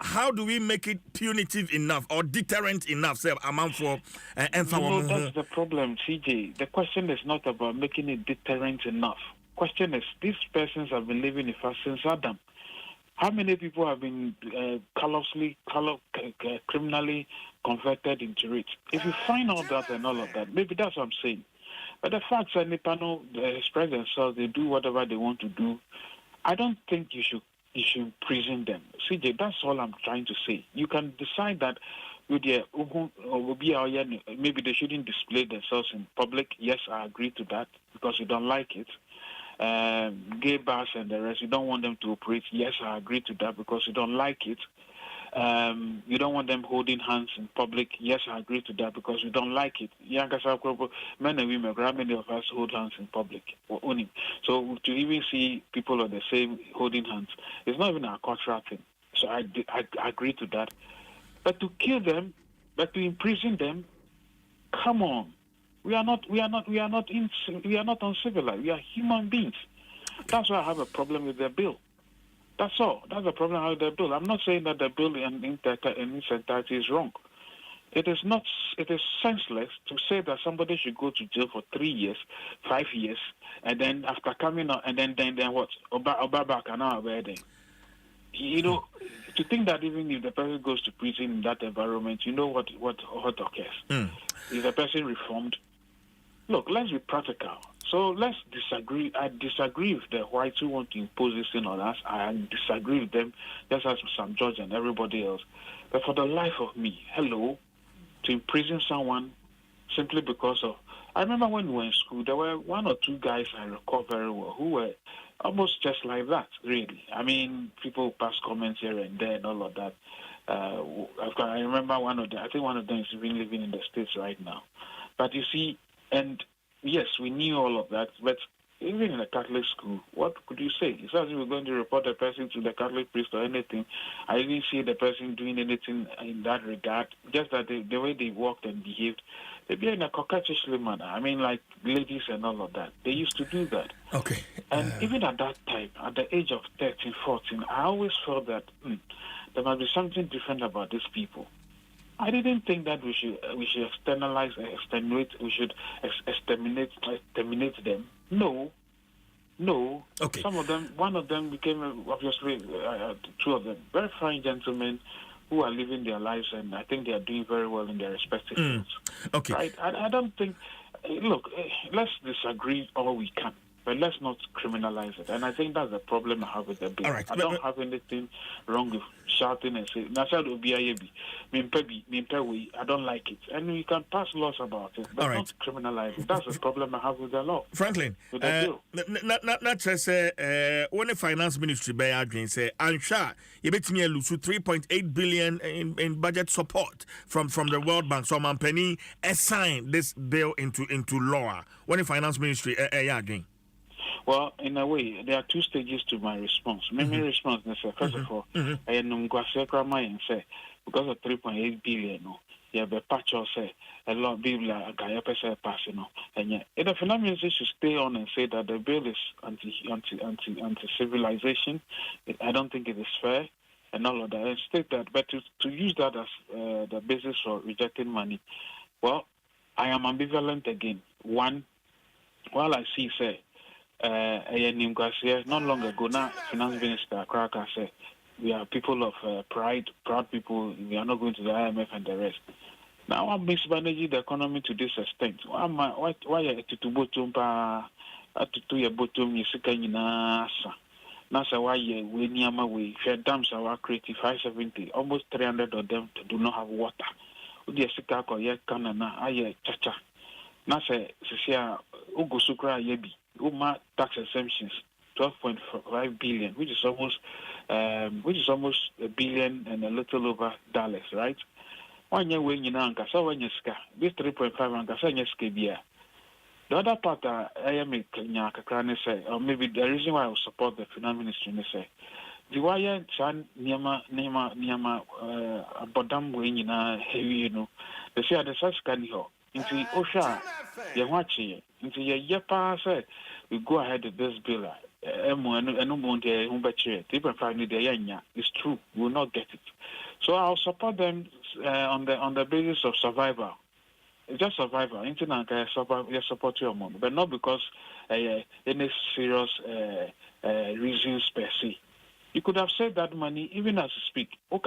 how do we make it punitive enough or deterrent enough? Say, amount for that's the problem, CJ. The question is not about making it deterrent enough. Question is, these persons have been living in fast since Adam. How many people have been criminally converted into it? If you find out that and all of that, maybe that's what I'm saying. But the fact that Nipano express themselves, they do whatever they want to do. I don't think you should imprison them. CJ, that's all I'm trying to say. You can decide that maybe they shouldn't display themselves in public. Yes, I agree to that because you don't like it. Gay bars and the rest, you don't want them to operate. Yes, I agree to that because you don't like it. You don't want them holding hands in public. Yes, I agree to that because you don't like it. Men and women, how many of us hold hands in public? So to even see people of the same holding hands, it's not even a cultural thing. So I agree to that. But to kill them, but to imprison them, come on. We are not uncivilized. We are human beings. That's why I have a problem with the bill. That's all. That's the problem I have with the bill. I'm not saying that the bill in its entirety is wrong. It is not. It is senseless to say that somebody should go to jail for 3 years, 5 years, and then after coming out, and then what? Obaba can now wedding. You know, to think that even if the person goes to prison in that environment, you know what occurs. Is the person reformed? Look, let's be practical. So let's disagree. I disagree with the whites who want to impose this thing on us. I disagree with them, just as some judge and everybody else. But for the life of me, to imprison someone simply because of... I remember when we were in school, there were 1 or 2 guys I recall very well who were almost just like that, really. I mean, people pass comments here and there and all of that. I remember one of them. I think one of them is even living in the States right now. But you see, and yes, we knew all of that, but even in a Catholic school, what could you say? It's as if we're going to report a person to the Catholic priest or anything. I didn't see the person doing anything in that regard, just that the way they walked and behaved, they be in a coquettish manner. I mean, like ladies and all of that. They used to do that. Okay. And even at that time, at the age of 13, 14, I always felt that there must be something different about these people. I didn't think that we should externalize, extenuate, we should exterminate them. No. Okay. Some of them, one of them became, obviously, 2 of them, very fine gentlemen who are living their lives, and I think they are doing very well in their respective fields. Okay. Right? I don't think, look, let's disagree all we can, but let's not criminalize it. And I think that's the problem I have with the bill. All right. I don't have anything wrong with shouting and saying, I don't like it. And we can pass laws about it, but not criminalize it. That's the problem I have with the law. Franklin, with the bill. Not just say, when the finance ministry by Adrian say, I'm sure you bet me lose 3.8 billion in budget support from the World Bank. So Penny signed this bill into law. When the finance ministry again. Well, in a way, there are 2 stages to my response. My response is, first of all, I am because of 3.8 billion, you have a patch or say, a lot of people are passing. And yet, the finance ministry should stay on and say that the bill is anti-civilization. I don't think it is fair, and all of that. And state that, but to use that as the basis for rejecting money, well, I am ambivalent again. One, while I see, say, not long ago now, Finance Minister Kraka said, we are people of pride, proud people. We are not going to the IMF and the rest. Now I'm mismanaging the economy to this extent. Why to bottom to your bottom you see nasa why we near we share dams are creative 570 almost 300 of them do not have water. Udia sika ko ye kanana aye chacha. Nasa sisia ugusukra yebi uma tax exemptions 12.5 billion, which is almost $1 billion and a little over dollars, right? One year when you know so when you ska this 3.5 and ska bia. The other part I am say, or maybe the reason why I will support the finance ministry is say the wire chan niama abodam when you know heavy they say the such can you into Osha you watch it into your say we go ahead with this bill. It's true, we will not get it. So I'll support them on the basis of survival. It's just survival. Support your mom, but not because any serious reasons per se. You could have saved that money even as you speak. We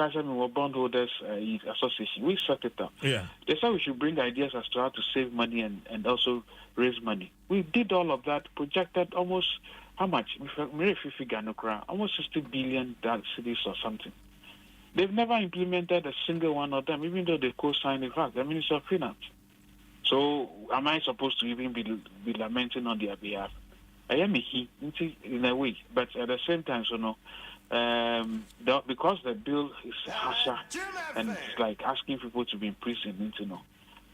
bondholders association. We set it up. Yeah. They said we should bring ideas as to how to save money and also raise money. We did all of that, projected almost how much? Almost 60 billion cities or something. They've never implemented a single one of them, even though they co-signed in fact, the Minister of Finance. So am I supposed to even be lamenting on their behalf? I am in a way, but at the same time, because the bill is harsher and it's like asking people to be imprisoned,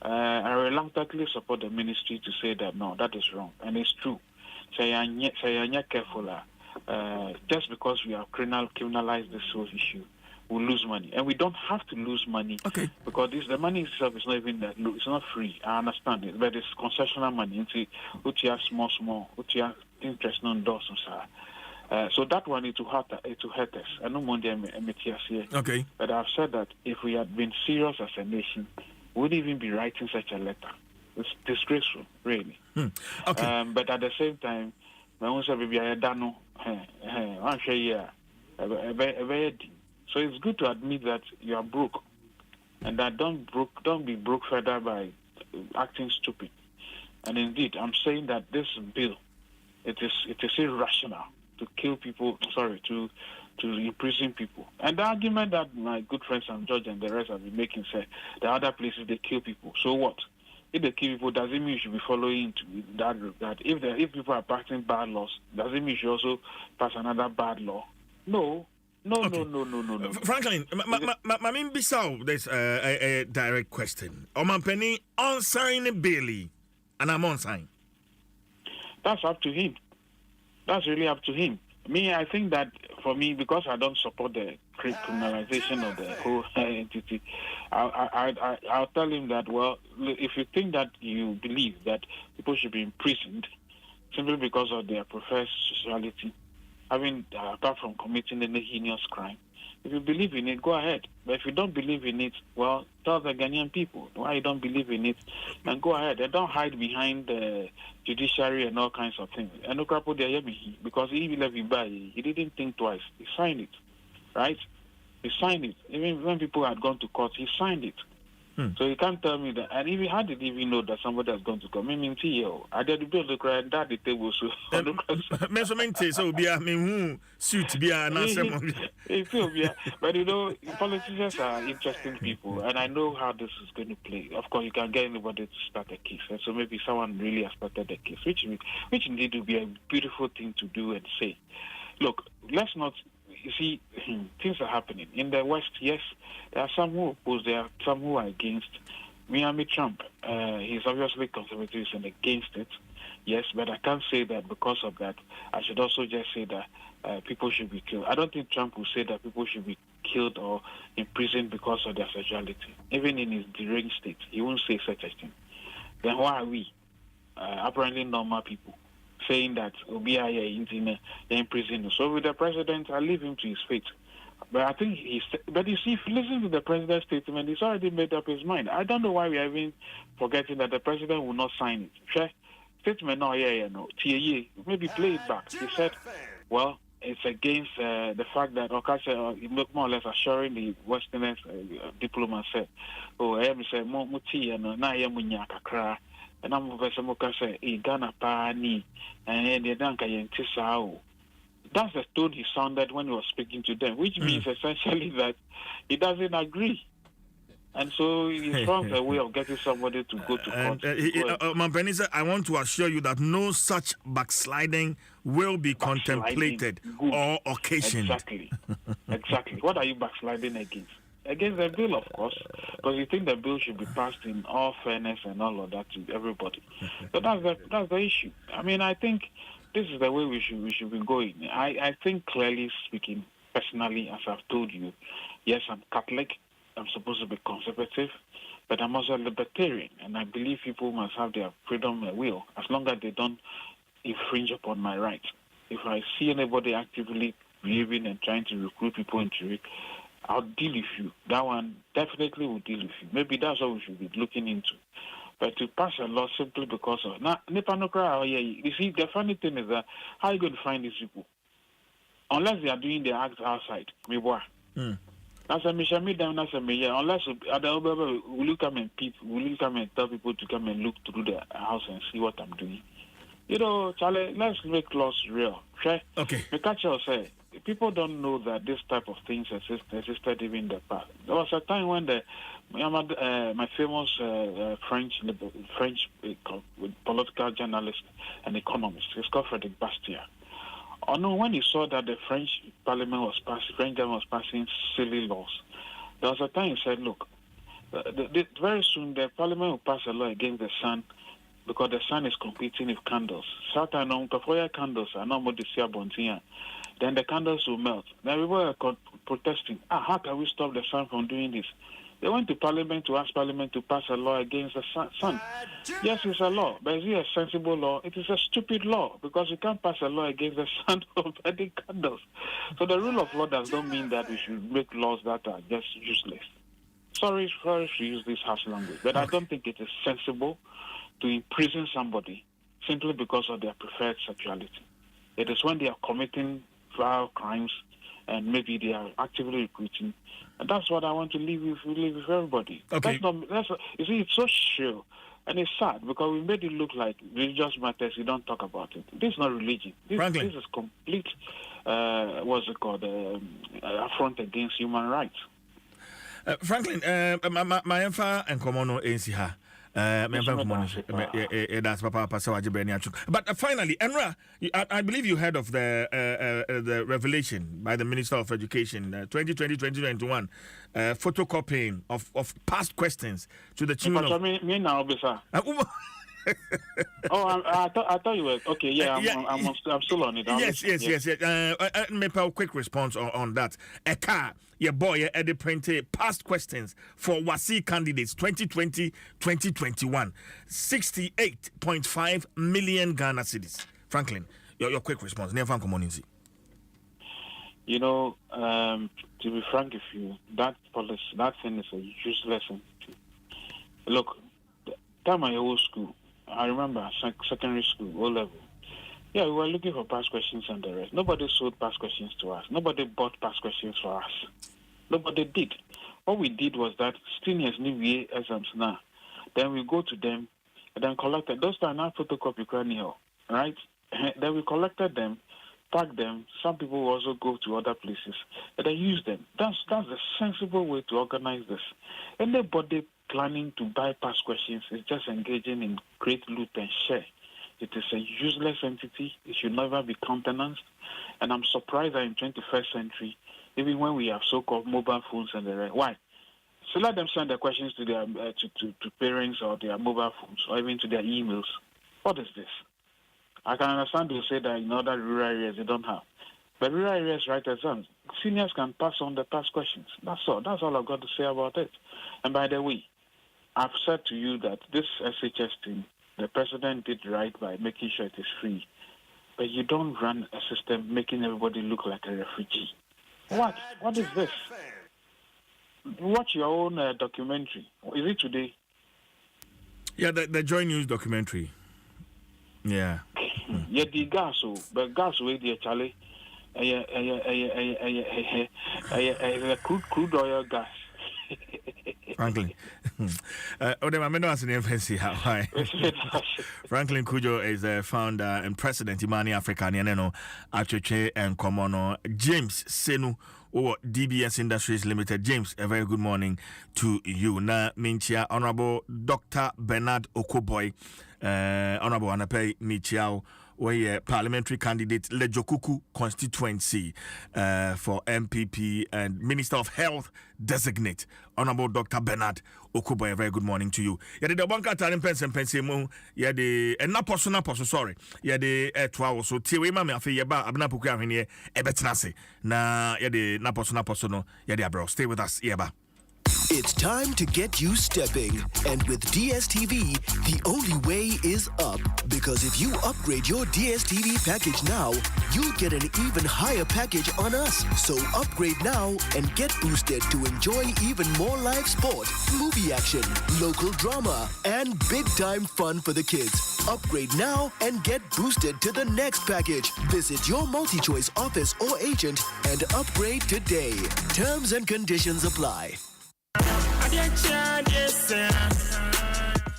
I reluctantly support the ministry to say that no, that is wrong, and it's true. Say you're careful. Just because we have criminalized this whole issue, we lose money, and we don't have to lose money. Okay. Because the money itself is not even that. It's not free. I understand it, but it's concessional money. Which you have small, which you have interest on doors and so that one to hurt us. I don't want them here. Okay. But I've said that if we had been serious as a nation, we wouldn't even be writing such a letter. It's disgraceful, really. Okay. But at the same time, my own say baby I don't know. I'm sure yeah. So it's good to admit that you are broke, and that don't be broke further by acting stupid. And indeed, I'm saying that this bill, it is irrational to kill people. Sorry, to imprison people. And the argument that my good friend Sam George and the rest have been making say the other places they kill people. So what? If they kill people, doesn't mean you should be following that. If people are passing bad laws, doesn't mean you should also pass another bad law. No. Franklin, I mean, Bissau, there's a direct question. Omanpenny on sign Bailey, and I'm on sign. That's up to him. That's really up to him. Me, I think that for me, because I don't support the criminalization of the whole entity, I'll tell him that, well, if you think that you believe that people should be imprisoned simply because of their professed sexuality, apart from committing any heinous crime, if you believe in it, go ahead. But if you don't believe in it, well, tell the Ghanaian people why you don't believe in it, and go ahead. And don't hide behind the judiciary and all kinds of things. And because he didn't think twice. He signed it, right? He signed it. Even when people had gone to court, he signed it. So you can't tell me that. And how did he even know that somebody has gone to court? I did build the cry and that the table. So suit be an answer. But politicians are interesting people, and I know how this is going to play. Of course, you can get anybody to start a case, and so maybe someone really has started the case, which indeed would be a beautiful thing to do and say. Look, let's not. You see, things are happening. In the West, yes, there are some who oppose, there are some who are against. Miami Trump, he's obviously conservative and against it, yes, but I can't say that because of that. I should also just say that people should be killed. I don't think Trump will say that people should be killed or imprisoned because of their sexuality. Even in his deranged state, he won't say such a thing. Then why are we, apparently normal people, saying that Obiya in prison? So with the president, I leave him to his fate. But I think but you see, if you listen to the president's statement, he's already made up his mind. I don't know why we are even forgetting that the president will not sign it. statement now, maybe play it back. He said, well, it's against the fact that Okasha more or less assuring the Westerners diplomats said, oh, I am saying Muti and Nayamunyaka cry. And I'm over some Okasha, Ghana Pani, and the Danka Yentisao. That's the tone he sounded when he was speaking to them, which means essentially that he doesn't agree. And so he found a way of getting somebody to go to court. Mampenisa, I want to assure you that no such backsliding will be contemplated or occasioned. Exactly. What are you backsliding against? Against the bill, of course, because you think the bill should be passed in all fairness and all of that to everybody. So that's the issue. I mean, I think this is the way we should be going. I think, clearly speaking, personally, as I've told you, yes, I'm Catholic. I'm supposed to be conservative, but I'm also a libertarian, and I believe people must have their freedom and will, as long as they don't infringe upon my rights. If I see anybody actively behaving and trying to recruit people into it, I'll deal with you. That one definitely will deal with you. Maybe that's what we should be looking into. But to pass a law simply because of... Now, you see, the funny thing is that how are you going to find these people? Unless they are doing their acts outside. As a Mishami down as a mayor, unless will you come and tell people to come and look through the house and see what I'm doing? Charlie, let's make laws real. Okay. Mikacho say people don't know that this type of things existed even in the past. There was a time when my famous French political journalist and economist, he's called Frederick Bastiat. When he saw that the French government was passing silly laws, there was a time he said, look, very soon the parliament will pass a law against the sun because the sun is competing with candles. Candles are not more then the candles will melt. Then people are protesting. How can we stop the sun from doing this? They went to Parliament to ask Parliament to pass a law against the sun. Yes, it's a law, but is it a sensible law? It is a stupid law because you can't pass a law against the sun of burning candles. So the rule of law does not mean that we should make laws that are just useless. Sorry to use this harsh language, but I don't think it is sensible to imprison somebody simply because of their preferred sexuality. It is when they are committing vile crimes and maybe they are actively recruiting. And that's what I want to leave with everybody. Okay. You see, it's so shrill and it's sad because we made it look like religious matters. You don't talk about it. This is not religion. This is complete, affront against human rights. Franklin, my empha and Komono Ensiha. That's Papa. But finally, Enra, I believe you heard of the revelation by the Minister of Education, 2020-2021, photocopying of past questions to the tune of... I thought you were okay. Yeah, I'm still on it. Yes. Maybe a quick response on that. A car, your boy, Eddie printed past questions for WASI candidates 2020-2021, 68.5 million Ghana cedis. Franklin, your quick response. Never community. To be frank with you, that thing is a useless entity. Look, the time I was school. I remember secondary school, O level. Yeah, we were looking for past questions and the rest. Nobody sold past questions to us. Nobody bought past questions for us. Nobody did. What we did was that seniors new exams now. Then we go to them and then collected. Those are not photocopy cranial, right? Then we collected them, packed them. Some people will also go to other places and then use them. That's the sensible way to organize this. Anybody planning to bypass questions is just engaging in great loot and share. It is a useless entity. It should never be countenanced. And I'm surprised that in 21st century, even when we have so-called mobile phones and the rest, why? So let them send their questions to their to parents or their mobile phones or even to their emails. What is this? I can understand they say that in other rural areas they don't have. But rural areas write exams. Seniors can pass on the past questions. That's all. That's all I've got to say about it. And by the way, I've said to you that this SHS thing, the president did right by making sure it is free. But you don't run a system making everybody look like a refugee. What? What is this? Watch your own documentary. Is it today? Yeah, the Joy News documentary. Yeah. Yeah, the gas, but gas with the Charlie. Crude oil gas. Franklin. I'm not asking fancy how high. Franklin Kujo is the founder and president Imani Africa Niano Achoche and Komono James Senu or DBS Industries Limited. James, a very good morning to you. Na Minchia Honorable Dr. Bernard Okoboy, Honorable Anape Michiao, where parliamentary candidate Lejokuku constituency for MPP and Minister of Health designate Honorable Dr. Bernard Okoboy. A very good morning to you. Yeah, the banka talent pension yeah the and not sorry. Yeah the 12 so tiwe mama afi yeba abna poku ahwene e betenase na yeah the naposo yeah the bro stay with us yeba. It's time to get you stepping. And with DSTV, the only way is up. Because if you upgrade your DSTV package now, you'll get an even higher package on us. So upgrade now and get boosted to enjoy even more live sport, movie action, local drama, and big-time fun for the kids. Upgrade now and get boosted to the next package. Visit your multi-choice office or agent and upgrade today. Terms and conditions apply.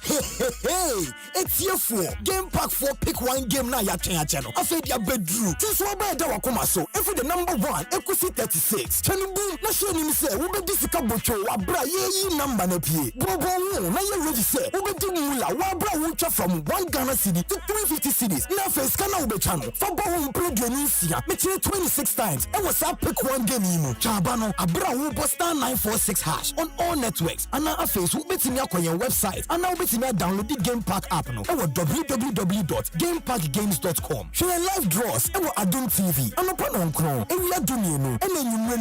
Hey, it's here for Game Pack 4 Pick One Game now. You're channel. I said your bedroom. Since we buy that wakoma so, if the number 1, Equity 36. Channel boom, na show me say, we be difficult bocho, wa bra ye number na pie. Bro, na ye ready say, we be do mula, wa bra wucha from 1 Ghana cedi to 350 cedis. Na face kana ube channel. For bo play Genisia, me 26 times. And what's up Pick One Game imo. Chabano, abra wu star 946 hash on all networks. And now a face wu beti me akwa your website. And now beti download the Game Pack app now. www.gamepackgames.com. Show live draws. Adom TV. And upon on crown. And we are doing you know. And then you know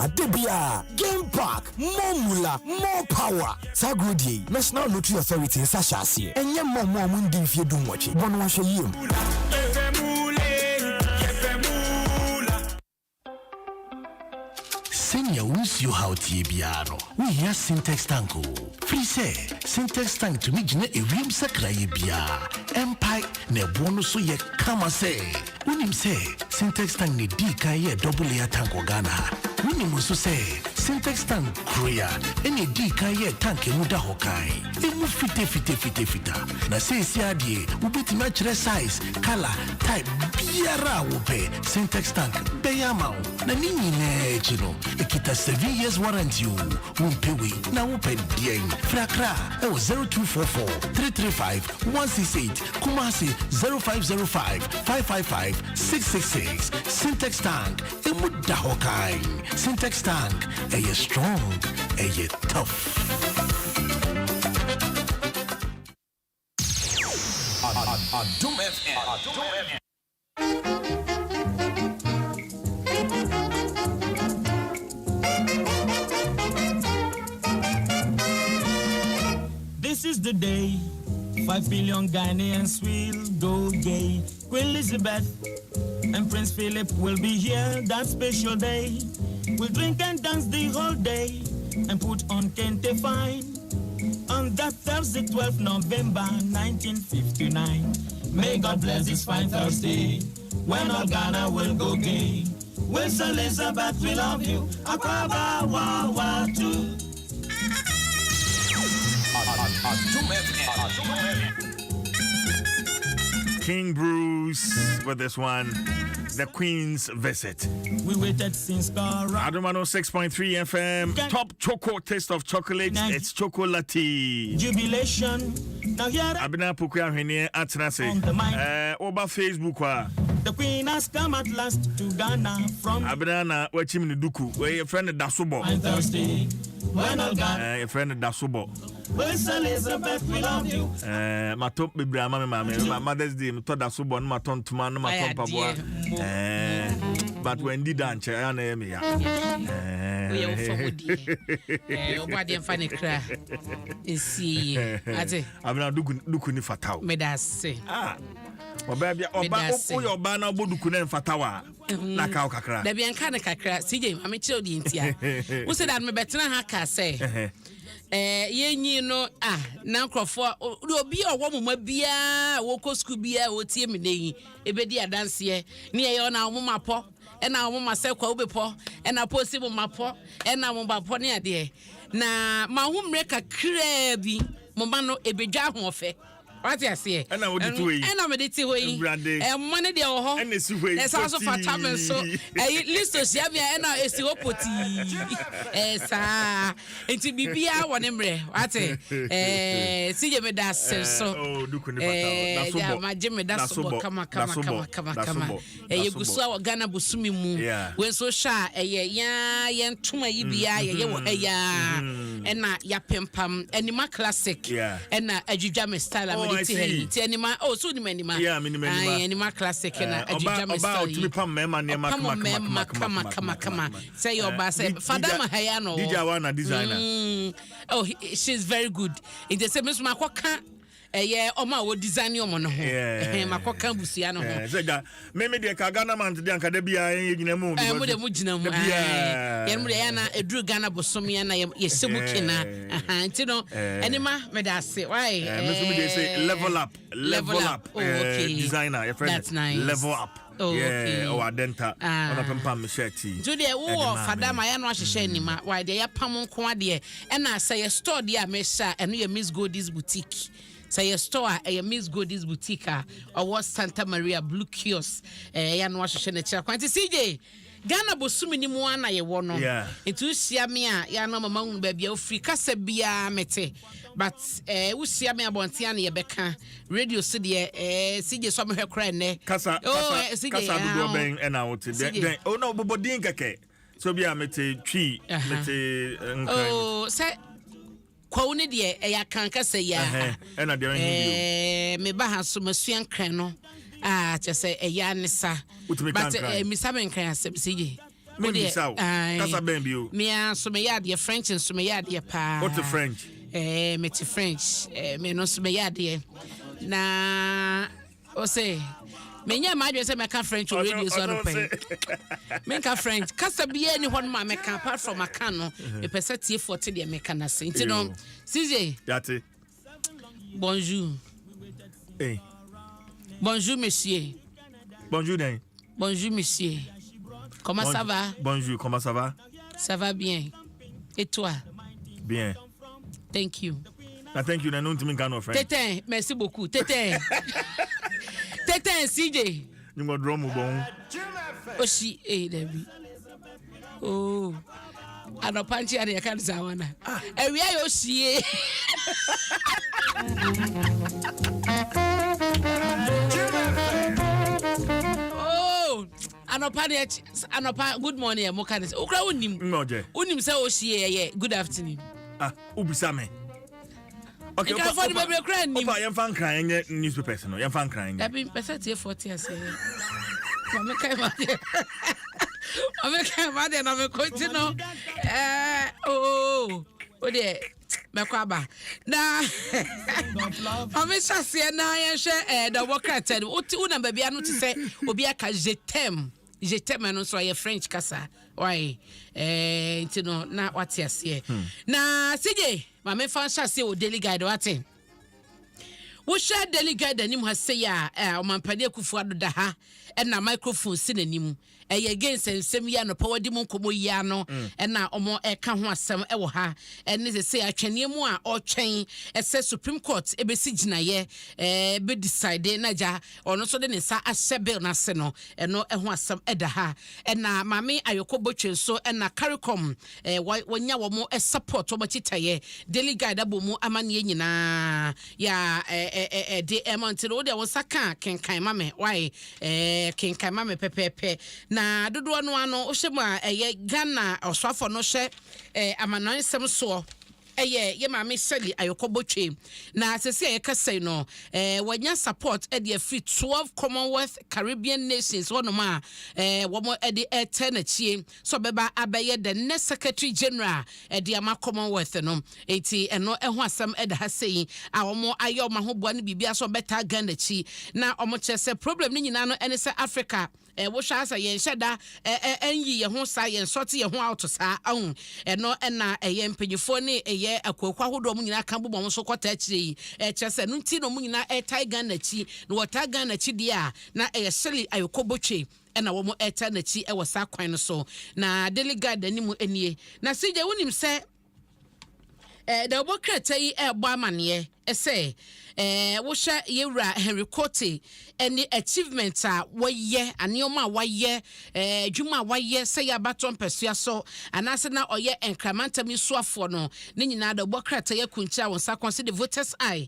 Debia. Game Pack. More mula. More power. Sagudi. National Lottery Authority in Sashasi. And yet more mundi if you do watch it. One wash a year. Senya unsi how tibiano. We hear Syntax Tanko. Free say Syntax Tank to me jine a rim sakra bia. Empire ne bono so ye kama say. Unim say Syntax Tank ne di kan ye double layer tank Ghana. Unim so say Syntax Tank Korea ene di kan ye tank emu da hokai. Emu fite. Na say si adie ubeti ma chere size, color, type biara wo pe. Syntax Tank beyama na nini ne chino. Kita 7 years warranty Umpewe na open dien Frakra 0244 335 168 Kumasi 0505 555 666 Syntax Tank Emuda Hokai Syntax Tank strong tough. Adom FM. This is the day 5 billion Ghanaians will go gay. Queen Elizabeth and Prince Philip will be here that special day. We'll drink and dance the whole day and put on Kente Fine on that Thursday, 12th November 1959. May God bless this fine Thursday when all Ghana will go gay. With Elizabeth, we love you. Akwaba wa too. King Bruce with this one, The Queen's Visit. We waited since Adom 106.3 FM. Top choco taste of chocolate. It's chocolatey. Jubilation. Now here Abina Pukuya Hene Atnase. Over Facebook. The Queen has come at last to Ghana from Abina watching the Duku. Where your friend Dasubo. On Thursday. When all Ghana. Your friend Dasubo. With Elizabeth, we love you. My top baby, my mother's day, Dasubo, my ton to man, my ton pabwa. But when did dance, I name me. We are for body and funny cry. See, I'm not looking for tau. Medase. Baby, your banner would couldn't fatawa. Nakao kakra. The Biancana kakra, CJ, I'm a child in here. Who said I'm a better haka say? yenyi no na nkrofo obi owo mama bia wo ko school bia wo tie me nei ebedi adanse ne ye na mama po na mama se kwa obepo na posi mama po na mama po ne ade na ma humre kakra bi mama no ebedwa ho ofe what you say na wo dit we na me dit we money dey ho na si we na so fatame so list osia bia na esi opoti sa enti bibia woni mre what si je me da so duku ne bata na so ya ma je me da so kama ye gusu a Ghana bosumi mu we so sha ye ntoma yi bia ye wo ya na ya pempam anima classic na adwudwa me style Ti anima so ni manima anima classic na ajija me style to be pam mema nema kama say your boss Fada Mahaya no DJ Wana designer she's very good in the same makoka oma wo design omo no ho makoka busia no ho say da me de ka Ghana man de anka da bia ye gina mu mo de mu gina mu ye mu de ya na eduru Ghana bosom ya na ye semu kina nti no anima me da say why me so me dey say level up designer your friend level up adenta ona pempa me shirt so de wo Fada Mahaya no ahye anima why de ya pam nko ade e na say ye store de a me sha eno ye Miss Goldie's boutique. Say a store a Miss Goldie's boutique or Santa Maria Blue Kiosk ya no ahye na kira kwanti CJ Ghana bosumi ni mu ana ye wo no etu sia me a ya no mama hu ba bia ofri kasa bia mete but wo sia me abontia na ye beka radio se de CJ so me hwe kra ne kasa do ben na wote den no bobodin keke so bia mete twi mete nkan say kwone de ya kan kasa ya na de me ba ha so masuan kan no chese ya nisa but me saben kan asem sije me bisa kasa ben bio me so me ya de French so me ya de pa what the French me ti French me no so me ya de na o say me nya ma adwe say me ka French o radio so no pen me ka French kasa bia ni hon ma me ka apart from aka no me pese tie 40 de me ka na say nti no CJ yate bonjour bonjour monsieur bonjour Dane bonjour monsieur comment ça va bonjour comment ça va bien et toi bien thank you thank you na no ntimi kan no friend Tete merci beaucoup Tete CJ ni mo drum bon oshi David anopanchi ade kan zawana ewia yo sie anopa good morning mo kan say okra unim say o sie good afternoon ubisa me okay opa yem fan crying newspapers no yem fan crying that be person 40 I say mama kai ma de na me continue de mekwaba na amesha se na yen hwe the worker ted una ba bia no te se obi aka je t'aime no so ye French kasa why ntino na wate ase na CJ ma me fan sha se o daily guide wate wo share daily guide anim ha se ya o mampade akufu adoda ha na microphone si nanim against nsem ya no power di mun komo ya no na omo eka ho asem wo ha ne se say atwene mu a otwen ese Supreme Court ebesi ginaye be decide na ja ono so de ne sa ahye bill na se no eno ho asem eda ha na mame ayoko botwe so na caricom wonya wo mo support wo chitaye daily guide abomu amane nyina ya de emont no de wo saka kenkan mame why kenkan mame pepepe na dodo no ano ohye mu Ghana oswafo no hye amanan sem so ye mame Sally ayokobotwe na sese ye kasai no wanya support e de free 12 Commonwealth Caribbean nations wono ma wo mo e de etena chie so beba abaye the next secretary general e de ama Commonwealth no enti eno ho asem e da hasei a wo mo ayo ma ho boa ne bibia so beta Ghana chi na o mo chese problem ni nyina no ene se Africa wo hwa asa yen hyeda enyi ye ho sa yen sorti ye ho out sa ahun eno na eye mpanyifo ne eye akwakwa hodo mu nyina kan bobom so kwata akire yi kyese no nti no mu nyina Tiger na chi no Tiger na chi dia na eye seli ayokobotwe ena wo mo eta na chi e wasa kwan no so na delegate animu enie na sije wonim se the Bokrata yi ebo amane ese wo hwa yewura Henry Cote any achievement waye anioma waye dwuma waye say abaton pesua so anase na oye encrementa mi soafo no ne nyina the Bokrata ye kuncha won sa consider the voters eye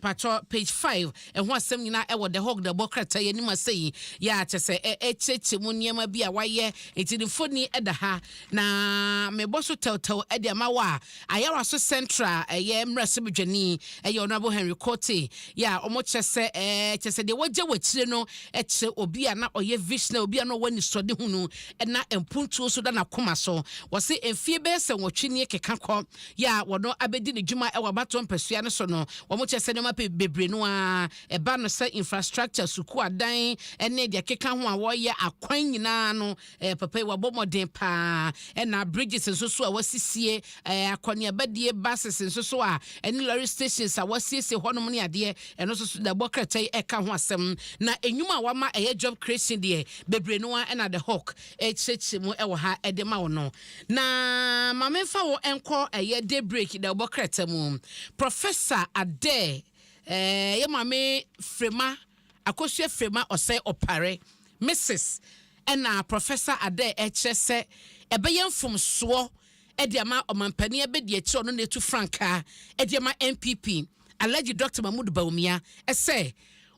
patro page 5 ho asem nyina e wo the hog the Bokrata ye nima say ya tese echeche mu niema bi a waye etinifoni eda ha na meboso tewtew e de mawa ayawa so central ye mrase bedwani ye honorable Henry Cote ya omo chese de waje wachire no eche obi a na oye vision obi a no wani sode hunu na empuntu so da na koma so wose enfie be se wotwini keka kɔ ya wono abedi ne dwuma e wabato mpasua ne so no omo chese ne ma bebre no a eba no se infrastructure suku adan ene de keka ho a woye akwan nyina no papa wabomoden pa na bridges nso so a wasisie akɔne abadie buses nso so a ene lorry stations a wasisie honom ne ade eno so da Bokrata eka ho asem na enyuma wama eye job creation de bebre no na the hawk echeche mu ewo ha edema wo no na mamemfa wo enko eye daybreak da Bokrata mu Professor Ade ye mame Frema akosua Frema osai opare Mrs. ena Professor Ade echese ebeyem fomso ediama omampani ebedi echi ono netu franka ediama MPP Alleged Dr. Mahmoud Baumia ese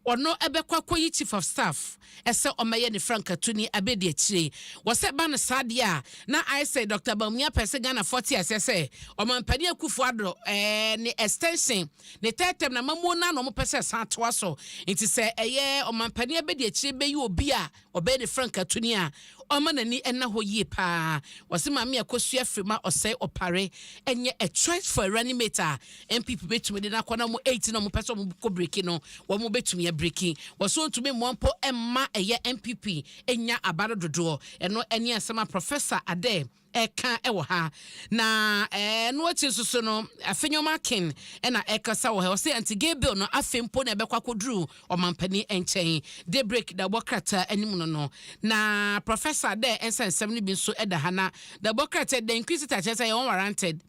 ono ebekwa koyi chief of staff ese omeye ne franka tuni abedi achire wose ba ne sade a na I say Dr. Baumia pese Ghana 40 asese omampani akufo adro ne extension ne tetem na mamu na no mo pese san to so nti se eye omampani abedi achire be yi obi a obe ne franka tuni a oma nani ena ho yie pa wose ma me akosua Frema osai opare enye a choice for a running mate MPP betumi de na kwana mo 18 no mo pese mo ko break no wo mo betumi breaking was so to me mompo emma eye MPP enya abaro dodo eno eni asema Professor Ade eka ewo ha na no achi so no afenyo makin ena ekasa wo ha say anti-gay bill no afempo na ebekwa kodru omampani enchen dey break da Bokrata anim no na Professor Ade ensen 7 bi so eda ha na da Bokrata the inquisitor say you warranted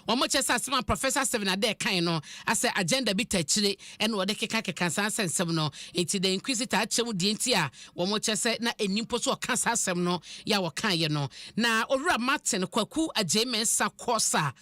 One more chest as Professor 7 a day kind no as a agenda bit chile and what the keka sansen semno into the inquisitor chemu dientia one more chest na enimpo so cancer semno ya wakan no na Ora Martin Kwaku a James Sakosa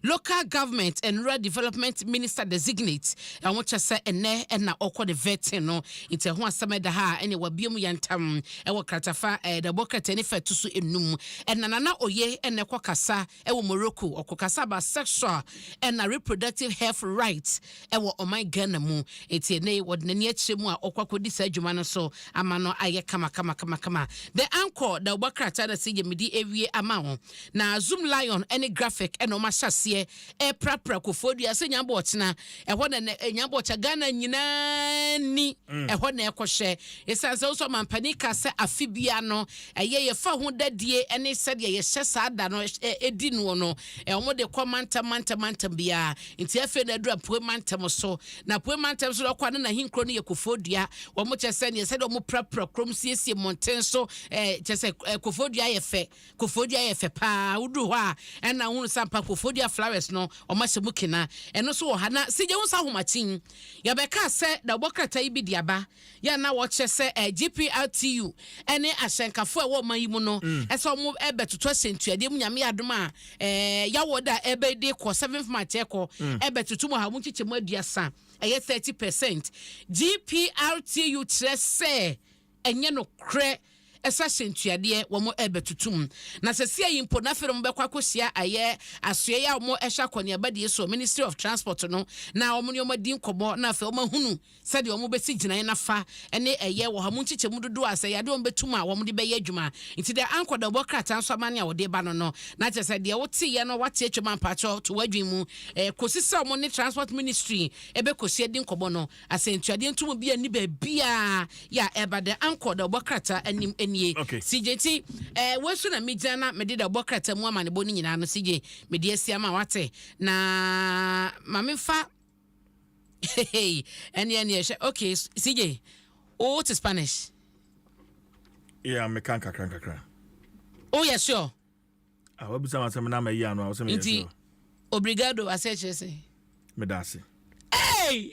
Local Government and Rural Development Minister designate I want to say ene na okwa the vetting no into ho asama da ha ene wabiemu yantam e wo kratafa the Bokrata ne fa tusu enum and nana oye ene kwakasa e wo Morocco okokasa ba sexual and reproductive health rights e wo my Ghana mu enti ne wo ne achiremu a okwakodi sa adwuma no so amano aye kama the anchor the Bokrata da se yemidi ewie ama ho na Zoom Lion any graphic and o mashase e prapra kofodua se nyambo otena e ho na nyambo cha Ghana nyina ni e ho na ekohye esanse so mampani ka se afibia no ye fa ho dadie ene se de ye hye saada no edi no no e omo de komanta manta bia nti afi na dura poe mantam so na poe mantam so kwa na hinkro no ye kofodua wo mo chese ne se de omo prapra krom siesie monten so chese kofodua ye fe pa udu ho a ena hunu sampa kofodua flowers no omase mukina eno so ha na sije unsa homachin ya beka se da Bokrata ibi diaba ya na wo chese GPRTU ene ahyenkafo e wo mayimu no eso mo ebetoto sentuade mu nyame adom a ya woda ebede ko 7th March ko ebetoto mo ha mu chichemu aduasa 30% GPRTU chese enye no kre esa sentuade wo mo ebetutum na sese yi mpo na fere mo bekwa kosia aye asoe ya mo ehwa kwani abade so Ministry of Transport no na wo mo ne omadi nkobo na afa wo mahunu sade wo mo besi ginan na fa ene eye wo ha mo nchiche mu dodo ase yade wo betum a wo mo de beye adwuma nti de anko da bokrata nso amane a wo de ba no na chese de wo tie ye no wate atwuma mpacho to wadwi mu kosisa wo ne Transport Ministry ebe kosia di nkobo no asentuade ntum bia ni ba bia ya eba de anko da bokrata anim enie CJT wesu na mijana me de bokrata mu amane boni nyina no CJ me de asia ma wate na mamefa hey enie okay CJ oh to Spanish yeah me kan kakra oh yeah sure wabisa masem na me anu awsem yes sure obrigado asechese me dase hey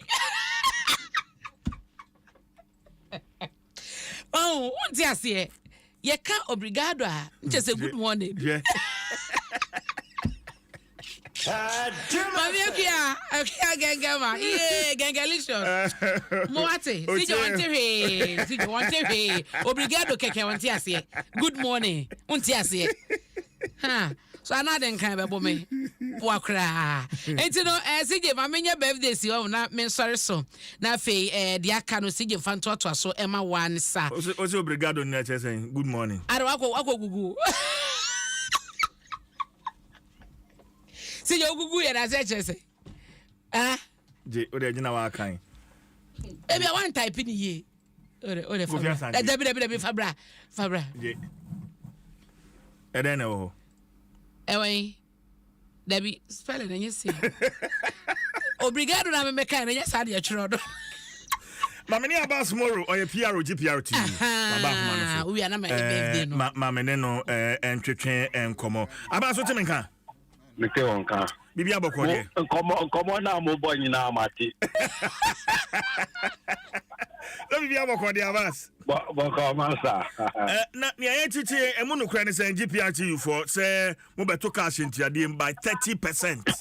oh unti asie ye ka obrigado a nchese good morning yeah Mami akia gengama gengalicious Moate si you want to obrigado keke wanti asie good morning unti asie ha so another nkan bebo me boakra enti no CJ ma menya birthday si o na me sorry so na fe de aka no CJ fanto to so ema wan sa o obrigado na chese good morning aro akọ gugu CJ ogugu ya na chese je o de gina wa kan ebi one type ni ye ore fabra debi fabra je edene o ewe debi spell it and you see obrigado na me kan na nya sa de chiro do Mameni Abbas Moro or your PRO GPRT. We are not my birthday no. Mameno entwetwe enkomo. Abbas what menka? Mete wonka. Bibi aboko de. Enkomo na mo boy nyina amati. No bibi aboko de Abbas. Boko mansa. Na ne ayetiti emu no kra ne say GPRT you for say mo beto cash ntiade by 30%.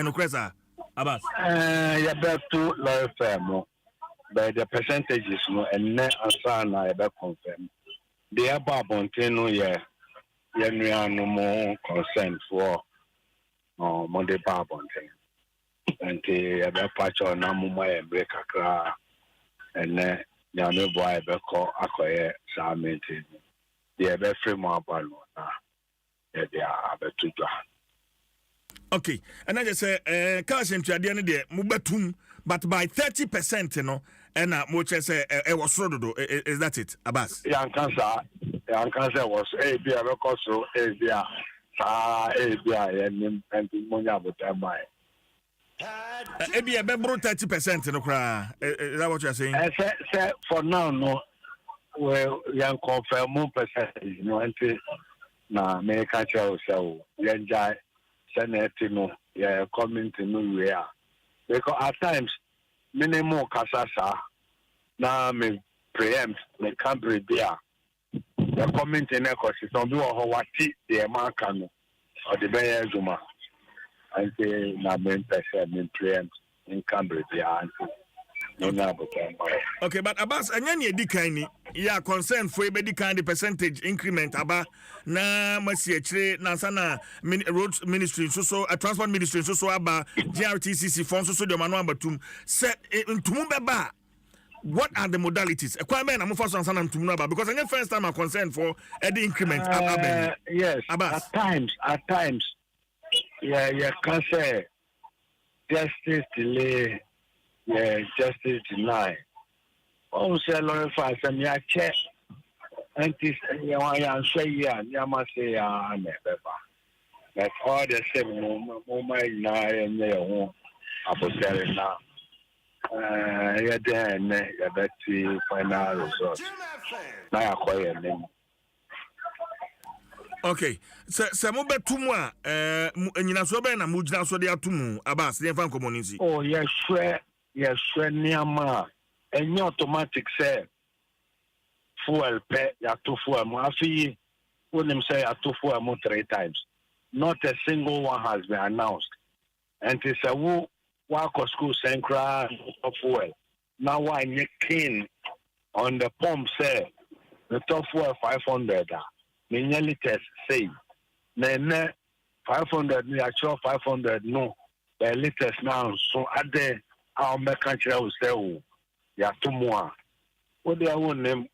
No kresa Abbas. Ya beto low firm. But the percentages no and net asana ebe confirm. The above no yeah no more consent for Monday Barbontin. And the ebe patch on Namuma and break a cra and then Yanu boy ebe call Akoye Samintin. The ebe free more balloon they are ebe to do. Okay, and I just say cash into the end of the mubatum, but by 30%, you know, and much as it was rodo. Is that it, Abbas? Young cancer was a beer because so a beer, and Monia would have my. It be a better 30% in the cry. Is that what you're saying? For now, no, well, young confirm more percentage, you know, until now, make a show so enjoy. Senate no coming to know where because at times minimum kasasa na me preempt me can't be there the comment in echo is on do what the man can or the bear zuma and say na me person me preempt in Cambridge there okay, but Abbas, and any kind yeah concern for a kind of percentage increment about na masiatre na road ministry so a transport ministry so about GRTCC funds so the manual batum set into beba. What are the modalities? Equipment I'm first answer to know because I first time I'm concerned for the increment. Yes, Abbas. At times, yeah, can say justice delay. Yeah, justice deny. Oh, say Lord Father, some ya check. And this, you say, yeah, you must say, never. That's all the same moment now, and they won't. I was telling now. Yeah, then, you better final result. Now, I call your name. Okay, so mo betumu nyina so be na mo gina so de atumu Abbas dey fan community. Oh, yes, sure. Yes, Niama, and automatic say fuel pay ya to fuel. Afi when them say ya to fuel 3 times. Not a single one has been announced. And it's a who walk of school Sankra fuel. Now why you keen on the pump say the top fuel 500 me liters say na 500 me actual 500 no the liters now so ade our country will say oh ya to more what they own name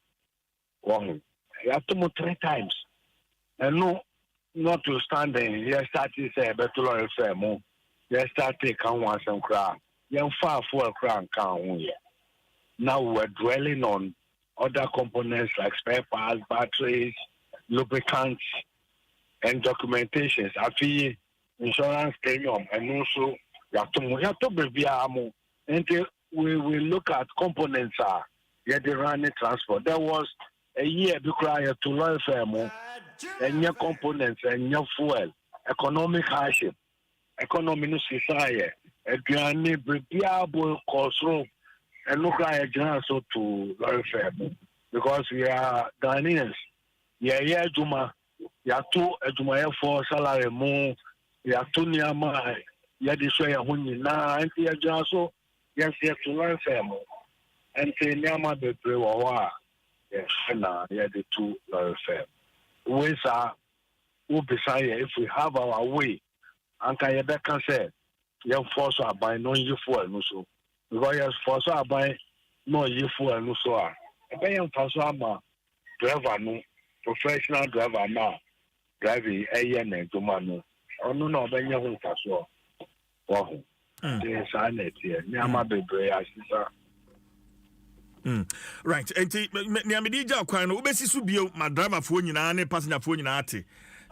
one ya to more 3 times and no notwithstanding yes started say better oil fair yes started can want some crap young far for a crown count now we're dwelling on other components like spare parts, batteries, lubricants, and documentations. I feel insurance premium and also you have to be until we look at components the running transport. There was a year because to learn firm and your components and your fuel, economic hardship, economic society, a granny able cost room. And look at so to learn firm because we are Ghanaians. Yeah, Juma, ya two Juma for salary more, ya two Niama, ya this way a huni na, and ya so, yes, you have to learn firm. And say Niama be prewa, yes, na, ya the two learn firm. Ways are who beside if we have our way, and can you back and say, young force are by no you for no so. Because for so buy no useful and so on. I am for some driver no professional driver now driving a year and to man. Oh no, ben you for so. Oh, yes, I need here. Nyama bebre asisa. Right. Enti nyamedi ja kwan no obesi so bio ma driver fo nyina ne passenger fo nyina ate.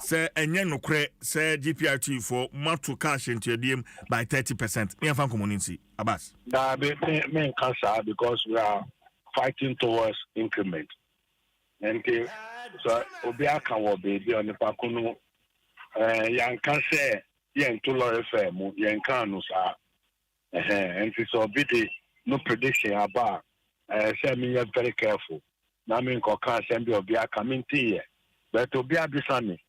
Say enye nokre say GPRT for mato cash into DM by 30%. Me fan community Abbas. Nah, me cancer because we are fighting towards increment. And so obia kan wo baby on the pakunu yan kan say yen to law FM yen kan no sa and so bit no prediction about say me very careful. Na me ko kan say be obia coming here. But obia bisani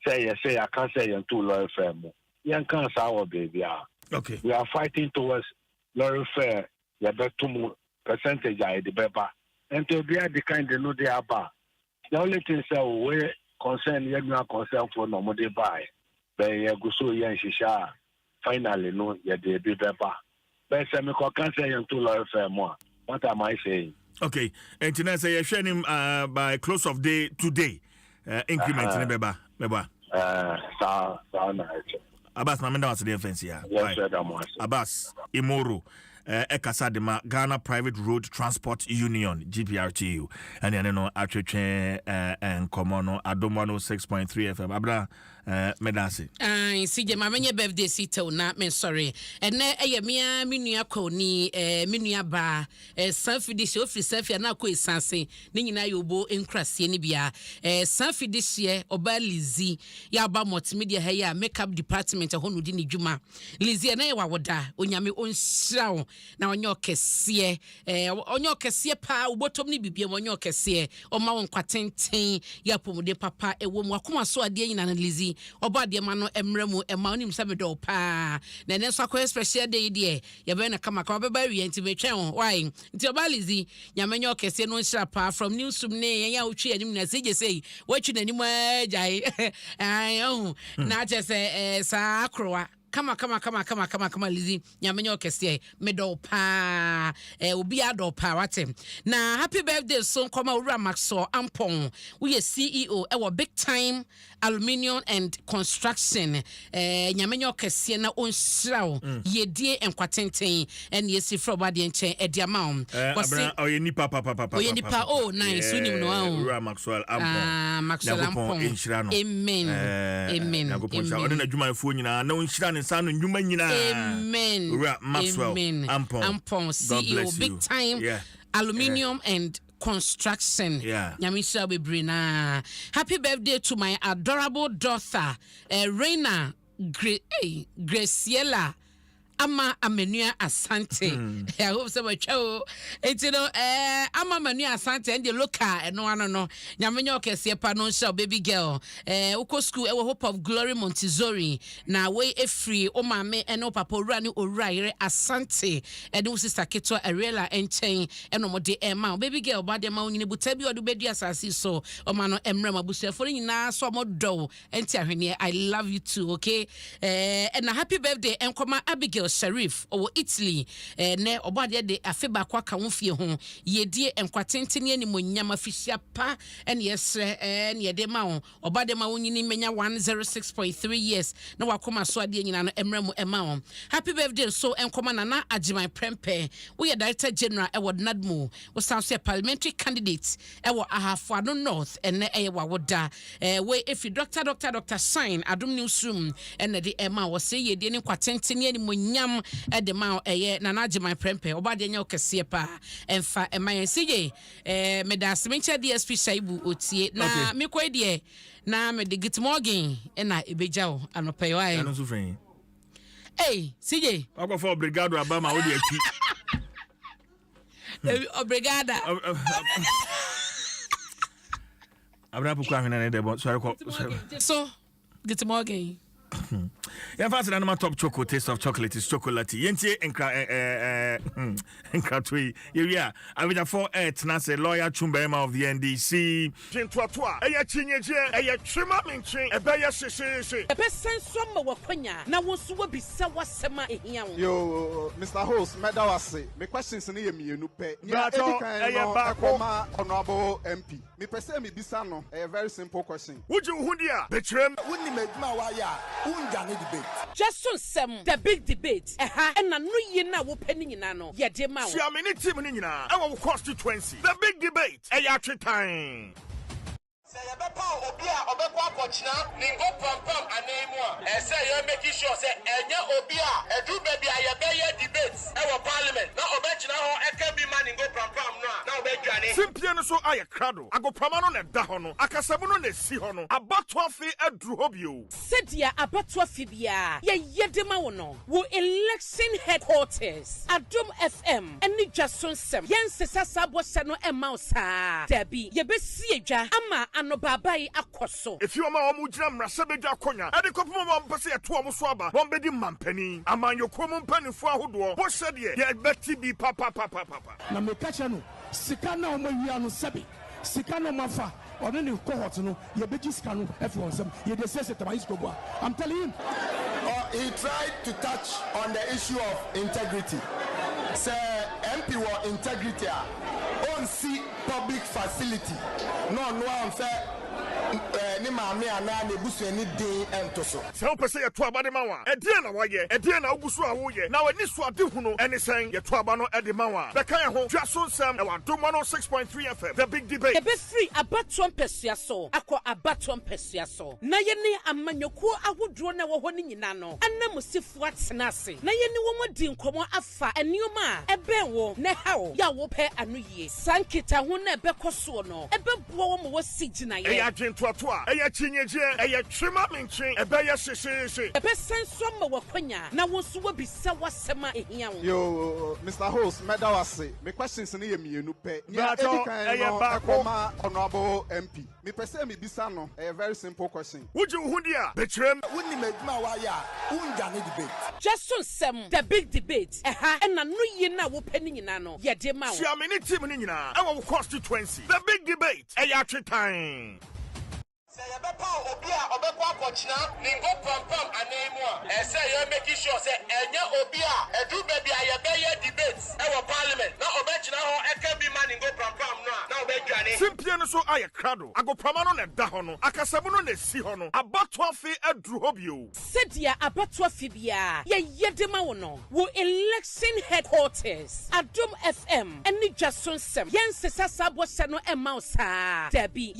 say I can't say yen to law FM. Yen kan sa wo baby. Okay. We are fighting towards lorry fare, ya better percentage I the better. And to be the kind they know they are bad. The only thing say we concern you concern for no more they buy. But ya go so yan shisha finally no ya they be better. But say me can say you to lorry fare more. What am I saying? Okay. And tonight say you share him by close of day today. Increment in beba. Abbas Mamenda was the offense here. Yes, Abbas Imoro Ekasadema Ghana Private Road Transport Union GPRTU and then no atwetwe and Komono Adom 106.3 FM Abra medasi CJ mamenye birthday sita na me sorry ene eyemia menua koni menua ba sanfidi ofri safia na ko esanse ne nyina yobo enkrase ne bia sanfidi hye oba Lizzy ya ba multimedia ha ya makeup department ho no di ne dwuma Lizzy na ye wawoda onyame onhyirawo na onye okese pa ubotom ne bibia onye okese o ma won kwatenten ya pomude papa ewo mu akoma so ade nyina na Lizzy oba de ma no emremu ema onim se medo pa na ne so akwa special day de ye be na kama ka obeba wi enti metwen why nti oba Lizzy nyamenye okese no nhyira pa from newsroom ne ya otwe anim na seje sei watwi nanim ajai ai na chese sa akroa kama Lizzy nyamenye okese medo pa obi ado pa wate na happy birthday so koma ura Maxo Ampon we CEO ewo big time aluminium and construction nyamenye okese na onhyirawo yedie enkwatenten en yesi froba de enchen ediamam abra oyeni papa oh nice unim no ura Maxo Ampon Maxo Ampon amen na adwuma fo nyina na onhyira Sanu Nyuma nyina. Amen. Maxwell Ampon CEO big time aluminium and construction. Nyamisha Bebrina. Happy birthday to my adorable daughter, Reina Graciela ama Amenua Asante. I hope so much. It's ama Amenua Asante and the local and no one no. Nyamenyo kesi pa no show baby girl. Uko school e Hope of Glory Montessori. Na we e free o mame and o papa rani Oraire Asante. And no sister Keto Arela and chain and no more de Emma. Baby girl bad Emma ni butabi or do bedi asasi so o mano emrema busia for na so mo do enti ahwene. I love you too, okay? And a happy birthday and Koma Abigail Sharif or Italy. Ne obade de afeba kwa ka wofie ho. Ye die enkwatentene ni monyama fisia pa and yes and ye de ma ho. Obade ma wonyini menya 106.3 years. Na wakoma so ade nyina no emremu ema ho. Happy birthday so enkoma nana Ajimai Prempe. We are Director General Edward Nadmo. We sound say parliamentary candidate ewo Ahafo North and ne ewa woda. We if you doctor sign Adom newsroom and the Emma was say ye didn't kwatentene ni monyam e de ma nana Ajimai Prempe. Obade nya okese pa emfa ema CJ medas mencha DSP Shaibu otie na me kwa die na me de git morgan na ebejao anope wa ano so fen hey CJ akwa for brigado abama wo de aki obrigada abra pokwa hwena ne de bon so git morgan yeah, fast and my top chocolate taste of chocolate is chocolate. Yenti enkra twi. Yeah, I mean for Nase lawyer Chumbema of the NDC. Jintwatwa, eya chinyeje, eya chima minchin, ebeya sheshe. Ebe sensoma wakonya na wonso wabisa wasema ehia wo. Yo, Mr. Host, medawase. Me questions ni ye mienu pe. Eya bakoma honorable MP. Me pese me bisa no, a very simple question. Would you hundia? Betrem, wouldn't medma waya. Debate. Dwaso Nsem, the big debate. And no ye na wo penny nyina ye de ma wo. Sia me ni team ni nyina. E wo constituency. The big debate. E ya time. Say yebeba obi a obekwa akochina ningo pampam anemu a say you make sure say enye obi a edu baby ayebeye debates e wo parliament na obechina ho e can be man ningo pampam no na obedwane simpie no so aye krado agopama no na da ho no akasabu no na si ho no abatoafi adru ho bio sedia abatoafi bia ye yedema wo no wo election headquarters Adom FM eni Dwaso Nsem yensesa sabo se no ema osa dabi ye besi edwa ama ano babai akoso if you ma omu gina mrase bedwa konya ade kopom mo mpese eto omu so aba won bedi mampani amanyo komu mpanifo ahodo bo hye de ye beti bi papa na me kacha no sika na omo wia no sabi sika no mafa ono ni cohort no ye beji sika no efi onsem ye de sese tabayis kobo I'm telling him he tried to touch on the issue of integrity. Say MP wa integrity on see public facility no am fair ni maame ana na ebusu ani din ento so se o pese ye to aba de mawa e die na waye e die na obusu a woye na wani so ade hu no ene sen ye to aba no e de mawa be kan ho Dwaso Nsem e wa Adom 106.3 FM the big debate e be free abatom pesua so akọ abatom pesua so na ye ne amanyoku ahodro na wo ho ni nyina no anamusifu atena ase na ye ne wo modi nkomo afa enioma e be wo ne hawo ya wo pe anu yie sankita ho na e be koso no e be bo wo mo wo sigina ye Twatwa, eya chinyeje, eya chima minchin, ebeya sheshe. Ebe sensoma wakonya na wonso wabisa wasema ehia wo. Yo, Mr. Host, medawase. Me questions ni ye mienu pe. Eya bakoma honorable MP. Me pese me bisa no, a very simple question. Would you hundia? Betrem, wouldn't medma waya. Unjane debate. Dwaso Nsem, the big debate. And na no ye na wo penny nyina no. Ye de ma wo. Sia me ni team ni nyina. E wo constituency. The big debate. Eya time. Say yebeba obi a obekwa akochina ningo pampam anemu a say you make sure say enye obi a edu baby ayebeye debates e wo parliament na obechina ho e can be man ningo pampam no na obedwane simpie no so aye krado agopama no na da ho no akasabu no na si ho no abatoafi adru ho bio sedia abatoafi bia ye yedema wo no wo election headquarters Adom FM eni Dwaso Nsem yensesa sabo se no ema osa dabi